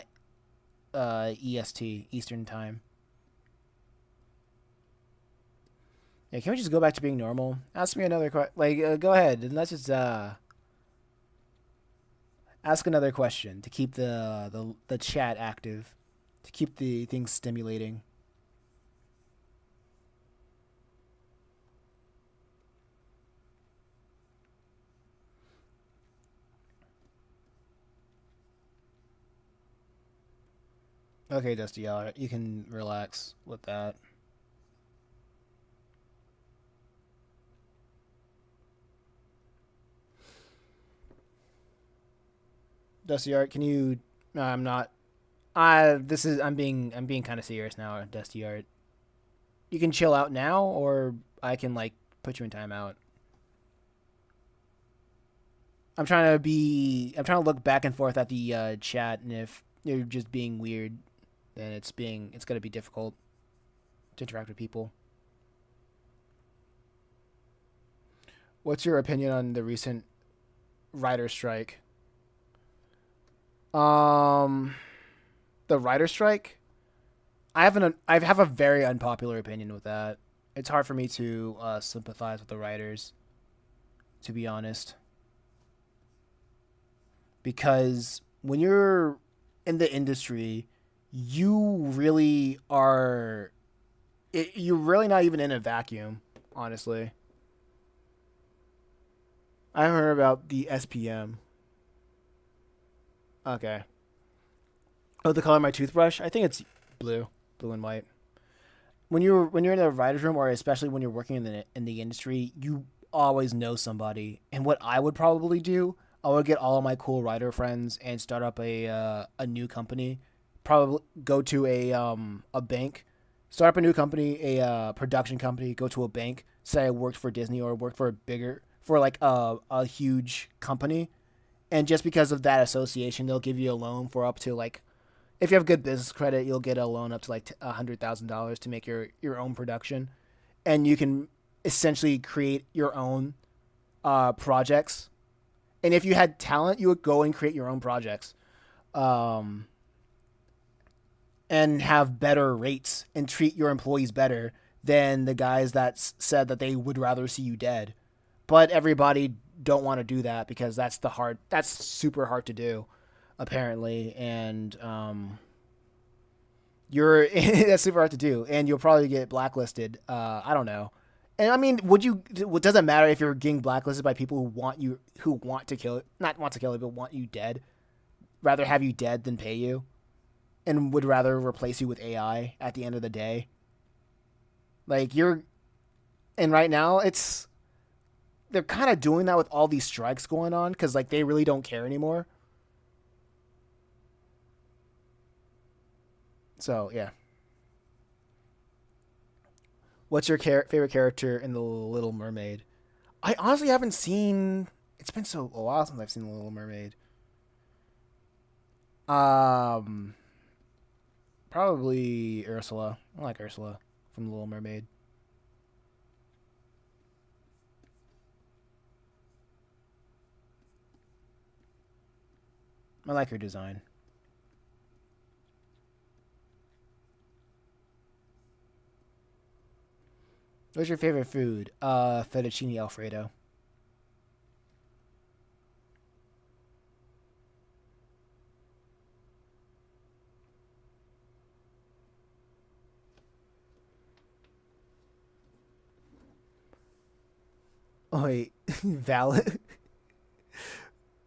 EST Eastern time. Yeah, can we just go back to being normal? Ask me another question. Like, go ahead and let's just ask another question to keep the chat active, to keep the things stimulating. Okay, Dusty, you can relax with that. Dusty Art, can you? No, I'm not. I'm being kind of serious now, Dusty Art. You can chill out now, or I can like put you in timeout. I'm trying to look back and forth at the chat, and if you're just being weird, then it's gonna be difficult to interact with people. What's your opinion on the recent writer strike? Um, the writer strike. I have a very unpopular opinion with that. It's hard for me to sympathize with the writers, to be honest, because when you're in the industry, you really are. You're really not even in a vacuum, honestly. I heard about the SPM. Okay. Oh, the color of my toothbrush. I think it's blue, blue and white. When you're in the writers' room, or especially when you're working in the industry, you always know somebody. And what I would probably do, I would get all of my cool writer friends and start up a new company. Probably go to a bank, start up a new company, a production company. Go to a bank. Say I worked for Disney or worked for a bigger for like a huge company, and just because of that association, they'll give you a loan for up to like, if you have good business credit, you'll get a loan up to like $100,000 to make your own production, and you can essentially create your own projects. And if you had talent, you would go and create your own projects, um, and have better rates and treat your employees better than the guys that said that they would rather see you dead. But everybody don't want to do that because that's super hard to do, apparently, and you're that's super hard to do, and you'll probably get blacklisted. I don't know. And I mean, would you? It doesn't matter if you're getting blacklisted by people who want to kill, not want to kill you, but want you dead. Rather have you dead than pay you, and would rather replace you with AI at the end of the day. Like you're, and right now it's they're kind of doing that with all these strikes going on because like they really don't care anymore. So yeah, what's your favorite character in the Little Mermaid? I honestly haven't seen. It's been so a while since I've seen the Little Mermaid. Um, Probably Ursula. I like Ursula from the Little Mermaid. I like her design. What's your favorite food? Fettuccine Alfredo. Oh wait, valid.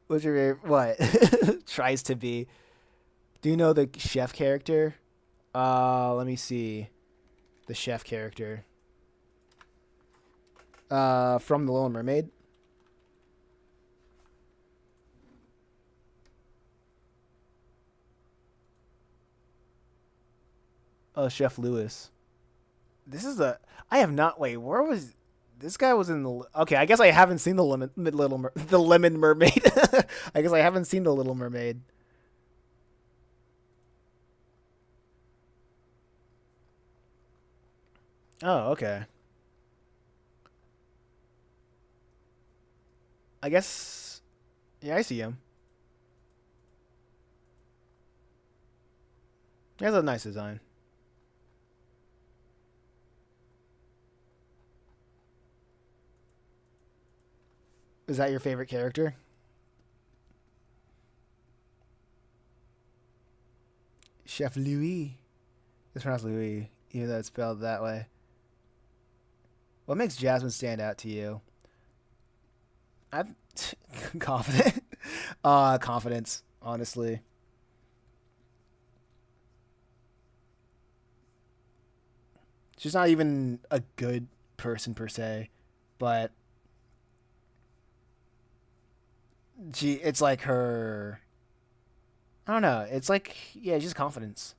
What's your favorite? What tries to be? Do you know the chef character? Let me see. The chef character. From the Little Mermaid. Oh, Chef Lewis. This is a. I have not. Wait, where was this guy? Was in the. Okay, I guess I haven't seen the the Lemon Mermaid. I guess I haven't seen the Little Mermaid. Oh, okay. I guess. Yeah, I see him. He has a nice design. Is that your favorite character? Chef Louis. It's pronounced Louis, even though it's spelled that way. What makes Jasmine stand out to you? I'm confident. Confidence, honestly. She's not even a good person per se, but it's like her. I don't know. It's like yeah, just confidence.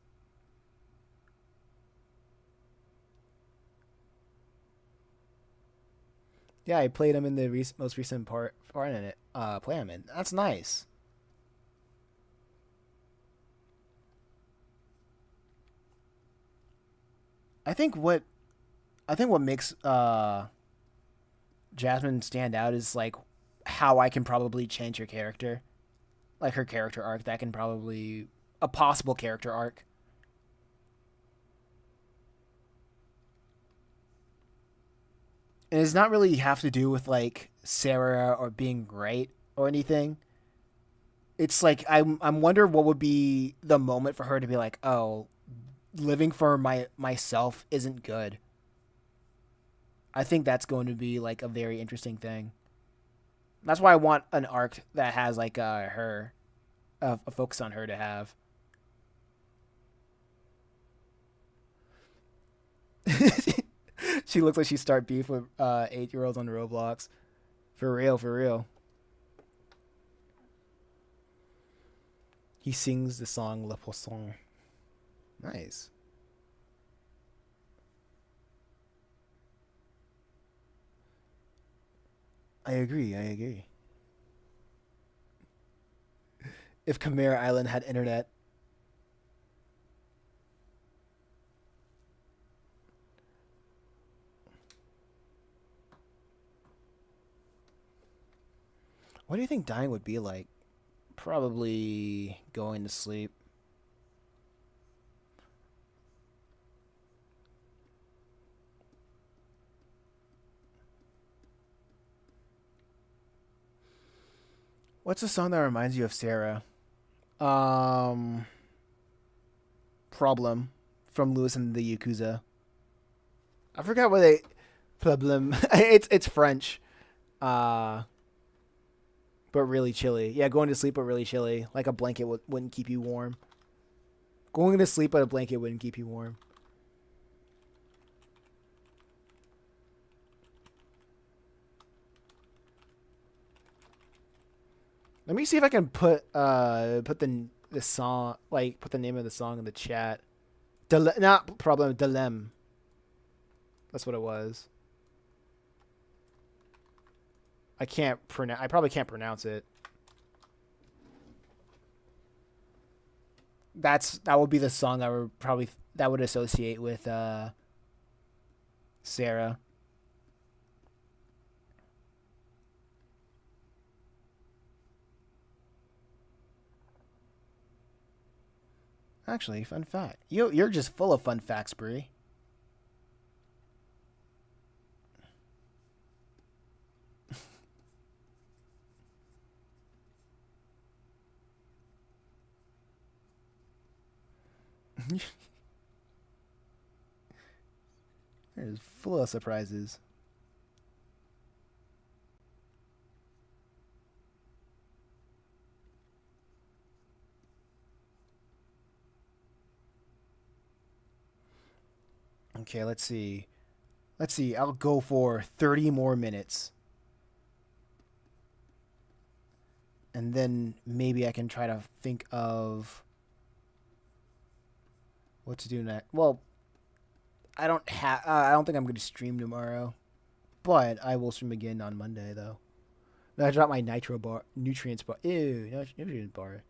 Yeah, I played him in the most recent part in it. Play him in. That's nice. I think what I think what makes Jasmine stand out is like how I can probably change her character, like her character arc. That can probably a possible character arc. And it does not really have to do with like Sarah or being right or anything. It's like I'm wonder what would be the moment for her to be like, oh, living for myself isn't good. I think that's going to be like a very interesting thing. That's why I want an arc that has like her a focus on her to have. She looks like she start beef with 8-year-olds on Roblox. For real, for real. He sings the song Le Poisson. Nice. I agree. I agree. If Chimera Island had internet, what do you think dying would be like? Probably going to sleep. What's a song that reminds you of Sarah? Um, Problem from Lewis and the Yakuza. I forgot what they problem. It's French. Uh, but really chilly. Yeah, going to sleep but really chilly. Like a blanket wouldn't keep you warm. Going to sleep but a blanket wouldn't keep you warm. Let me see if I can put the song like put the name of the song in the chat. Not problem dilem. That's what it was. I can't pronounce. I probably can't pronounce it. That would be the song I would probably that would associate with Sarah. Actually, fun fact. You're just full of fun facts, Brie. You're just full of surprises. Okay, let's see. Let's see. I'll go for 30 more minutes, and then maybe I can try to think of what to do next. Well, I don't think I'm going to stream tomorrow, but I will stream again on Monday though. I dropped my nitro bar, nutrients bar. Ew, nutrients bar.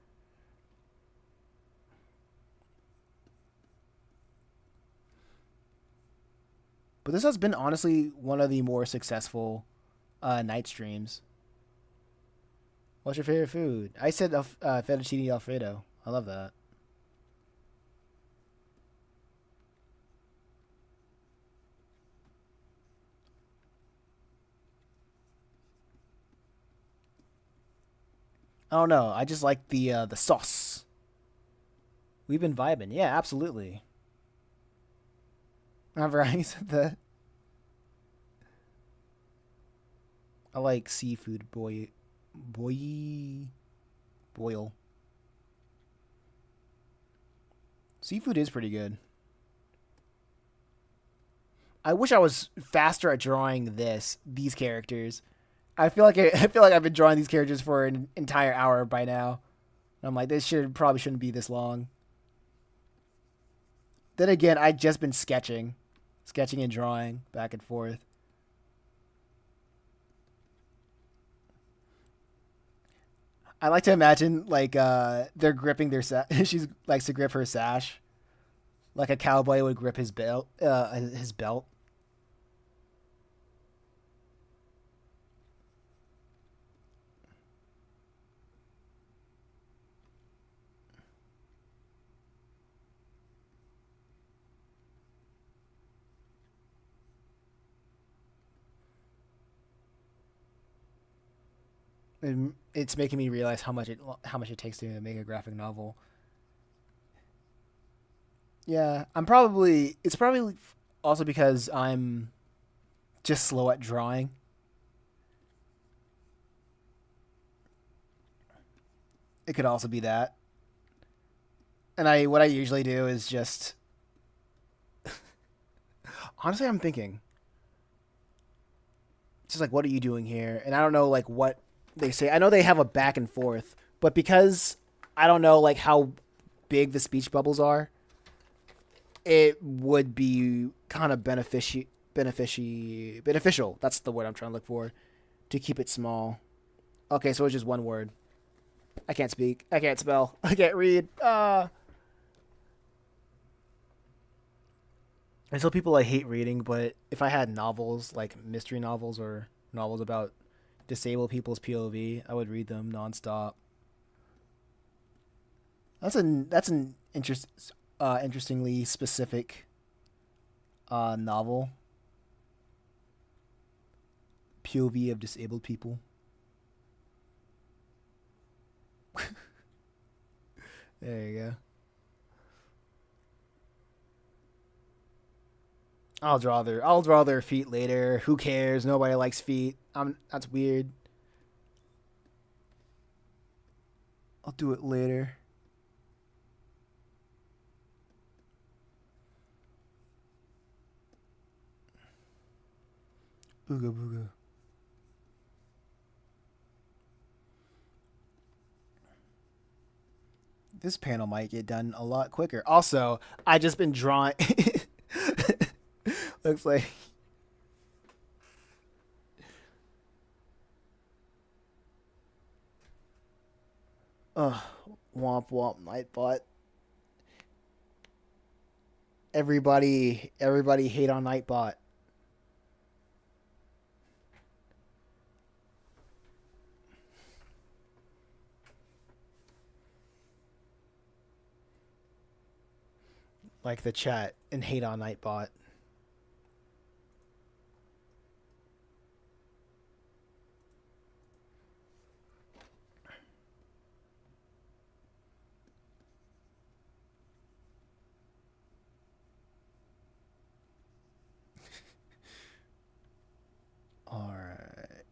But this has been honestly one of the more successful night streams. What's your favorite food? I said fettuccine alfredo. I love that. I don't know. I just like the sauce. We've been vibing. Yeah, absolutely. Remember how you said that? I like seafood boil. Seafood is pretty good. I wish I was faster at drawing these characters. I feel like I've been drawing these characters for an entire hour by now. I'm like, this should probably shouldn't be this long. Then again, I've just been sketching and drawing back and forth. I like to imagine like they're gripping their she likes to grip her sash like a cowboy would grip his belt. His belt. And it's making me realize how much it takes to make a graphic novel. Yeah, I'm probably it's probably also because I'm just slow at drawing. It could also be that. And I what I usually do is just honestly I'm thinking just like what are you doing here? And I don't know like what they say. I know they have a back and forth, but because I don't know like how big the speech bubbles are, it would be kind of beneficial. That's the word I'm trying to look for to keep it small. Okay, so it's just one word. I can't speak. I can't spell. I can't read. I tell people I hate reading, but if I had novels like mystery novels or novels about disabled people's POV, I would read them nonstop. That's an interestingly specific novel. POV of disabled people. There you go. I'll draw their feet later. Who cares? Nobody likes feet. That's weird. I'll do it later. Booga booga. This panel might get done a lot quicker. Also, I just been drawing. Looks like uh womp womp Nightbot. Everybody hate on Nightbot. Like the chat and hate on Nightbot. All right.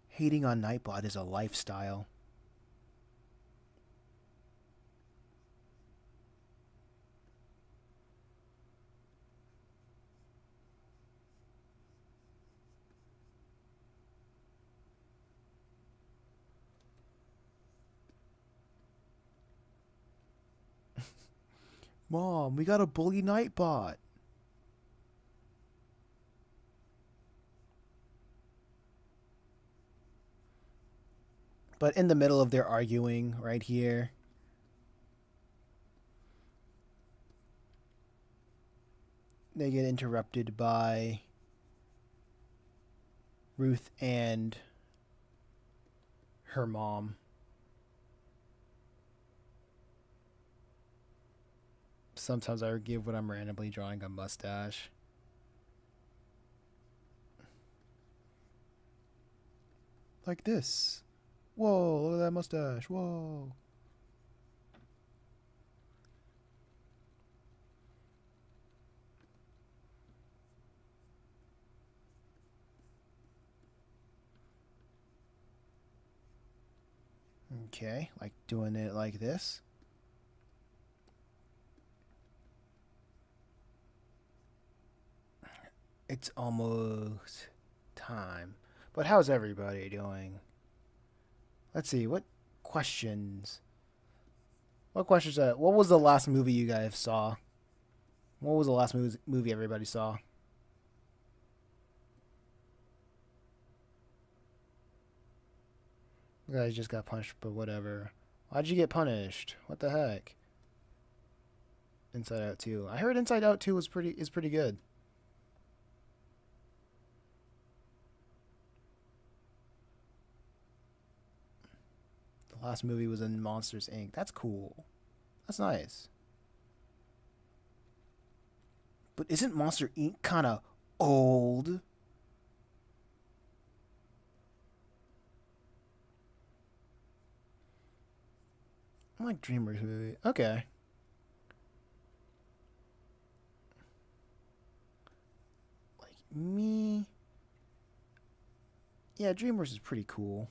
Hating on Nightbot is a lifestyle. Mom, we got to bully Nightbot. But in the middle of their arguing right here, they get interrupted by Ruth and her mom. Sometimes I give when I'm randomly drawing a mustache. Like this. Whoa, look at that mustache. Whoa. Okay, like doing it like this. It's almost time. But how's everybody doing? Let's see. What questions? What questions? What was the last movie you guys saw? What was the last movie everybody saw? You guys just got punched, but whatever. Why'd you get punished? What the heck? Inside Out 2. I heard Inside Out 2 is pretty good. The last movie was in Monsters Inc. That's cool. That's nice. But isn't Monster Inc. kind of old? I like Dreamers movie. Okay. Like me. Yeah, Dreamers is pretty cool.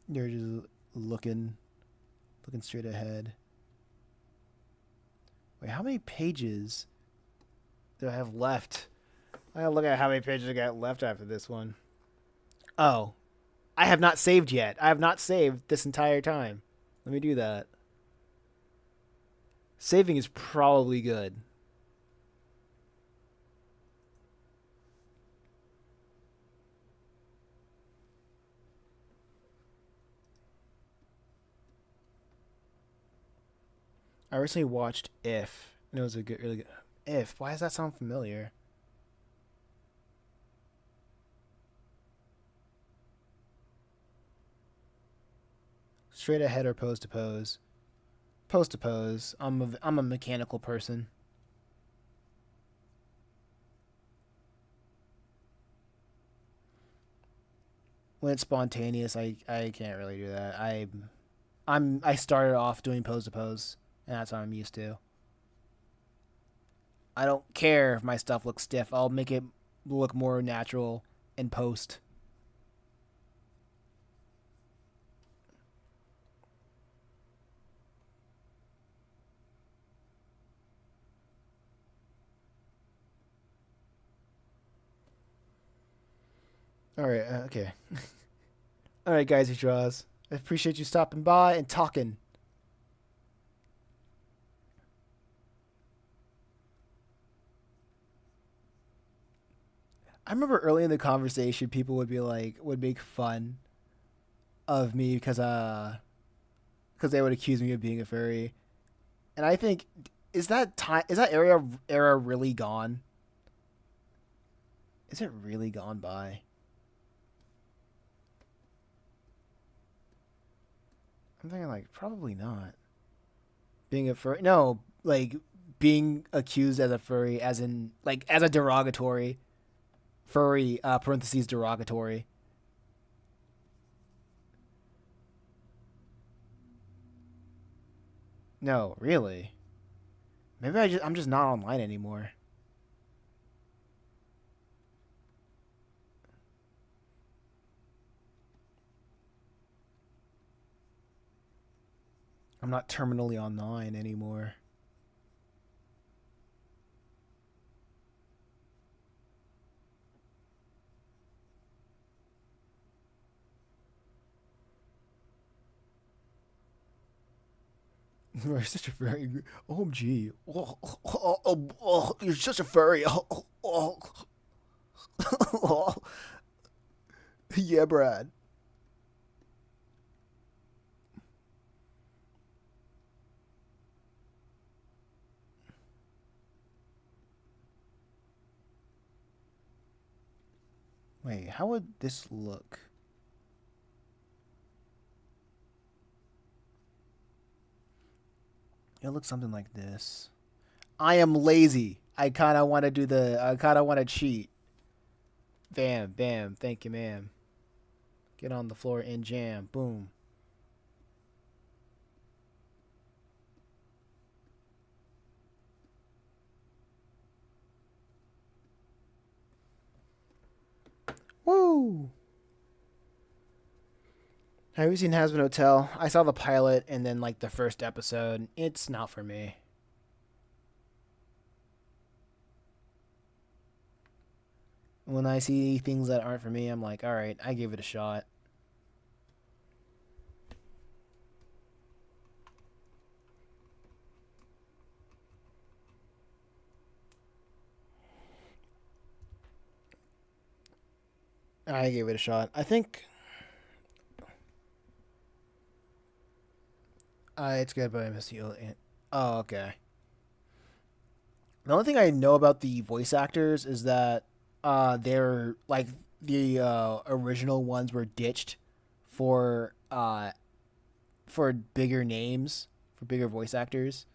You're just looking looking straight ahead. Wait, how many pages do I have left? I gotta look at how many pages I got left after this one. Oh, I have not saved yet. I have not saved this entire time. Let me do that. Saving is probably good. I recently watched If, and it was a good, really good. If, why does that sound familiar? Straight ahead or pose to pose? Pose to pose. I'm a mechanical person. When it's spontaneous, I can't really do that. I started off doing pose to pose, and that's what I'm used to. I don't care if my stuff looks stiff. I'll make it look more natural in post. All right, okay. All right, guys, draws. I appreciate you stopping by and talking. I remember early in the conversation, people would be like, would make fun of me because they would accuse me of being a furry, and I think is that era really gone? Is it really gone by? I'm thinking like probably not. Being a furry, no, like being accused as a furry, as in like as a derogatory furry parentheses derogatory. No, really. Maybe I'm just not online anymore. I'm not terminally online anymore. You're such a furry. OMG. You're such a furry. Yeah, Brad. Wait, how would this look? It looks something like this. I am lazy. I kind of want to cheat. Bam, bam. Thank you, ma'am. Get on the floor and jam. Boom. Woo! Have you seen Hazbin Hotel? I saw the pilot and then like the first episode. It's not for me. When I see things that aren't for me, I'm like, all right, I gave it a shot. I gave it a shot. I think it's good, but I miss you. Oh, okay. The only thing I know about the voice actors is that they're like the original ones were ditched for for bigger names, for bigger voice actors.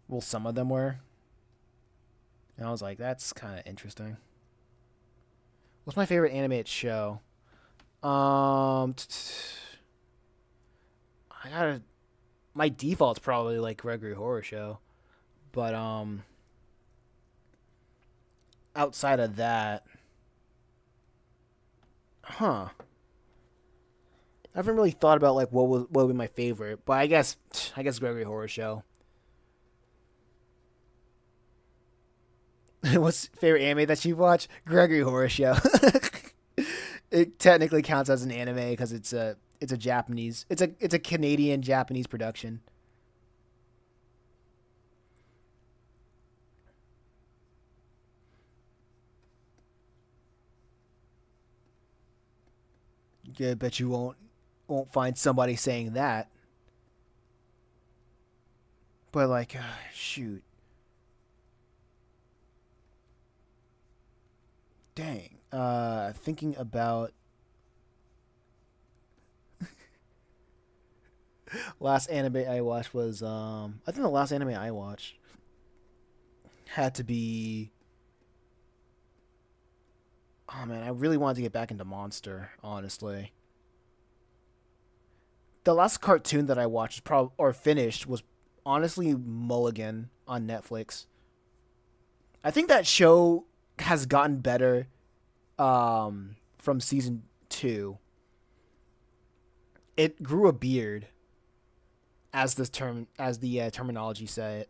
Well, some of them were. And I was like, that's kind of interesting. What's my favorite animated show? Um, I gotta. My default's probably like Gregory Horror Show, but outside of that, huh? I haven't really thought about like what would be my favorite, but I guess Gregory Horror Show. What's favorite anime that you watch? Gregory Horror Show. It technically counts as an anime because it's a Japanese it's a Canadian Japanese production. Yeah, I bet you won't find somebody saying that. But like, shoot, dang. Thinking about last anime I watched was I think the last anime I watched had to be. Oh man, I really wanted to get back into Monster. Honestly, the last cartoon that I watched probably or finished was honestly Mulligan on Netflix. I think that show has gotten better from season two. It grew a beard, as this term as the terminology say.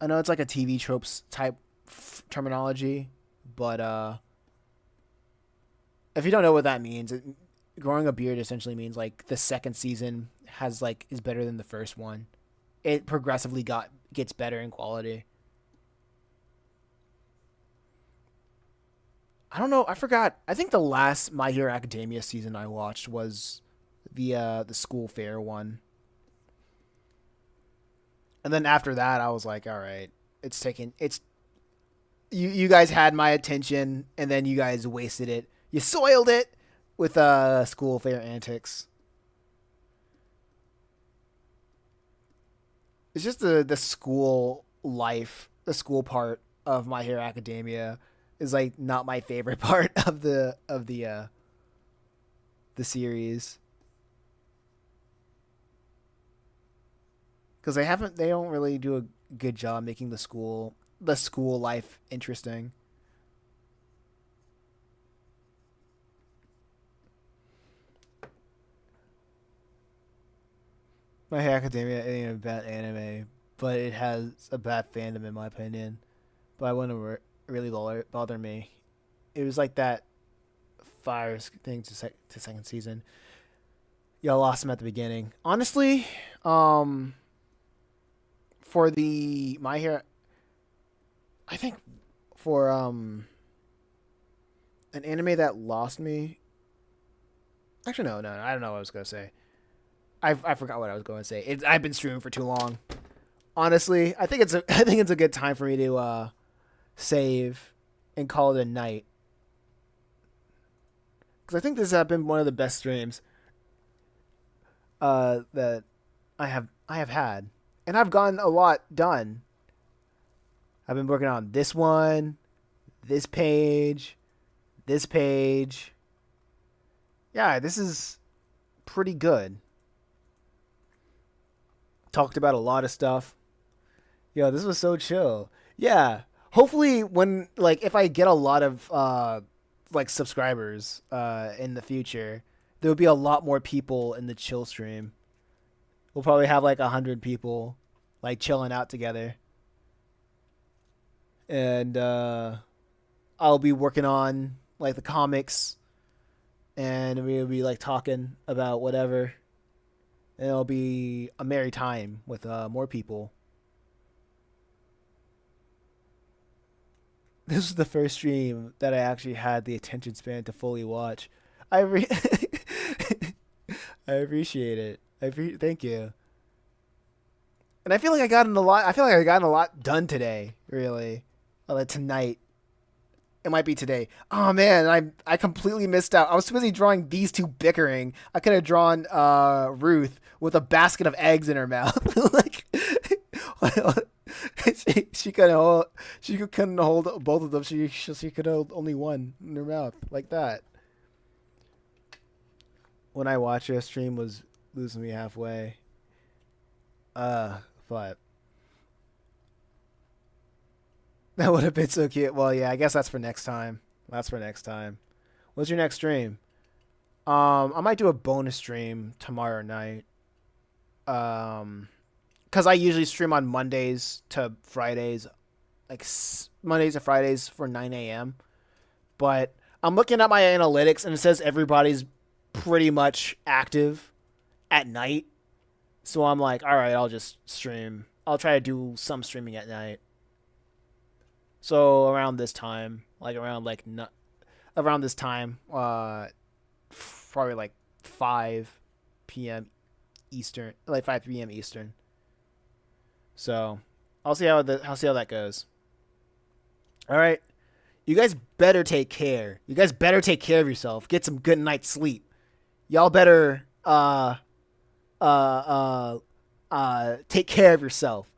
I know it's like a TV tropes type terminology, but if you don't know what that means, growing a beard essentially means like the second season has like is better than the first one. It progressively got gets better in quality. I don't know. I forgot. I think the last My Hero Academia season I watched was the school fair one, and then after that I was like, all right, it's you guys had my attention, and then you guys wasted it. You soiled it with school fair antics. It's just the school life, the school part of My Hero Academia is like not my favorite part of the series because they don't really do a good job making the school life interesting. My Hero Academia ain't a bad anime, but it has a bad fandom in my opinion. But I wouldn't really bother me. It was like that fire thing to second season. Y'all lost him at the beginning. Honestly, um, for the My Hero, I think for an anime that lost me. Actually, no, I don't know what I was gonna say. I forgot what I was going to say. I've been streaming for too long. Honestly, I think I think it's a good time for me to save and call it a night because I think this has been one of the best streams that I have I have had, and I've gotten a lot done. I've been working on this one, this page, this page. Yeah, this is pretty good. Talked about a lot of stuff. Yo, this was so chill. Yeah. Hopefully when like if I get a lot of like subscribers in the future, there will be a lot more people in the chill stream. We'll probably have like 100 people like chilling out together. And I'll be working on like the comics and we'll be like talking about whatever. And it'll be a merry time with more people. This was the first stream that I actually had the attention span to fully watch. I re- I appreciate it. Thank you. And I feel like I got a lot. I feel like I got a lot done today. Really, tonight. It might be today. Oh man, I completely missed out. I was busy drawing these two bickering. I could have drawn Ruth with a basket of eggs in her mouth. Like she couldn't hold both of them. She could hold only one in her mouth like that. When I watched her stream was losing me halfway. But that would have been so cute. Well, yeah, I guess that's for next time. That's for next time. What's your next stream? I might do a bonus stream tomorrow night. Because I usually stream on Mondays to Fridays, like Mondays to Fridays for 9 a.m. But I'm looking at my analytics and it says everybody's pretty much active at night. So I'm like, all right, I'll just stream. I'll try to do some streaming at night. So around this time, like around this time, probably like 5 p.m. Eastern, like 5 p.m. Eastern. So I'll see how that goes. All right, you guys better take care. You guys better take care of yourself. Get some good night's sleep. Y'all better take care of yourself.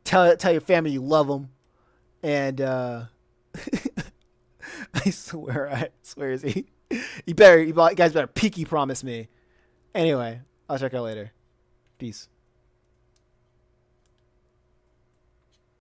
Tell your family you love them, and I swear, Z. You guys better peaky promise me. Anyway, I'll check out later. Peace.